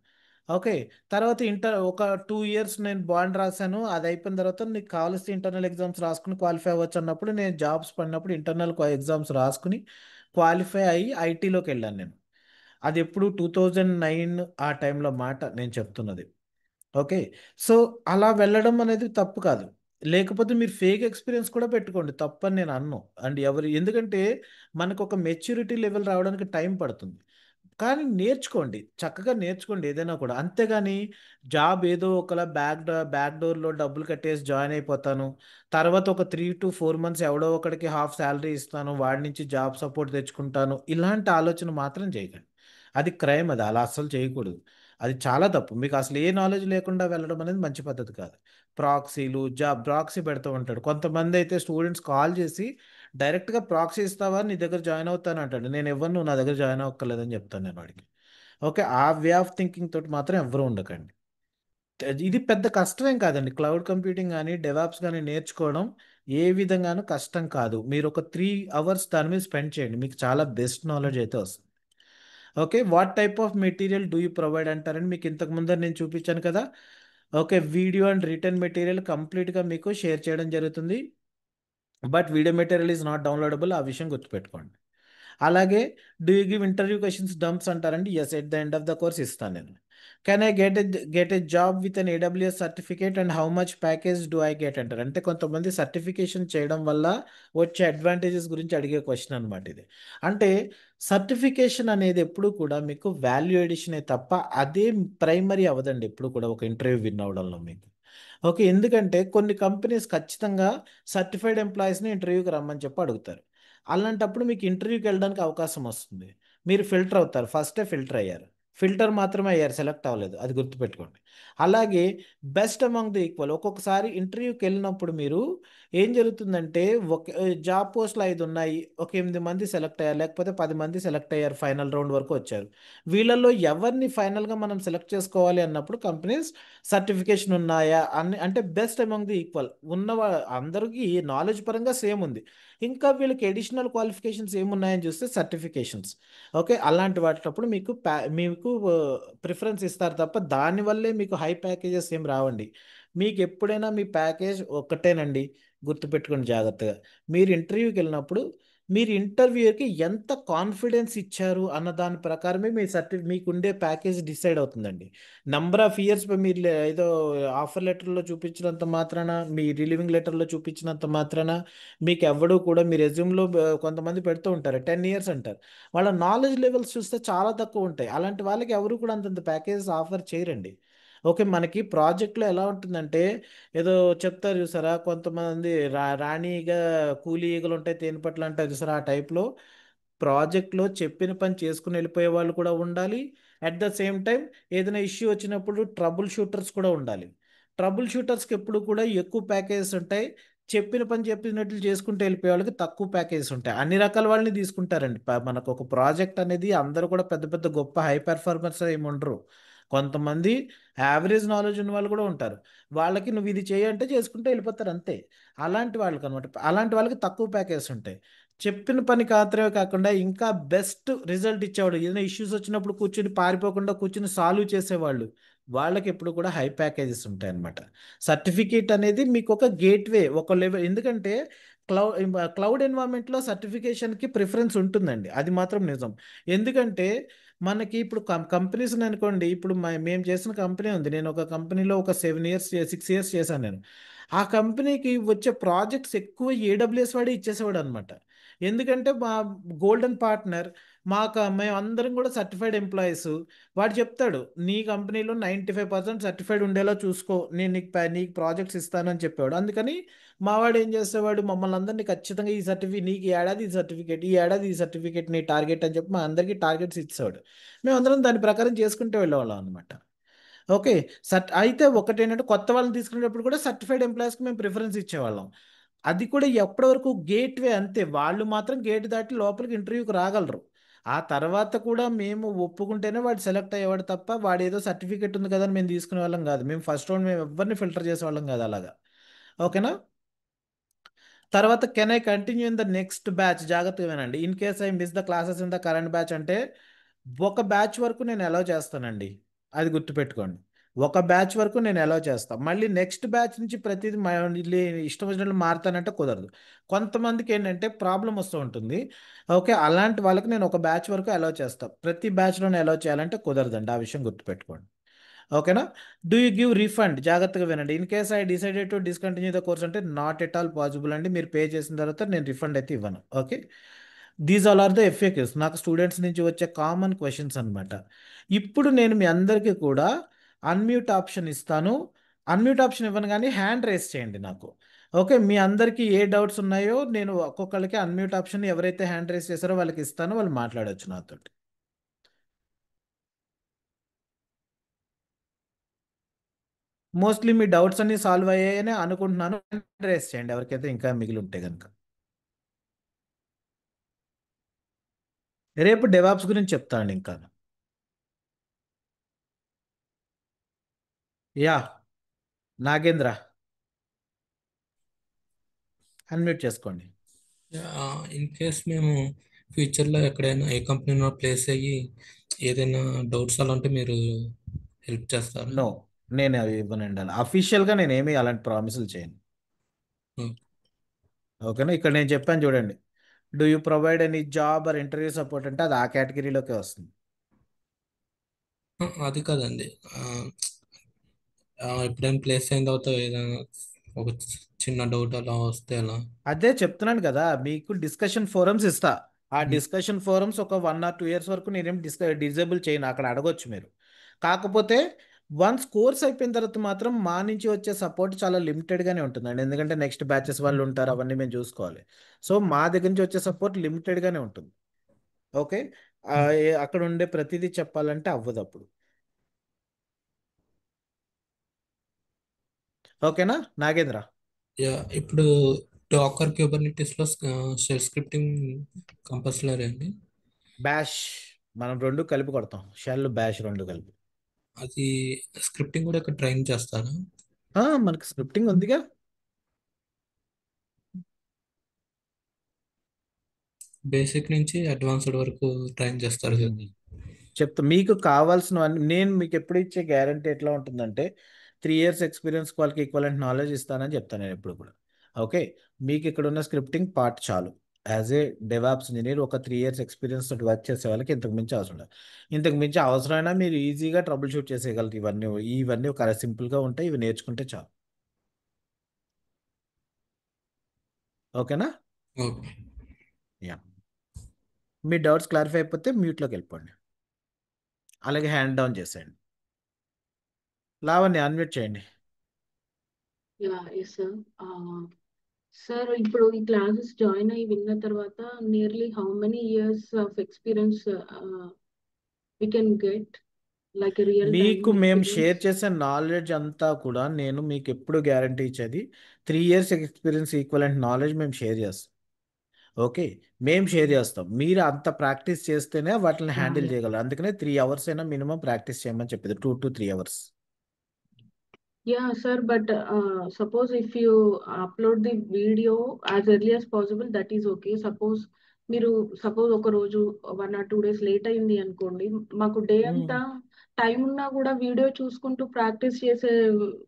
ఓకే, తర్వాత ఒక 2 ఇయర్స్ నేను బాండ్ రాశాను, అది అయిపోయిన తర్వాత నీకు కావాల్సిన ఇంటర్నల్ ఎగ్జామ్స్ రాసుకుని క్వాలిఫై అవ్వచ్చు అన్నప్పుడు, నేను జాబ్స్ పడినప్పుడు ఇంటర్నల్ ఎగ్జామ్స్ రాసుకుని క్వాలిఫై అయ్యి ఐటీలోకి వెళ్ళాను నేను. అది ఎప్పుడు 2009 ఆ టైంలో మాట నేను చెప్తున్నది. ఓకే, సో అలా వెళ్ళడం అనేది తప్పు కాదు. లేకపోతే మీరు ఫేక్ ఎక్స్పీరియన్స్ కూడా పెట్టుకోండి, తప్పని నేను అన్ను. అండ్ ఎందుకంటే మనకు ఒక మెచ్యూరిటీ లెవెల్ రావడానికి టైం పడుతుంది. కానీ నేర్చుకోండి, చక్కగా నేర్చుకోండి ఏదైనా కూడా. అంతేగాని జాబ్ ఏదో ఒకలా బ్యాక్ డోర్లో డబ్బులు కట్టేసి జాయిన్ అయిపోతాను, తర్వాత ఒక 3 to 4 మంత్స్ ఎవడో ఒకడికి హాఫ్ శాలరీ ఇస్తాను, వాడి నుంచి జాబ్ సపోర్ట్ తెచ్చుకుంటాను, ఇలాంటి ఆలోచన మాత్రం చేయకండి. అది క్రైమ్, అది అలా అస్సలు చేయకూడదు. అది చాలా తప్పు. మీకు అసలు ఏ నాలెడ్జ్ లేకుండా వెళ్ళడం అనేది మంచి పద్ధతి కాదు. ప్రాక్సీ పెడుతూ ఉంటాడు. కొంతమంది అయితే స్టూడెంట్స్ కాల్ చేసి డైరెక్ట్గా ప్రాక్సీ ఇస్తావా నీ దగ్గర జాయిన్ అవుతాను అంటాడు. నేను ఎవరు నువ్వు నా దగ్గర జాయిన్ అవ్వక్కర్లేదని చెప్తాను నేను వాడికి. ఓకే, ఆ వే ఆఫ్ థింకింగ్ తోటి మాత్రం ఎవరు ఉండకండి. ఇది పెద్ద కష్టమేం కాదండి. క్లౌడ్ కంప్యూటింగ్ కానీ డెవాప్స్ కానీ నేర్చుకోవడం ఏ విధంగానూ కష్టం కాదు. మీరు ఒక 3 hours దాని మీద స్పెండ్ చేయండి, మీకు చాలా బెస్ట్ నాలెడ్జ్ అయితే వస్తుంది. Okay, what type of material do you provide అంటారని మీకు ఇంతకు ముందర నేను చూపించాను కదా. Okay, video and written material కంప్లీట్గా మీకు షేర్ చేయడం జరుగుతుంది. But video material is not downloadable, ఆ విషయం గుర్తుపెట్టుకోండి. అలాగే do you give interview questions dumps అంటారండి. Yes, at the end of the course ఇస్తాను నేను. Can I get a job with an AWS certificate and how much package do I get అంటారు. అంటే కొంతమంది సర్టిఫికేషన్ చేయడం వల్ల వచ్చే అడ్వాంటేజెస్ గురించి అడిగే క్వశ్చన్ అనమాట ఇది. అంటే సర్టిఫికేషన్ అనేది ఎప్పుడు కూడా మీకు వాల్యూ ఎడిషనే తప్ప అదే ప్రైమరీ అవ్వదండి ఎప్పుడు కూడా ఒక ఇంటర్వ్యూ విన్ అవడంలో మీకు. ఓకే, ఎందుకంటే కొన్ని కంపెనీస్ ఖచ్చితంగా సర్టిఫైడ్ ఎంప్లాయీస్ని ఇంటర్వ్యూకి రమ్మని చెప్పి అడుగుతారు. అలాంటప్పుడు మీకు ఇంటర్వ్యూకి వెళ్ళడానికి అవకాశం వస్తుంది. మీరు ఫిల్టర్ అవుతారు, ఫస్టే ఫిల్టర్ అయ్యారు, ఫిల్టర్ మాత్రమే అయ్యారు, సెలెక్ట్ అవ్వలేదు, అది గుర్తుపెట్టుకోండి. అలాగే బెస్ట్ అమాంగ్ ది ఈక్వల్, ఒక్కొక్కసారి ఇంటర్వ్యూకి వెళ్ళినప్పుడు మీరు ఏం జరుగుతుందంటే ఒక జాబ్ పోస్టులు 5 ఉన్నాయి, ఒక 8 మంది సెలెక్ట్ అయ్యారు, లేకపోతే 10 మంది సెలెక్ట్ అయ్యారు, ఫైనల్ రౌండ్ వరకు వచ్చారు. వీళ్ళల్లో ఎవరిని ఫైనల్గా మనం సెలెక్ట్ చేసుకోవాలి అన్నప్పుడు కంపెనీస్ సర్టిఫికేషన్ ఉన్నాయా అని, అంటే బెస్ట్ అమాంగ్ ది ఈక్వల్ ఉన్న అందరికీ నాలెడ్జ్ పరంగా సేమ్ ఉంది, ఇంకా వీళ్ళకి ఎడిషనల్ క్వాలిఫికేషన్స్ ఏమున్నాయని చూస్తే సర్టిఫికేషన్స్. ఓకే, అలాంటి వాటినప్పుడు మీకు ప్రిఫరెన్స్ ఇస్తారు తప్ప దానివల్లే మీకు హై ప్యాకేజెస్ ఏం రావండి. మీకు ఎప్పుడైనా మీ ప్యాకేజ్ ఒక్కటేనండి, గుర్తుపెట్టుకోండి జాగ్రత్తగా. మీరు ఇంటర్వ్యూకి వెళ్ళినప్పుడు మీరు ఇంటర్వ్యూకి ఎంత కాన్ఫిడెన్స్ ఇచ్చారు అన్న దాని ప్రకారమే మీకు ఉండే ప్యాకేజ్ డిసైడ్ అవుతుందండి. నంబర్ ఆఫ్ ఇయర్స్ మీరు ఏదో ఆఫర్ లెటర్లో చూపించినంత మాత్రాన, మీ రిలీవింగ్ లెటర్లో చూపించినంత మాత్రాన మీకు ఎవడు కూడా మీ రెజ్యూమ్లో కొంతమంది పెడుతూ ఉంటారు 10 years అంటారు. వాళ్ళ నాలెడ్జ్ లెవెల్స్ చూస్తే చాలా తక్కువ ఉంటాయి. అలాంటి వాళ్ళకి ఎవరు కూడా అంతంత ప్యాకేజెస్ ఆఫర్ చేయరండి. ఓకే, మనకి ప్రాజెక్ట్లో ఎలా ఉంటుందంటే ఏదో చెప్తారు చూసారా, కొంతమంది రాణిగా కూలీ ఈగలు ఉంటాయి తేనిపట్లు అంటారు చూసారా, ఆ టైప్లో ప్రాజెక్ట్లో చెప్పిన పని చేసుకుని వెళ్ళిపోయే వాళ్ళు కూడా ఉండాలి. అట్ ద సేమ్ టైం ఏదైనా ఇష్యూ వచ్చినప్పుడు ట్రబుల్ షూటర్స్ కూడా ఉండాలి. ట్రబుల్ షూటర్స్కి ఎప్పుడు కూడా ఎక్కువ ప్యాకేజెస్ ఉంటాయి, చెప్పిన పని చెప్పినట్లు చేసుకుంటూ వెళ్ళిపోయే వాళ్ళకి తక్కువ ప్యాకేజెస్ ఉంటాయి. అన్ని రకాల వాళ్ళని తీసుకుంటారండి. మనకు ఒక ప్రాజెక్ట్ అనేది అందరూ కూడా పెద్ద పెద్ద గొప్ప హై పెర్ఫార్మర్స్ ఏమి ఉండరు. కొంతమంది యావరేజ్ నాలెడ్జ్ ఉన్న వాళ్ళు కూడా ఉంటారు. వాళ్ళకి నువ్వు ఇది చేయంటే చేసుకుంటూ వెళ్ళిపోతారు అంతే. అలాంటి వాళ్ళకి అనమాట, అలాంటి వాళ్ళకి తక్కువ ప్యాకేజెస్ ఉంటాయి. చెప్పిన పని మాత్రమే కాకుండా ఇంకా బెస్ట్ రిజల్ట్ ఇచ్చేవాడు, ఏదైనా ఇష్యూస్ వచ్చినప్పుడు కూర్చుని పారిపోకుండా కూర్చుని సాల్వ్ చేసేవాళ్ళు, వాళ్ళకి ఎప్పుడు కూడా హై ప్యాకేజెస్ ఉంటాయి అన్నమాట. సర్టిఫికేట్ అనేది మీకు ఒక గేట్వే, ఒక లెవెల్. ఎందుకంటే క్లౌడ్ ఎన్వైరన్మెంట్లో సర్టిఫికేషన్కి ప్రిఫరెన్స్ ఉంటుందండి, అది మాత్రం నిజం. ఎందుకంటే మనకి ఇప్పుడు కంపెనీస్ అనుకోండి, ఇప్పుడు మేము చేసిన కంపెనీ ఉంది, నేను ఒక కంపెనీలో ఒక 6 years చేశాను నేను. ఆ కంపెనీకి వచ్చే ప్రాజెక్ట్స్ ఎక్కువ AWS వాడే ఇచ్చేసేవాడు అనమాట. ఎందుకంటే మా గోల్డెన్ పార్ట్నర్, మేము అందరం కూడా సర్టిఫైడ్ ఎంప్లాయీస్. వాడు చెప్తాడు నీ కంపెనీలో 95% సర్టిఫైడ్ ఉండేలా చూసుకో, నేను నీకు ప్రాజెక్ట్స్ ఇస్తానని చెప్పేవాడు. అందుకని మావాడు ఏం చేసేవాడు, మమ్మల్ని అందరినీ ఖచ్చితంగా ఈ సర్టిఫికేట్ నీకు ఈ ఏడాది ఈ సర్టిఫికేట్, ఈ ఏడాది ఈ సర్టిఫికేట్ నీ టార్గెట్ అని చెప్పి మా అందరికీ టార్గెట్స్ ఇచ్చేవాడు. మేమందరం దాని ప్రకారం చేసుకుంటూ వెళ్ళేవాళ్ళం అనమాట. ఓకే, అయితే ఒకటేంటంటే కొత్త వాళ్ళని తీసుకునేటప్పుడు కూడా సర్టిఫైడ్ ఎంప్లాయీస్కి మేము ప్రిఫరెన్స్ ఇచ్చేవాళ్ళం. అది కూడా ఎప్పటి వరకు గేట్వే అంతే, వాళ్ళు మాత్రం గేట్ దాటి లోపలికి ఇంటర్వ్యూకి రాగలరు. ఆ తర్వాత కూడా మేము ఒప్పుకుంటేనే వాడు సెలెక్ట్ అయ్యేవాడు తప్ప వాడు ఏదో సర్టిఫికేట్ ఉంది కదా అని మేము తీసుకునే వాళ్ళం కాదు. మేము ఫస్ట్ రౌండ్ మేము ఎవరిని ఫిల్టర్ చేసేవాళ్ళం కాదు అలాగా. ఓకేనా. తర్వాత can I continue in the next batch, జాగ్రత్తగా వినండి. In case I miss the classes in the current batch అంటే ఒక బ్యాచ్ వరకు నేను అలౌ చేస్తానండి, అది గుర్తుపెట్టుకోండి. ఒక బ్యాచ్ వరకు నేను అలౌ చేస్తాను, మళ్ళీ నెక్స్ట్ బ్యాచ్ నుంచి ప్రతిదీ ఇష్టం వచ్చినట్లు మారుతానంటే కుదరదు. కొంతమందికి ఏంటంటే ప్రాబ్లం వస్తూ ఉంటుంది. ఓకే, అలాంటి వాళ్ళకి నేను ఒక బ్యాచ్ వరకు అలౌ చేస్తాను, ప్రతి బ్యాచ్లోనే అలౌ చేయాలంటే కుదరదండి, ఆ విషయం గుర్తుపెట్టుకోండి. ఓకేనా. డూ యూ గివ్ రీఫండ్, జాగ్రత్తగా వినండి. In case I decided to discontinue the course అంటే నాట్ ఎట్ ఆల్ పాసిబుల్ అండి, మీరు పే చేసిన తర్వాత నేను రిఫండ్ అయితే ఇవ్వను. Okay, these all are the FAQs, నాకు స్టూడెంట్స్ నుంచి వచ్చే కామన్ క్వశ్చన్స్ అనమాట. ఇప్పుడు నేను మీ అందరికీ కూడా అన్మ్యూట్ ఆప్షన్ ఇస్తాను. అన్మ్యూట్ ఆప్షన్ ఇవ్వను కానీ హ్యాండ్ రేస్ చేయండి నాకు. ఓకే, మీ అందరికీ ఏ డౌట్స్ ఉన్నాయో నేను ఒక్కొక్కరికి అన్మ్యూట్ ఆప్షన్ ఎవరైతే హ్యాండ్ రేస్ చేశారో వాళ్ళకి ఇస్తానో వాళ్ళు మాట్లాడవచ్చు నాతో. మోస్ట్లీ మీ డౌట్స్ అన్ని సాల్వ్ అయ్యాయని అనుకుంటున్నాను. హ్యాండ్ రేస్ చేయండి ఎవరికైతే ఇంకా మిగిలి ఉంటే కనుక. రేపు డెవాప్స్ గురించి చెప్తాను ఇంకా. యా నాగేంద్ర అన్మ్యూట్ చేసుకోండి. ఇన్ కేస్ మేము ఫ్యూచర్లో ఎక్కడైనా ఏ కంపెనీలో ప్లేస్ అయ్యి ఏదైనా డౌట్స్ అలా ఉంటే మీరు హెల్ప్ చేస్తారా? నో, నేను అవి ఇవ్వనండి. అలా అఫీషియల్గా నేనేమి అలాంటి ప్రామిసులు చేయను. Hmm. ఓకేనా? ఇక్కడ నేను చెప్పాను చూడండి, do you provide any job or interview support అంటే అది ఆ కేటగిరీలోకే వస్తుంది. అది కాదండి. ఎప్పుడైనా ప్లేస్ అయిన తర్వాత ఏదైనా ఒక చిన్న డౌట్ అలా వస్తే అలా. అదే చెప్తున్నాను కదా, మీకు డిస్కషన్ ఫోరమ్స్ ఇస్తా. ఆ Hmm. డిస్కషన్ ఫోరమ్స్ ఒక 1 or 2 years వరకు నేనేం డిజేబుల్ చేయను, అక్కడ అడగొచ్చు మీరు. కాకపోతే వన్స్ కోర్స్ అయిపోయిన తర్వాత మాత్రం మా నుంచి వచ్చే సపోర్ట్ చాలా లిమిటెడ్గానే ఉంటుందండి, ఎందుకంటే నెక్స్ట్ బ్యాచెస్ వాళ్ళు ఉంటారు, అవన్నీ మేము చూసుకోవాలి. సో మా దగ్గర నుంచి వచ్చే సపోర్ట్ లిమిటెడ్గానే ఉంటుంది. ఓకే, అక్కడ ఉండే ప్రతిదీ చెప్పాలంటే అవ్వదు అప్పుడు. ఓకేనా నాగేంద్ర? ఇప్పుడు డాకర్ క్యూబర్నెటిస్లో షెల్ స్క్రిప్టింగ్ కంపల్సరీ అండి. బ్యాష్ మనం రెండు కలిపి కొడతాం, షెల్ బ్యాష్ రెండు కలిపి. అది స్క్రిప్టింగ్ కూడా ఇక్కడ ట్రైన్ చేస్తారా? మనకి స్క్రిప్టింగ్ ఉందిగా. బేసిక్ నుంచి అడ్వాన్స్డ్ వరకు ట్రైన్ చేస్తారు కదా. చెప్తా మీకు కావాల్సినవన్నీ. నేను మీకు ఎప్పుడు ఇచ్చే గ్యారంటీ ఎట్లా ఉంటుందంటే 3 years ఎక్స్పీరియన్స్ వాళ్ళకి ఈక్వలెంట్ నాలెడ్జ్ ఇస్తానని చెప్తాను నేను ఎప్పుడు కూడా. ఓకే, మీకు ఇక్కడ ఉన్న స్క్రిప్టింగ్ పార్ట్ చాలు. యాజ్ ఏ డెవాప్స్ ఇంజనీర్ ఒక 3 years ఎక్స్పీరియన్స్ తోటి వర్క్ చేసే వాళ్ళకి ఇంతకు మించి అవసరం లేదు. ఇంతకు మించి అవసరమైనా మీరు ఈజీగా ట్రబుల్ షూట్ చేసేయగలరు. ఇవన్నీ ఒక సింపుల్గా ఉంటాయి, ఇవి నేర్చుకుంటే చాలు. ఓకేనా? ఓకే. యా, మీ డౌట్స్ క్లారిఫై అయిపోతే మ్యూట్లోకి వెళ్ళిపోండి, అలాగే హ్యాండ్ డౌన్ చేసేయండి. లావణ్య అన్మ్యూట్ చేయండి. Yeah yes sir. సార్ ఇప్పుడు ఈ క్లాసెస్ జాయిన్ అయ్యి విన్న తర్వాత nearly how many years of experience we can get, like real మీకు టైమ్ మేము ఎక్స్పీరియన్స్? షేర్ చేసే నాలెడ్జ్ అంతా కూడా నేను మీకు ఎప్పుడు గ్యారంటీ ఇచ్చేది 3 years ఎక్స్పీరియన్స్ ఈక్వలెంట్ నాలెడ్జ్ మేము షేర్ చేస్తాం. ఓకే, మేము షేర్ చేస్తాం. మీరు అంత ప్రాక్టీస్ చేస్తేనే వాటిని హ్యాండిల్ చేయగలరు. అందుకనే 3 hours అయినా మినిమం ప్రాక్టీస్ చేయమని చెప్పేది, 2 to 3 hours. Yeah, sir, but suppose if you upload the video as early as possible, that is okay. మీరు సపోజ్ ఒక రోజు 1 or 2 days లేట్ అయింది అనుకోండి, మాకు డే అంతా టైం ఉన్నా కూడా వీడియో చూసుకుంటూ ప్రాక్టీస్ చేసే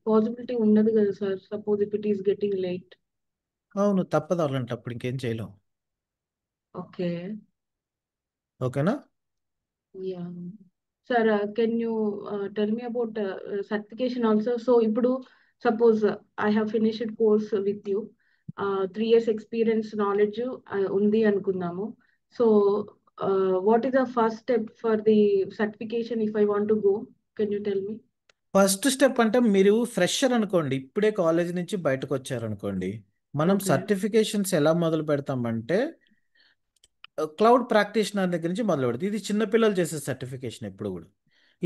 పాసిబిలిటీ ఉండదు కదా sir, suppose if it is getting late. అవును, తప్పదు, అలాంటప్పుడు ఇంకేం చేయలేం. ఓకే. ఓకేనా? Yeah. Sir, can you tell me about certification also? So, ఇప్పుడు suppose I have finished course with you, 3 years experience knowledge ఉంది అనుకుందాము. So, what is the first step for the certification if I want to go? Can you tell me? First step అంటే మీరు fresher అనుకోండి, ఇప్పుడే college నుంచి బయటకు వచ్చారనుకోండి, మనం Okay. సర్టిఫికేషన్స్ ఎలా మొదలు పెడతామంటే క్లౌడ్ ప్రాక్టీషనర్ దగ్గర నుంచి మొదలు పెడుతుంది. ఇది చిన్నపిల్లలు చేసే సర్టిఫికేషన్ ఎప్పుడు కూడా.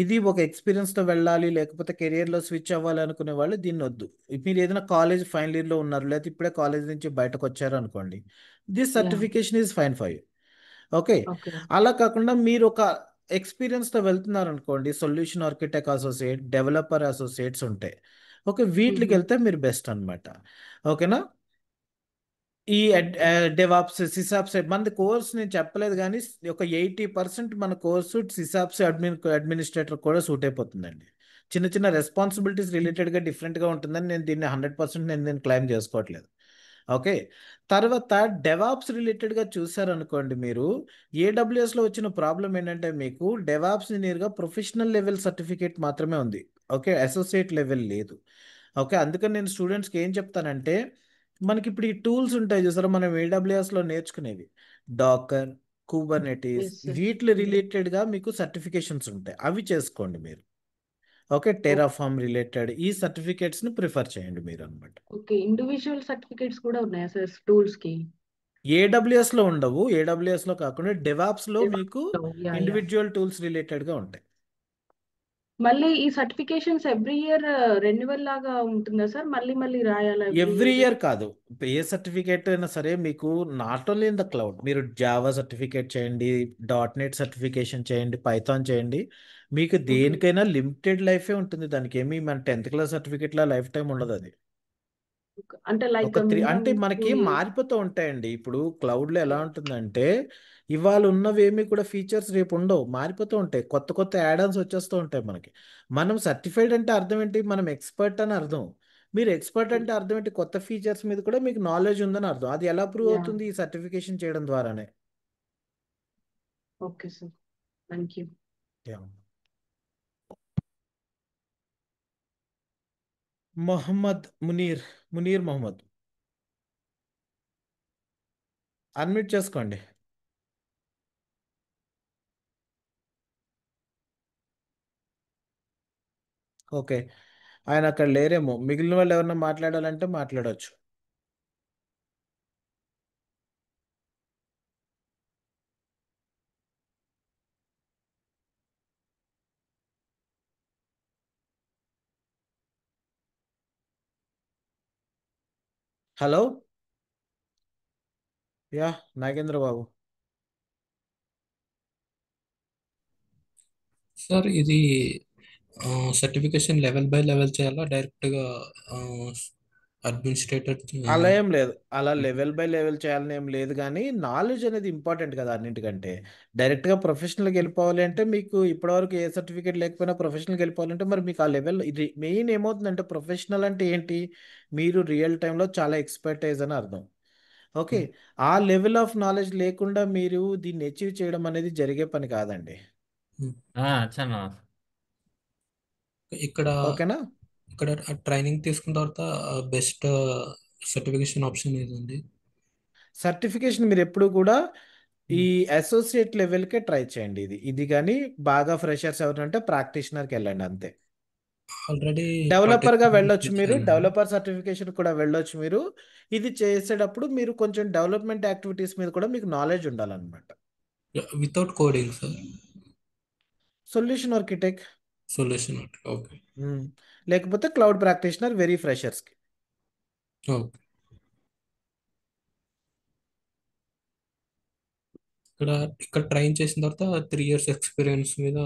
ఇది ఒక ఎక్స్పీరియన్స్తో వెళ్ళాలి, లేకపోతే కెరియర్లో స్విచ్ అవ్వాలి అనుకునే వాళ్ళు దీన్ని వద్దు. మీరు ఏదైనా కాలేజ్ ఫైనల్ ఇయర్లో ఉన్నారు, లేకపోతే ఇప్పుడే కాలేజ్ నుంచి బయటకు వచ్చారు అనుకోండి, this Yeah. Certification is fine for you. Okay, Okay. అలా కాకుండా మీరు ఒక ఎక్స్పీరియన్స్తో వెళ్తున్నారు అనుకోండి, solution architect associate, developer associates ఉంటాయి. ఓకే, వీటికి వెళ్తే మీరు బెస్ట్ అనమాట. ఓకేనా? ఈ డెవాప్స్ సిసాప్స్ మనది కోర్స్ నేను చెప్పలేదు, కానీ ఒక 80% మన కోర్సు సిసాప్స్ అడ్మినిస్ట్రేటర్ కూడా సూట్ అయిపోతుందండి. చిన్న చిన్న రెస్పాన్సిబిలిటీస్ రిలేటెడ్గా డిఫరెంట్గా ఉంటుందని నేను దీన్ని 100% నేను క్లెయిమ్ చేసుకోవట్లేదు. ఓకే, తర్వాత డెవాప్స్ రిలేటెడ్గా చూసారనుకోండి, మీరు ఏడబ్ల్యూఎస్లో వచ్చిన ప్రాబ్లం ఏంటంటే మీకు డెవాప్స్ ఇంజనీర్గా ప్రొఫెషనల్ లెవెల్ సర్టిఫికేట్ మాత్రమే ఉంది. ఓకే, అసోసియేట్ లెవెల్ లేదు. ఓకే, అందుకని నేను స్టూడెంట్స్కి ఏం చెప్తానంటే, మనకి ఇప్పుడు ఈ టూల్స్ ఉంటాయి చూసారా, మనం ఏడబ్ల్యూఎస్లో నేర్చుకునేవి, డాకర్, కుబర్నెటీస్, Yes, sir. వీటి రిలేటెడ్గా మీకు సర్టిఫికేషన్స్ ఉంటాయి, అవి చేసుకోండి మీరు. ఓకే, టెరాఫామ్ రిలేటెడ్ ఈ సర్టిఫికేట్స్ని ప్రిఫర్ చేయండి మీరు అనమాట. ఓకే, ఇండివిజువల్ సర్టిఫికేట్స్ కూడా ఉన్నాయా సార్ టూల్స్ కి? ఏడబ్ల్యూఎస్లో ఉండవు, ఏడబ్ల్యూఎస్లో కాకుండా డెవాప్స్లో మీకు Yeah, yeah. ఇండివిజువల్ టూల్స్ రిలేటెడ్గా ఉంటాయి. మళ్ళీ ఈ సర్టిఫికేషన్స్ ఎవ్రీ ఇయర్ రెన్యువల్ లాగా ఉంటుందా సార్? మళ్ళీ మళ్ళీ రాయాలా ఎవ్రీ ఎవ్రీ ఇయర్? ఇయర్ కాదు. ఏ సర్టిఫికేట్ అయినా సరే మీకు not only in the cloud, మీరు జావా సర్టిఫికేట్ చేయండి, .NET సర్టిఫికేషన్ చేయండి, పైథాన్ చేయండి, మీకు ఓకే. దేనికైనా లిమిటెడ్ లైఫే ఉంటుంది. దానికి ఏమి మన 10th క్లాస్ సర్టిఫికేట్లా లైఫ్ టైం ఉండదు అది. అంటే లైక్ ఒక మినిమం అంటే 2 మనకి ఇయర్స్. మారిపోతూ ఉంటాయండి. ఇప్పుడు క్లౌడ్లో ఎలా ఉంటుందంటే ఇవాళ ఉన్నవేమి కూడా ఫీచర్స్ రేపు ఉండవు, మారిపోతూ ఉంటాయి. కొత్త కొత్త యాడాన్స్ వచ్చేస్తూ ఉంటాయి మనకి. మనం సర్టిఫైడ్ అంటే అర్థం ఏంటి? మనం ఎక్స్పర్ట్ అని అర్థం. మీరు ఎక్స్పర్ట్ అంటే అర్థం ఏంటి? కొత్త ఫీచర్స్ మీద కూడా మీకు నాలెడ్జ్ ఉందని అర్థం. అది ఎలా ప్రూవ్ యా. అవుతుంది? ఈ సర్టిఫికేషన్ చేయడం ద్వారానే. Okay sir. Thank you. Yeah. Munir Mohammed, unmute చేసుకోండి. ఓకే, ఆయన అక్కడ లేరేమో. మిగిలిన వాళ్ళు ఎవరన్నా మాట్లాడాలంటే మాట్లాడవచ్చు. Hello, yeah Nagendra Babu. Sir ఇది సర్టిఫికేషన్ లెవెల్ బై లెవెల్ చేయాలా డైరెక్ట్గా అడ్మినిస్ట్రేటర్? అలా ఏం లేదు, అలా లెవెల్ బై లెవెల్ చేయాలని ఏం లేదు, కానీ నాలెడ్జ్ అనేది ఇంపార్టెంట్ కదా అన్నింటికంటే. డైరెక్ట్గా ప్రొఫెషనల్కి వెళ్ళిపోవాలి అంటే మీకు ఇప్పటివరకు ఏ సర్టిఫికేట్ లేకపోయినా ప్రొఫెషనల్కి వెళ్ళిపోవాలంటే మరి మీకు ఆ లెవెల్, ఇది మెయిన్ ఏమవుతుందంటే ప్రొఫెషనల్ అంటే ఏంటి? మీరు రియల్ టైంలో చాలా ఎక్స్పర్టైజ్ అని అర్థం. ఓకే, ఆ లెవెల్ ఆఫ్ నాలెడ్జ్ లేకుండా మీరు దీన్ని అచీవ్ చేయడం అనేది జరిగే పని కాదండి. అచ్చా. ఇక్కడ ఓకేనా? ఇక్కడ ట్రైనింగ్ తీసుకున్న తర్వాత బెస్ట్ సర్టిఫికేషన్ ఆప్షన్ ఏదండి? సర్టిఫికేషన్ మీరు ఎప్పుడు కూడా ఈ అసోసియేట్ లెవెల్కే ట్రై చేయండి. ఇది కానీ బాగా ఫ్రెషర్స్ ఎవరంటే ప్రాక్టీషనర్కి వెళ్ళండి అంతే. ఆల్రెడీ డెవలపర్గా వెళ్ళొచ్చు మీరు, పార్టిసిపేట్ డెవలపర్ సర్టిఫికేషన్ కూడా వెళ్ళొచ్చు మీరు. ఇది చేసేటప్పుడు మీరు కొంచెం డెవలప్మెంట్ యాక్టివిటీస్ మీద కూడా మీకు నాలెడ్జ్ ఉండాలన్నమాట. Without coding sir? Solution architect, solution okay. లేకపోతే క్లౌడ్ ప్రాక్టీషనర్ వెరీ ఫ్రెషర్స్కి. ఓకే. ఇక్కడ ఇక్కడ ట్రైన్ చేసిన తర్వాత 3 years ఎక్స్పీరియన్స్ మీద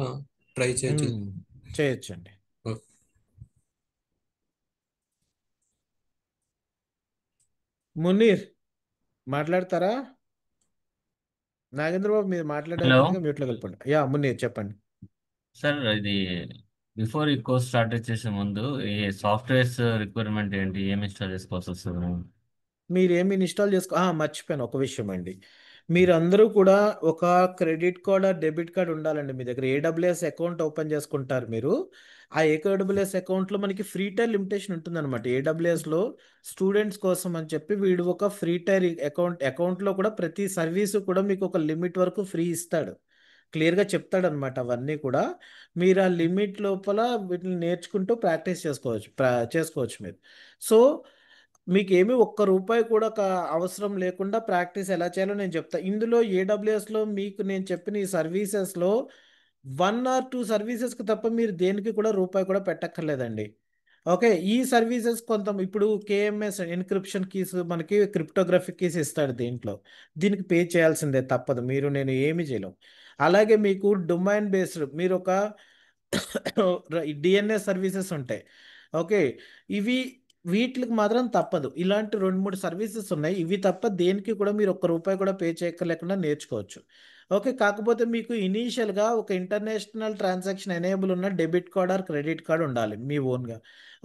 ట్రై చేయొచ్చు. చేయొచ్చండి. ఓకే. మునీర్ మాట్లాడతారా? నాగేంద్ర బాబు మీరు హలో మాట్లాడేందుకు మ్యూట్లో వెళ్ళిపోండి. యా మునీర్ చెప్పండి. సార్, ఇది బిఫోర్ ఈ కోర్స్ స్టార్ట్ చేసే ముందు ఈ సాఫ్ట్వేర్స్ రిక్వైర్మెంట్ ఏంటి, ఏమి ఇన్స్టాల్ చేసుకోవాల్సి వస్తుంది? మీరు ఏమి ఇన్స్టాల్ మర్చిపోయాను ఒక విషయం అండి. మీరందరూ కూడా ఒక credit card or debit card ఉండాలండి మీ దగ్గర. ఏడబ్ల్యూఎస్ అకౌంట్ ఓపెన్ చేసుకుంటారు మీరు. ఆ ఏడబ్ల్యూఎస్ అకౌంట్లో మనకి ఫ్రీ టైర్ లిమిటేషన్ ఉంటుందన్నమాట. ఏడబ్ల్యూఎస్లో స్టూడెంట్స్ కోసం అని చెప్పి వీడు ఒక ఫ్రీ టైర్ అకౌంట్లో కూడా ప్రతి సర్వీసు కూడా మీకు ఒక లిమిట్ వరకు ఫ్రీ ఇస్తాడు. క్లియర్గా చెప్తాడు అనమాట అవన్నీ కూడా. మీరు ఆ లిమిట్ లోపల వీటిని నేర్చుకుంటూ ప్రాక్టీస్ చేసుకోవచ్చు మీరు. సో మీకు ఏమీ ఒక్క రూపాయి కూడా అవసరం లేకుండా ప్రాక్టీస్ ఎలా చేయాలో నేను చెప్తా. ఇందులో ఏడబ్ల్యూఎస్లో మీకు నేను చెప్పిన ఈ సర్వీసెస్లో 1 or 2 సర్వీసెస్కి తప్ప మీరు దేనికి కూడా రూపాయి కూడా పెట్టక్కర్లేదండి. ఓకే, ఈ సర్వీసెస్ ఇప్పుడు కేఎంఎస్ ఎన్క్రిప్షన్ కీస్ మనకి క్రిప్టోగ్రఫిక్ కీస్ ఇస్తాడు దీంట్లో. దీనికి పే చేయాల్సిందే, తప్పదు. నేను ఏమీ చేయలేం. అలాగే మీకు డొమైన్ బేస్డ్ మీరు ఒక డిఎన్ఎస్ సర్వీసెస్ ఉంటాయి. ఓకే, ఇవి వీటికి మాత్రం తప్పదు. ఇలాంటి 2-3 సర్వీసెస్ ఉన్నాయి. ఇవి తప్ప దేనికి కూడా మీరు ఒక్క రూపాయి కూడా పే చేయక్కర్లేకుండా నేర్చుకోవచ్చు. ఓకే, కాకపోతే మీకు ఇనీషియల్గా ఒక ఇంటర్నేషనల్ ట్రాన్సాక్షన్ ఎనేబుల్ ఉన్న debit card or credit card ఉండాలి మీ ఓన్గా.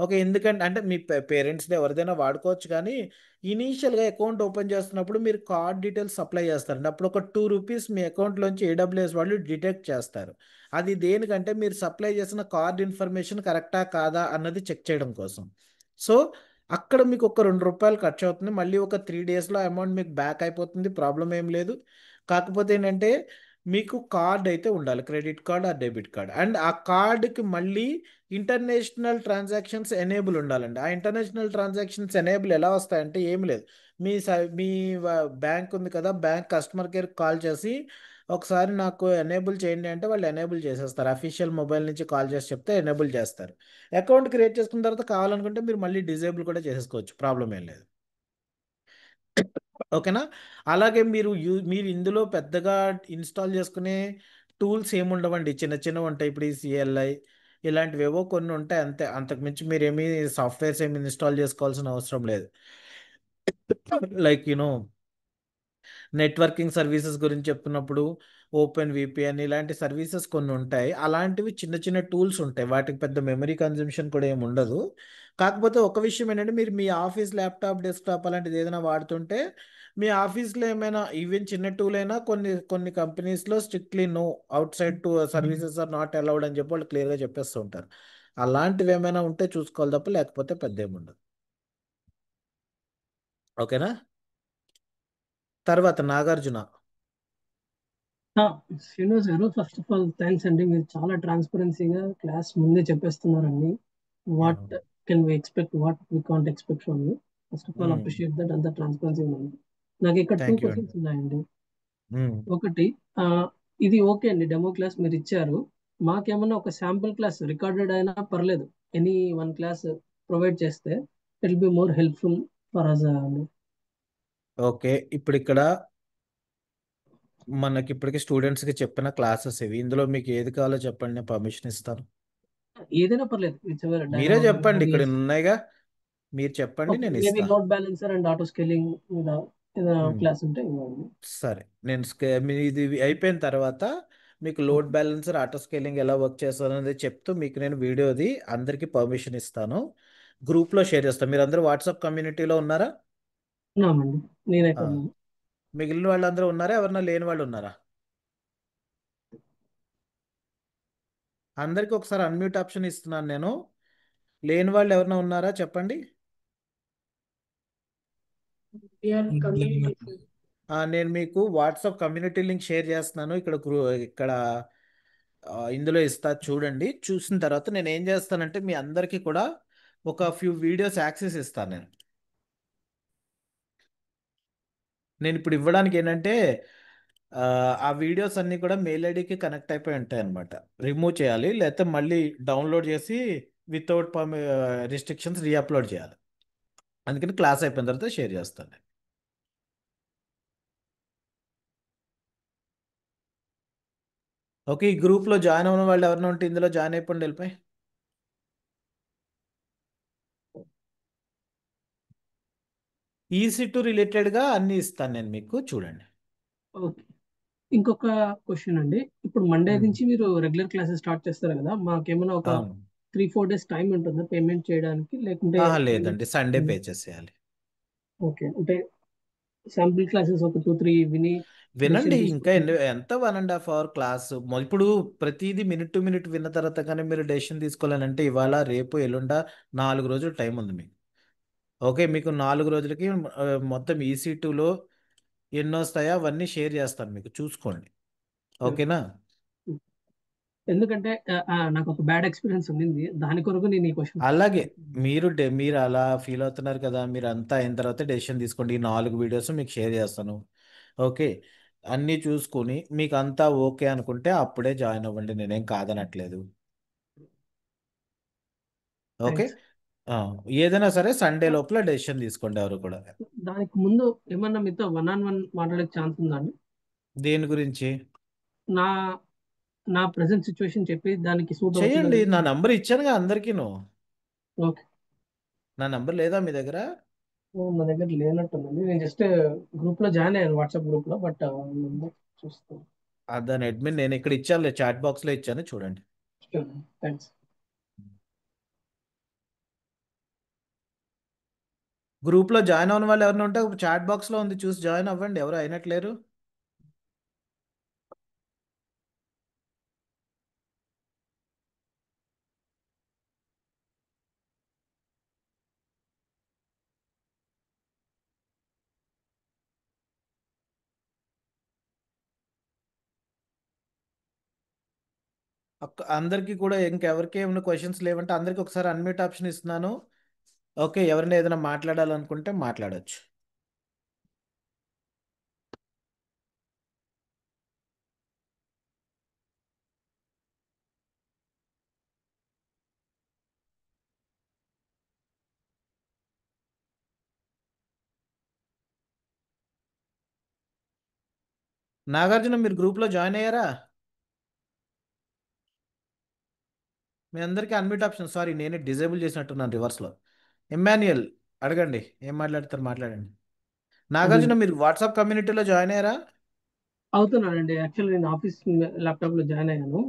ఓకే, ఎందుకంటే అంటే మీ పేరెంట్స్ది ఎవరిదైనా వాడుకోవచ్చు, కానీ ఇనీషియల్గా అకౌంట్ ఓపెన్ చేస్తున్నప్పుడు మీరు కార్డ్ డీటెయిల్స్ సప్లై చేస్తారండి. అప్పుడు ఒక ₹2 మీ అకౌంట్లోంచి ఏడబ్ల్యూఎస్ వాళ్ళు డిటెక్ట్ చేస్తారు. అది దేనికంటే మీరు సప్లై చేసిన కార్డ్ ఇన్ఫర్మేషన్ కరెక్టా కాదా అన్నది చెక్ చేయడం కోసం. సో అక్కడ మీకు ఒక ₹2 ఖర్చు అవుతుంది. మళ్ళీ ఒక 3 డేస్లో అమౌంట్ మీకు బ్యాక్ అయిపోతుంది, ప్రాబ్లం ఏం లేదు. కాకపోతే ఏంటంటే మీకు కార్డ్ అయితే ఉండాలి, క్రెడిట్ కార్డ్ ఆ డెబిట్ కార్డ్. అండ్ ఆ కార్డుకి మళ్ళీ ఇంటర్నేషనల్ ట్రాన్సాక్షన్స్ ఎనేబుల్ ఉండాలండి. ఆ ఇంటర్నేషనల్ ట్రాన్సాక్షన్స్ ఎనేబుల్ ఎలా వస్తాయంటే ఏమి లేదు, మీ బ్యాంక్ ఉంది కదా, బ్యాంక్ కస్టమర్ కేర్ కాల్ చేసి ఒకసారి నాకు ఎనేబుల్ చేయండి అంటే వాళ్ళు ఎనేబుల్ చేసేస్తారు. అఫీషియల్ మొబైల్ నుంచి కాల్ చేసి చెప్తే ఎనేబుల్ చేస్తారు. అకౌంట్ క్రియేట్ చేసుకున్న తర్వాత కావాలనుకుంటే మీరు మళ్ళీ డిజేబుల్ కూడా చేసేసుకోవచ్చు, ప్రాబ్లం ఏం లేదు. ఓకేనా? అలాగే మీరు ఇందులో పెద్దగా ఇన్స్టాల్ చేసుకునే టూల్స్ ఏముండవండి, చిన్న చిన్నవి ఉంటాయి. ఇప్పుడు ఈ సిఎల్ఐ ఇలాంటివేవో కొన్ని ఉంటాయి అంతే. అంతకుమించి మీరేమీ సాఫ్ట్వేర్స్ ఏమి ఇన్స్టాల్ చేసుకోవాల్సిన అవసరం లేదు. లైక్ నెట్వర్కింగ్ సర్వీసెస్ గురించి చెప్తున్నప్పుడు ఓపెన్ విపిఎన్ ఇలాంటి సర్వీసెస్ కొన్ని ఉంటాయి. అలాంటివి చిన్న చిన్న టూల్స్ ఉంటాయి, వాటికి పెద్ద మెమరీ కన్జంప్షన్ కూడా ఏమి ఉండదు. కాకపోతే ఒక విషయం ఏంటంటే, మీరు మీ ఆఫీస్ ల్యాప్టాప్ డెస్క్టాప్ అలాంటిది ఏదైనా వాడుతుంటే మీ ఆఫీస్లో ఏమైనా ఈవెన్ చిన్న టూల్ అయినా కొన్ని కొన్ని కంపెనీస్లో strictly no, outside to services are not allowed అని చెప్పి వాళ్ళు క్లియర్గా చెప్పేస్తూ ఉంటారు. అలాంటివి ఏమైనా ఉంటే చూసుకోవాలి తప్ప, లేకపోతే పెద్ద ఏముండదు. ఓకేనా? తర్వాత నాగార్జున. శ్రీనివాస్ గారు, ఫస్ట్ ఆఫ్ ఆల్ థ్యాంక్స్ అండి. మీరు చాలా ట్రాన్స్పరెన్సీగా క్లాస్ ముందే చెప్పేస్తున్నారండి. What can we expect, what we can't expect from you. First of all appreciate that, అంత ట్రాన్స్పరెన్సీ ఉంది. నాకు ఇక్కడ 2 థ్యాంక్ యూ అండి. క్వశ్చన్స్ ఉన్నాయండి. మ్మ్. ఒకటి, ఇది ఓకే అండి, డెమో క్లాస్ మీరు ఇచ్చారు. మాకేమన్నా ఒక శాంపుల్ క్లాస్ రికార్డెడ్ అయినా పర్లేదు, ఎనీ 1 క్లాస్ ప్రొవైడ్ చేస్తే it will be more helpful for us అండి. ఓకే, ఇప్పుడు ఇక్కడ మనకి ఇప్పటికి స్టూడెంట్స్కి చెప్పిన క్లాసెస్ ఇవి. ఇందులో మీకు ఏది కావాలో చెప్పండి, నేను పర్మిషన్ ఇస్తాను. ఏదైనా పర్లేదు, మీరే చెప్పండి, ఇక్కడ ఉన్నాయిగా, మీరు చెప్పండి, నేను మేబీ ఇస్తా. Load balancer and auto scaling మీద ఏదైనా మ్మ్. క్లాస్ ఉంటే ఇవ్వండి. సరే, నేను ఇది అయిపోయిన తర్వాత మీకు లోడ్ బ్యాలెన్సర్ ఆటో స్కేలింగ్ ఎలా వర్క్ చేస్తాను అనేది చెప్తూ మీకు నేను వీడియోది అందరికీ పర్మిషన్ ఇస్తాను, గ్రూప్లో షేర్ చేస్తాను. మీరు అందరూ వాట్సాప్ కమ్యూనిటీలో ఉన్నారా? ఉన్నామండి, నేనైతే ఆ. ఉన్నాను. మిగిలిన వాళ్ళందరూ ఉన్నారా? ఎవరన్నా లేని వాళ్ళు ఉన్నారా? అందరికీ ఒకసారి అన్మ్యూట్ ఆప్షన్ ఇస్తున్నాను నేను. లేని వాళ్ళు ఎవరైనా ఉన్నారా చెప్పండి. We are community. నేను మీకు వాట్సాప్ కమ్యూనిటీ లింక్ షేర్ చేస్తున్నాను, ఇక్కడ ఇందులో ఇస్తా, చూడండి. చూసిన తర్వాత నేను ఏం చేస్తానంటే మీ అందరికీ కూడా ఒక ఫ్యూ వీడియోస్ యాక్సెస్ ఇస్తాను. నేను ఇప్పుడు ఇవ్వడానికి ఏంటంటే ఆ వీడియోస్ అన్నీ కూడా మెయిల్ ఐడికి కనెక్ట్ అయిపోయి ఉంటాయి అనమాట. రిమూవ్ చేయాలి, లేకపోతే మళ్ళీ డౌన్లోడ్ చేసి వితౌట్ రిస్ట్రిక్షన్స్ రీఅప్లోడ్ చేయాలి. అందుకని క్లాస్ అయిపోయిన తర్వాత షేర్ చేస్తాను. ఓకే, ఈ గ్రూప్లో జాయిన్ అవ్వని వాళ్ళు ఎవరైనా ఉంటే ఇందులో జాయిన్ అయిపోండి, వెళ్ళిపోయి. EC2 రిలేటెడ్గా అన్నీ ఇస్తాను నేను మీకు, చూడండి. ఓకే, ఇంకొక క్వశ్చన్ అండి. ఇప్పుడు మండే మ్మ్. నుంచి మీరు రెగ్యులర్ క్లాసెస్ స్టార్ట్ చేస్తారు కదా, మాకేమైనా ఒక అవును. 3-4 డేస్ టైం ఉంటుందా పేమెంట్ చేయడానికి, లేకుంటే లేదండి, సండే పే చేసేయాలి. ఓకే, అంటే శాంపుల్ క్లాసెస్ ఒక 2-3 విని వినండి, డెసిషన్ ఇంకా తీసుకుంటే ఎంత 1.5 hour క్లాస్. ఇప్పుడు ప్రతిదీ మినిట్ టు మినిట్ విన్న తర్వాత కానీ మీరు డెసిషన్ తీసుకోవాలంటే ఇవాళ రేపు ఎల్లుండ 4 రోజులు టైం ఉంది మీకు. ఓకే, మీకు 4 రోజులకి మొత్తం EC2లో ఎన్ని వస్తాయో అవన్నీ షేర్ చేస్తాను మీకు, చూసుకోండి. ఓకేనా? ఎందుకంటే నాకు ఒక బ్యాడ్ ఎక్స్పీరియన్స్ ఉండింది, దాని కొరకు నేను ఈ క్వశ్చన్ అలాగే మీరు అలా ఫీల్ అవుతున్నారు కదా, మీరు అంతా అయిన తర్వాత డెసిషన్ తీసుకోండి. ఈ 4 వీడియోస్ మీకు షేర్ చేస్తాను. ఓకే, అన్నీ చూసుకొని మీకు అంతా ఓకే అనుకుంటే అప్పుడే జాయిన్ అవ్వండి, నేనేం కాదనట్లేదు. Okay, thanks. ఏదైనా సరే సండే లోపల డెసిషన్ తీసుకోండి ఎవరు కూడా. దానికి ముందు ఏమన్నా మీతో 1-on-1 మాట్లాడే ఛాన్స్ ఉందా అండి? దేని గురించి? నా నా ప్రెసెంట్ సిచ్యువేషన్ చెప్పి దానికి సూట్ చెయ్యండి, అవుతుందని. నా నంబర్ ఇచ్చానుగా అందరికీను. ఓకే, నా నంబర్ లేదా మీ దగ్గర? నా దగ్గర లేనట్టుందండి. నేను జస్ట్ గ్రూప్ లో జాయిన్ అయ్యాను, వాట్సాప్ గ్రూప్ లో, బట్ చూస్తాను. దాని అడ్మిన్ నేను ఇక్కడ ఇచ్చాను, చాట్ బాక్స్లో ఇచ్చాను, చూడండి. థ్యాంక్స్. గ్రూప్లో జాయిన్ అవ్వని వాళ్ళు ఎవరైనా ఉంటే చాట్ బాక్స్లో ఉంది, చూసి జాయిన్ అవ్వండి, ఎవరు అయినట్లేరు. అందరికీ కూడా ఇంకెవరికి ఏమైనా క్వశ్చన్స్ లేవంటే అందరికీ ఒకసారి అన్మ్యూట్ ఆప్షన్ ఇస్తున్నాను. ఓకే, ఎవరైనా ఏదైనా మాట్లాడాలనుకుంటే మాట్లాడొచ్చు. నాగార్జున మీరు గ్రూప్లో జాయిన్ అయ్యారా? మీ అందరికీ అన్మ్యూట్ ఆప్షన్, సారీ నేనే డిజేబుల్ చేసినట్టున్నాను రివర్స్లో. ఇమ్మాన్యుయల్ అడగండి, ఏం మాట్లాడతారు మాట్లాడండి. అది నాగార్జున మీరు వాట్సాప్ కమ్యూనిటీలో జాయిన్ అయ్యారా? అవుతున్నానండి. యాక్చువల్లీ నేను ఆఫీస్ ల్యాప్టాప్లో జాయిన్ అయ్యాను.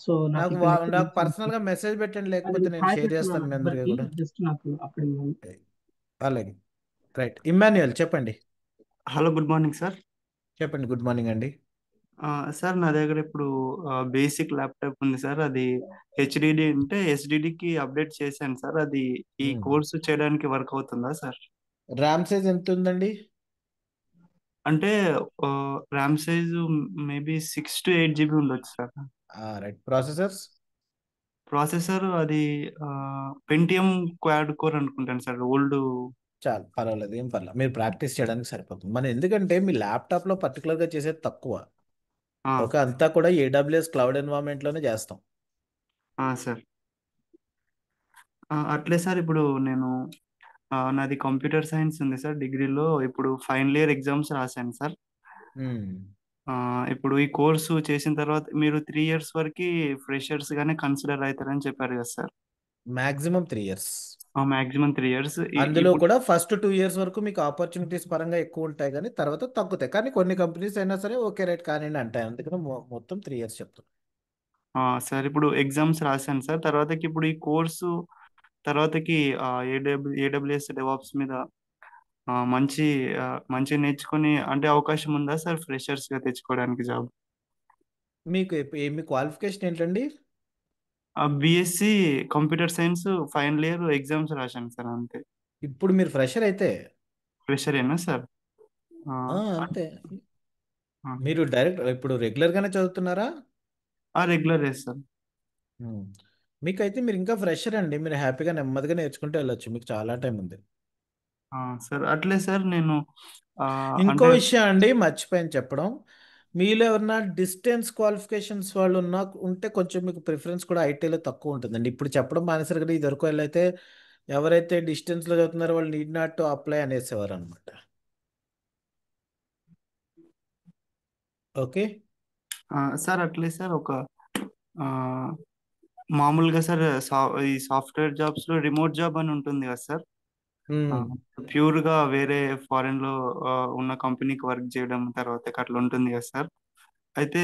సో నాకు నాకు ఇక్కడ నుంచి నాకు లింక్స్ పర్సనల్గా మెసేజ్ పెట్టండి, అది లేకపోతే నేను హాయ్ షేర్ పెడుతున్నాను చేస్తాను మీ అందరికీ అందరికి. కూడా. జస్ట్ నాకు అక్కడ అలాగే, రైట్. ఇమ్మాన్యుయల్ చెప్పండి. Hello, good morning sir. చెప్పండి, గుడ్ మార్నింగ్ అండి. సార్ నా దగ్గర ఇప్పుడు బేసిక్ ల్యాప్టాప్ ఉంది సార్. అది హెచ్డిడి ఉంటే ఎస్డిడికి అప్డేట్ చేశాను సార్. అది ఈ కోర్సు చేయడానికి వర్క్ అవుతుందా సార్? ర్యామ్ సైజ్ ఎంత ఉందండి? అంటే RAM size maybe 6 to 8 GB ఉండొచ్చు సార్. రైట్. ప్రాసెసర్స్? ప్రాసెసర్ అది పెంటియం క్వాడ్ కోర్ అనుకుంటాను సార్. ఓల్డ్. చాలు, పర్వాలేదు, ఏం పర్లేదు, మీరు ప్రాక్టీస్ చేయడానికి సరిపోతుంది. మనం ఎందుకంటే మీ ల్యాప్టాప్లో పర్టికులర్గా చేసేది తక్కువ. ఓకే, అంతా కూడా AWS క్లౌడ్ ఎన్వైరన్మెంట్లోనే చేస్తాం. సార్ అట్లే సార్. ఇప్పుడు నేను నాది కంప్యూటర్ సైన్స్ ఉంది సార్ డిగ్రీలో. ఇప్పుడు ఫైనల్ ఇయర్ ఎగ్జామ్స్ రాశాను సార్. ఇప్పుడు ఈ కోర్సు చేసిన తర్వాత మీరు 3 years వరకు ఫ్రెషర్స్ గానే కన్సిడర్ అవుతారని చెప్పారు కదా sir. Maximum 3 years. Maximum 3 years. అందులో ఇప్పుడు కూడా ఫస్ట్ 2 years వరకు మీకు ఆపర్చునిటీస్ పరంగా ఎక్కువ ఉంటాయి, కానీ తర్వాత తగ్గుతాయి. కానీ కొన్ని కంపెనీస్ అయినా సరే ఓకే రైట్ కానివ్వండి అంటాయి. అందుకని మొత్తం 3 years చెప్తాం. సార్ ఇప్పుడు ఎగ్జామ్స్ రాశాను సార్. తర్వాతకి ఇప్పుడు ఈ కోర్సు తర్వాతకి ఏడబ్ల్యూఎస్ డెవాప్స్ మీద మంచి మంచి నేర్చుకుని అంటే అవకాశం ఉందా సార్ ఫ్రెషర్స్ గా తెచ్చుకోవడానికి జాబ్? మీకు మీ క్వాలిఫికేషన్ ఏంటండి? BSc computer science final year exams రాశాను సార్, అంతే. ఇప్పుడు మీరు ఫ్రెషర్ అయితే ఫ్రెషర్ ఏనా సార్? అంతే. మీరు డైరెక్ట్ ఇప్పుడు రెగ్యులర్గానే చదువుతున్నారా? Regular sir. మీకైతే మీరు ఇంకా ఫ్రెషర్ అండి, మీరు హ్యాపీగా నెమ్మదిగా నేర్చుకుంటూ వెళ్ళొచ్చు, మీకు చాలా టైం ఉంది. సార్ అట్లే సార్ నేను ఇంకో అంటే విషయం అండి మర్చిపోయాను చెప్పడం, మీలో ఎవరన్నా డిస్టెన్స్ క్వాలిఫికేషన్స్ వాళ్ళు ఉంటే కొంచెం మీకు ప్రిఫరెన్స్ కూడా ఐటీలో తక్కువ ఉంటుందండి. ఇప్పుడు చెప్పడం మానేసారు కదా, ఇది వరకు అయితే ఎవరైతే డిస్టెన్స్లో చదువుతున్నారో వాళ్ళు నీడ్ నాట్ టు అప్లై అనేసేవారు అనమాట. ఓకే సార్ అట్లే సార్ ఒక ఆ, మామూలుగా సార్ ఈ సాఫ్ట్వేర్ జాబ్స్ లో రిమోట్ జాబ్ అని ఉంటుంది కదా సార్. ప్యూర్ గా వేరే ఫారెన్ లో ఉన్న కంపెనీకి వర్క్ చేయడం తర్వాత అట్లా ఉంటుంది కదా సార్. అయితే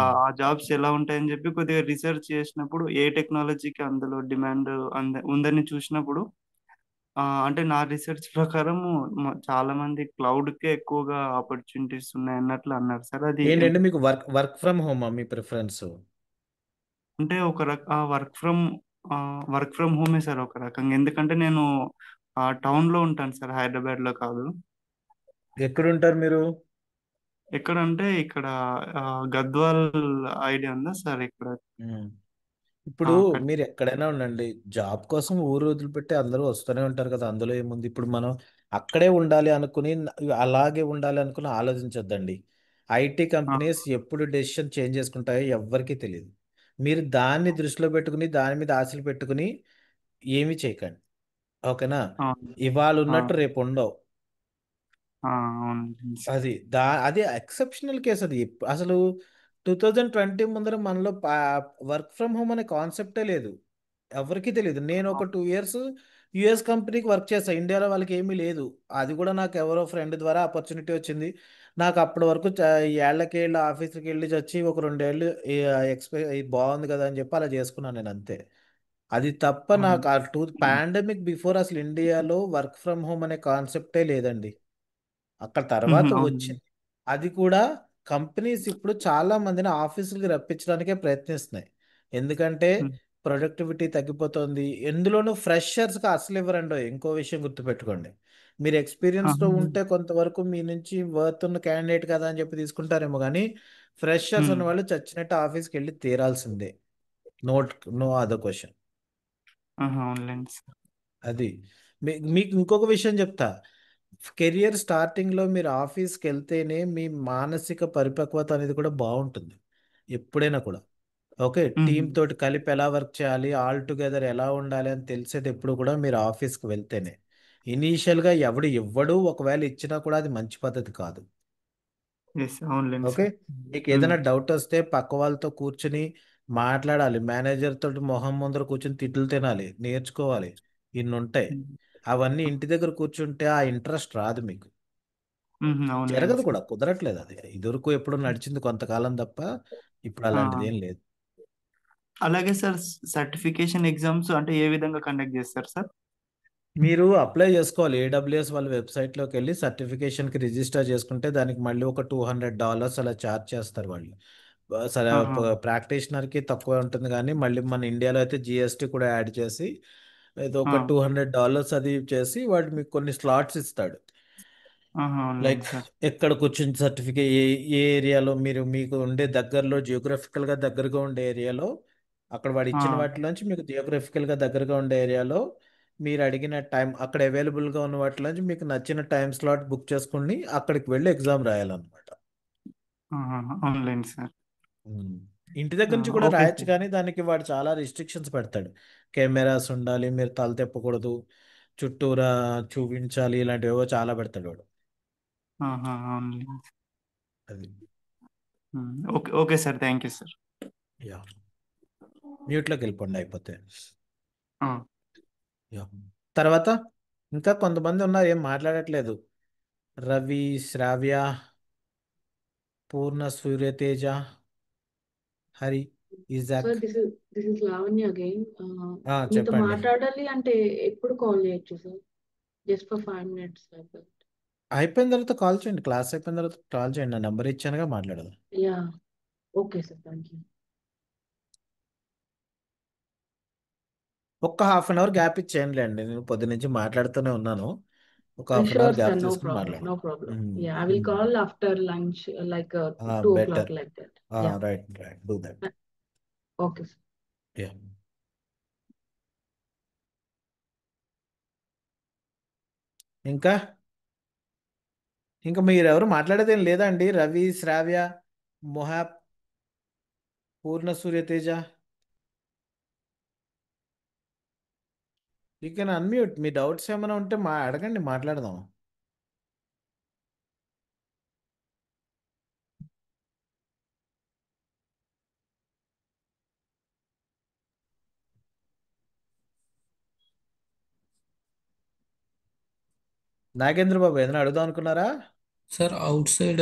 ఆ జాబ్స్ ఎలా ఉంటాయని చెప్పి కొద్దిగా రీసెర్చ్ చేసినప్పుడు ఏ టెక్నాలజీకి అందులో డిమాండ్ ఉందని చూసినప్పుడు అంటే నా రీసెర్చ్ ప్రకారం చాలా మంది క్లౌడ్ కే ఎక్కువగా ఆపర్చునిటీస్ ఉన్నాయి అన్నట్లు అన్నారు సార్. అది ఏంటంటే మీకు వర్క్ ఫ్రమ్ హోమా మీ ప్రిఫరెన్స్? అంటే ఒక వర్క్ ఫ్రమ్ హోమే సార్ ఒక రకంగా. ఎందుకంటే నేను టౌన్ లో ఉంటాను సార్, హైదరాబాద్ లో కాదు. ఎక్కడుంటారు మీరు? ఎక్కడంటే ఇక్కడ గద్వాల్ ఐడియా ఉందా సార్ ఇక్కడ? ఇప్పుడు అక్కడ. మీరు ఎక్కడైనా ఉండండి, జాబ్ కోసం ఊరు వదిలిపెట్టి అందరూ వస్తూనే ఉంటారు కదా, అందులో ఏముంది. ఇప్పుడు మనం అక్కడే ఉండాలి అనుకుని అలాగే ఉండాలి అనుకుని ఆలోచించొద్దండి. ఐటీ కంపెనీస్ ఎప్పుడు డెసిషన్ చేంజ్ చేసుకుంటాయో ఎవ్వరికీ తెలియదు. మీరు దాన్ని దృష్టిలో పెట్టుకుని దాని మీద ఆశలు పెట్టుకుని ఏమీ చేయకండి, ఓకేనా? ఇవాళ ఉన్నట్టు రేపు ఉండవు. అవునండి సార్. అది ఎక్సెప్షనల్ కేసు. అది అసలు 2020 ముందర మనలో వర్క్ ఫ్రమ్ హోమ్ అనే కాన్సెప్టే లేదు, ఎవరికీ తెలియదు. నేను ఒక 2 years యుఎస్ కంపెనీకి వర్క్ చేస్తాను, ఇండియాలో వాళ్ళకి ఏమీ లేదు. అది కూడా నాకు ఎవరో ఫ్రెండ్ ద్వారా ఆపర్చునిటీ వచ్చింది. నాకు అప్పటి వరకు ఏళ్ళకి వెళ్ళి ఆఫీస్కి వెళ్ళి వచ్చి ఒక 2 ఏళ్ళు ఇది బాగుంది కదా అని చెప్పి అలా చేసుకున్నాను నేను, అంతే. అది తప్ప నాకు పాండమిక్ బిఫోర్ అసలు ఇండియాలో వర్క్ ఫ్రమ్ హోమ్ అనే కాన్సెప్టే లేదండి. అక్కడ తర్వాత వచ్చింది. అది కూడా కంపెనీస్ ఇప్పుడు చాలా మందిని ఆఫీసులకి రప్పించడానికే ప్రయత్నిస్తున్నాయి. ఎందుకంటే ప్రొడక్టివిటీ తగ్గిపోతుంది. ఎందులోనూ ఫ్రెషర్స్కి అసలు ఇవ్వరండి. ఇంకో విషయం గుర్తుపెట్టుకోండి, మీరు ఎక్స్పీరియన్స్తో ఉంటే కొంతవరకు మీ నుంచి వర్త్ ఉన్న క్యాండిడేట్ కదా అని చెప్పి తీసుకుంటారేమో, కానీ ఫ్రెషర్స్ అన్న వాళ్ళు చచ్చినట్టు ఆఫీస్కి వెళ్ళి తీరాల్సిందే. No other question. అవునులేండి సార్. అది మీకు ఇంకొక విషయం చెప్తా. కెరియర్ స్టార్టింగ్లో మీరు ఆఫీస్కి వెళ్తేనే మీ మానసిక పరిపక్వత అనేది కూడా బాగుంటుంది ఎప్పుడైనా కూడా. ఓకే, టీమ్ తోటి కలిపి ఎలా వర్క్ చేయాలి, ఆల్ టుగెదర్ ఎలా ఉండాలి అని తెలిసేది ఎప్పుడు కూడా మీరు ఆఫీస్కి వెళ్తేనే. ఇనీషియల్గా ఇవ్వడు, ఒకవేళ ఇచ్చినా కూడా అది మంచి పద్ధతి కాదు. ఎస్ అవునులేండి ఓకే, సార్. మీకు ఏదైనా డౌట్ వస్తే పక్క వాళ్ళతో కూర్చుని మాట్లాడాలి, మేనేజర్ తోటి మొహం ముందర కూర్చుని తిట్లు తినాలి, నేర్చుకోవాలి. ఇన్ని ఉంటాయి. అవన్నీ ఇంటి దగ్గర కూర్చుంటే ఆ ఇంట్రెస్ట్ రాదు మీకు, అవునులేండి జరగదు సార్. కూడా, కుదరట్లేదు. అది ఇదివరకు ఎప్పుడు నడిచింది కొంతకాలం తప్ప, ఇప్పుడు అలాంటిది ఏం లేదు. అలాగే సార్, సర్టిఫికేషన్ ఎగ్జామ్స్ అంటే ఏ విధంగా కండక్ట్ చేస్తారు సార్? మీరు అప్లై చేసుకోవాలి. ఏడబ్ల్యూఎస్ వాళ్ళ వెబ్సైట్లోకి వెళ్ళి సర్టిఫికేషన్కి రిజిస్టర్ చేసుకుంటే దానికి మళ్ళీ ఒక $200 అలా ఛార్జ్ చేస్తారు వాళ్ళు. సరే, ఆహా. ప్రాక్టీషనర్కి తక్కువ ఉంటుంది, కానీ మళ్ళీ మన ఇండియాలో అయితే జిఎస్టీ కూడా యాడ్ చేసి ఏదో ఆ, ఒక $200 అది చేసి వాడు మీకు కొన్ని స్లాట్స్ ఇస్తాడు. లైక్ అవునులేండి సార్. ఎక్కడ కూర్చుని సర్టిఫికేట్, ఏ ఏ ఏరియాలో మీరు, మీకు ఉండే దగ్గరలో జియోగ్రఫికల్గా దగ్గరగా ఉండే ఏరియాలో, అక్కడ వాడు ఆ, ఇచ్చిన వాటిలోంచి మీకు జియోగ్రఫికల్గా దగ్గరగా ఉండే ఏరియాలో మీరు అడిగిన టైం, అక్కడ అవైలబుల్గా ఉన్న వాటిలోంచి మీకు నచ్చిన టైం స్లాట్ బుక్ చేసుకుని అక్కడికి వెళ్ళి ఎగ్జామ్ రాయాలన్నమాట. అవునులేండి సార్. ఉమ్. ఇంటి దగ్గర నుంచి కూడా ఓకే రాయొచ్చు, సార్. కానీ దానికి వాడు చాలా రిస్ట్రిక్షన్స్ పెడతాడు. కెమెరాస్ ఉండాలి, మీరు తల తిప్పకూడదు, చుట్టూరా చూపించాలి, ఇలాంటివేవో చాలా పెడతాడు వాడు. అవునులేండి. అది. Okay okay sir, thank you sir. Yeah, మ్యూట్లోకి వెళ్ళిపోండి అయిపోతే. యా. తర్వాత ఇంకా కొంతమంది ఉన్నారు, ఏం మాట్లాడట్లేదు. Ravi, Shravya, Purna, Suryateja, Hari, sir Isaac. This is Lavanya again. మీతో చెప్పండి. మాట్లాడాలి అంటే ఎప్పుడు కాల్ చేయొచ్చు sir? Just for 5 minutes like that. అయిపోయిన తర్వాత కాల్ చేయండి, క్లాస్ అయిపోయిన తర్వాత కాల్ చేయండి, నా నెంబర్ ఇచ్చానుగా, మాట్లాడదాం. Yeah, okay sir, thank you. ఒక్క హాఫ్ అన్ అవర్ గ్యాప్ ఇచ్చేయండి అండి, నేను పొద్దు నుంచి మాట్లాడుతూనే ఉన్నాను. ఒక half an Sure, hour sir. Gap No తీసుకుని problem. మాట్లాడదాం. No problem. Yeah, I will call after lunch, like 2 o'clock, better. like that. Yeah. Right right, do that. Okay, sir. Yeah. ఇంకా ఇంకా మీరెవరు మాట్లాడేదేం లేదా అండి? Ravi, Shravya, Mohab, Purna, Suryateja, you can unmute. మీ doubts ఏమైనా ఉంటే అడగండి, మాట్లాడదాం. నాగేంద్ర బాబు, ఏదైనా అడుగుదాం అనుకున్నారా? సార్ అవుట్ సైడ్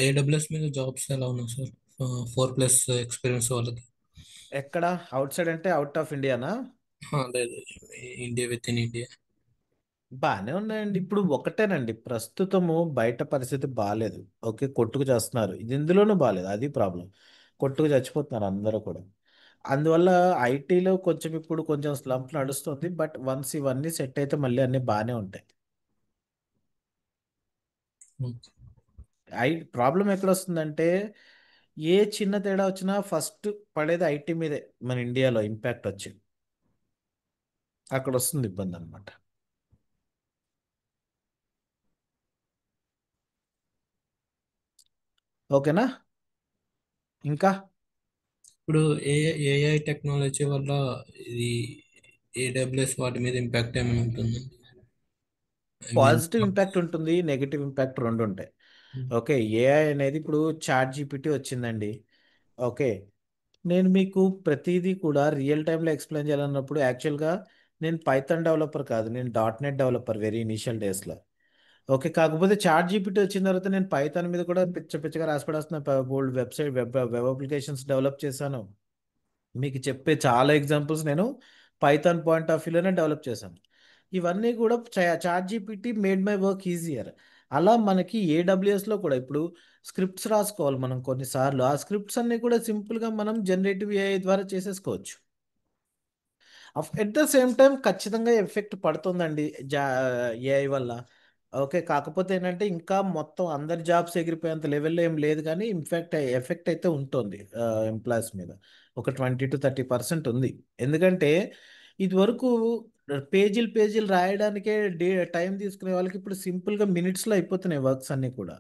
ఏడబ్ల్యూఎస్ మీద జాబ్స్ ఎలా ఉన్నాయి సార్? 4+ ఎక్స్పీరియన్స్ వాళ్ళకి. ఎక్కడ అవుట్ సైడ్ అంటే అవుట్ ఆఫ్ ఇండియానా? లేదు, ఇండియా, విత్ ఇన్ ఇండియా. బాగానే ఉన్నాయండి. ఇప్పుడు ఒకటేనండి, ప్రస్తుతము బయట పరిస్థితి బాగాలేదు. ఓకే, కొట్టుకు చేస్తున్నారు, ఇది ఇందులోనూ బాగాలేదు, అది ప్రాబ్లం. కొట్టుకు చచ్చిపోతున్నారు అందరూ కూడా. అందువల్ల ఐటీలో కొంచెం ఇప్పుడు కొంచెం స్లంప్ నడుస్తుంది, బట్ వన్స్ ఇవన్నీ సెట్ అయితే మళ్ళీ అన్నీ బాగానే ఉంటాయి. ప్రాబ్లం ఎక్కడ వస్తుందంటే, ఏ చిన్న తేడా వచ్చినా ఫస్ట్ పడేది ఐటీ మీదే, మన ఇండియాలో ఇంపాక్ట్ వచ్చి అక్కడ వస్తుంది ఇబ్బంది అనమాట. ఓకేనా? ఇంకా ఇప్పుడు ఏఐ టెక్నాలజీ వల్ల ఇది ఏడబ్ల్యూఎస్ వాటి మీద ఇంపాక్ట్ ఏమైనా ఉంటుందా? ఐ మీన్, పాజిటివ్ ఇంపాక్ట్ ఉంటుంది, నెగిటివ్ ఇంపాక్ట్ రెండు ఉంటాయి. ఓకే, ఏఐ అనేది ఇప్పుడు చాట్ జీపీటీ వచ్చిందండి. ఓకే, నేను మీకు ప్రతిదీ కూడా రియల్ టైంలో ఎక్స్ప్లెయిన్ చేయాలన్నప్పుడు యాక్చువల్గా నేను పైథాన్ డెవలపర్ కాదు, నేను .NET డెవలపర్ వెరీ ఇనిషియల్ డేస్లో. ఓకే, కాకపోతే చాట్ జీపీటీ వచ్చిన తర్వాత నేను పైథాన్ మీద కూడా పిచ్చ పిచ్చగా రాసిపడేస్తున్నా, బోల్డ్ వెబ్సైట్ వెబ్ అప్లికేషన్స్ డెవలప్ చేశాను. మీకు చెప్పే చాలా ఎగ్జాంపుల్స్ నేను పైథాన్ పాయింట్ ఆఫ్ వ్యూలోనే డెవలప్ చేశాను. ఇవన్నీ కూడా ChatGPT made my work easier. అలా మనకి ఏడబ్ల్యూఎస్లో కూడా ఇప్పుడు స్క్రిప్ట్స్ రాసుకోవాలి మనం కొన్నిసార్లు, ఆ స్క్రిప్ట్స్ అన్నీ కూడా సింపుల్గా మనం జనరేటివ్ ఏఐ ద్వారా చేసేసుకోవచ్చు. ఎట్ ద సేమ్ టైం ఖచ్చితంగా ఎఫెక్ట్ పడుతుందండి ఏఐ వల్ల. ఓకే, కాకపోతే ఏంటంటే ఇంకా మొత్తం అందరి జాబ్స్ ఎగిరిపోయేంత లెవెల్లో ఏం లేదు, కానీ ఇన్ఫాక్ట్ ఎఫెక్ట్ అయితే ఉంటుంది ఎంప్లాయీస్ మీద. ఒక 20-30% ఉంది. ఎందుకంటే ఇది వరకు పేజీలు పేజీలు రాయడానికే టైం తీసుకునే వాళ్ళకి ఇప్పుడు సింపుల్గా మినిట్స్లో అయిపోతున్నాయి వర్క్స్ అన్నీ కూడా.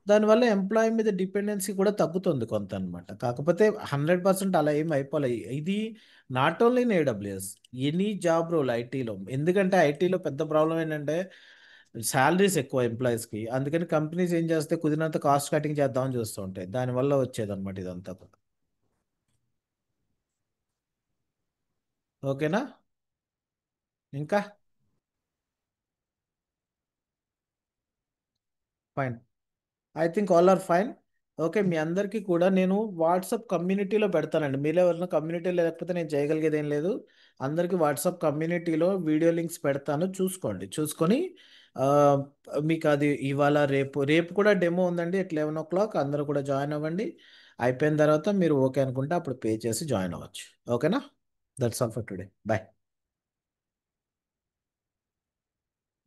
దానివల్ల ఎంప్లాయీ మీద డిపెండెన్సీ కూడా తగ్గుతుంది కొంత అనమాట. కాకపోతే 100% అలా ఏం అయిపోలే. ఇది not only in AWS, any job role ఐటీలో. ఎందుకంటే ఐటీలో పెద్ద ప్రాబ్లం ఏంటంటే శాలరీస్ ఎక్కువ ఎంప్లాయీస్కి. అందుకని కంపెనీస్ ఏం చేస్తే కుదిరినంత కాస్ట్ కటింగ్ చేద్దామని చూస్తూ ఉంటాయి. దానివల్ల వచ్చేదన్నమాట ఇదంతా కూడా. ఓకేనా? ఇంకా fine. I think all are fine. Okay, మీ అందరికీ కూడా నేను వాట్సాప్ కమ్యూనిటీలో పెడతానండి. మీలో ఎవరైనా కమ్యూనిటీ లేకపోతే నేను చేయగలిగేది ఏం లేదు. అందరికీ వాట్సాప్ కమ్యూనిటీలో వీడియో లింక్స్ పెడతాను, చూసుకోండి. చూసుకొని ఆ, మీకు అది ఇవాళ రేపు రేపు కూడా డెమో ఉందండి at 11 o'clock. అందరూ కూడా జాయిన్ అవ్వండి. అయిపోయిన తర్వాత మీరు ఓకే అనుకుంటే అప్పుడు పే చేసి జాయిన్ అవ్వచ్చు. ఓకేనా? That's all for today. Bye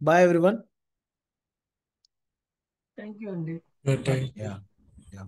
bye everyone. Thank you అండి. Thank you. Yeah yeah.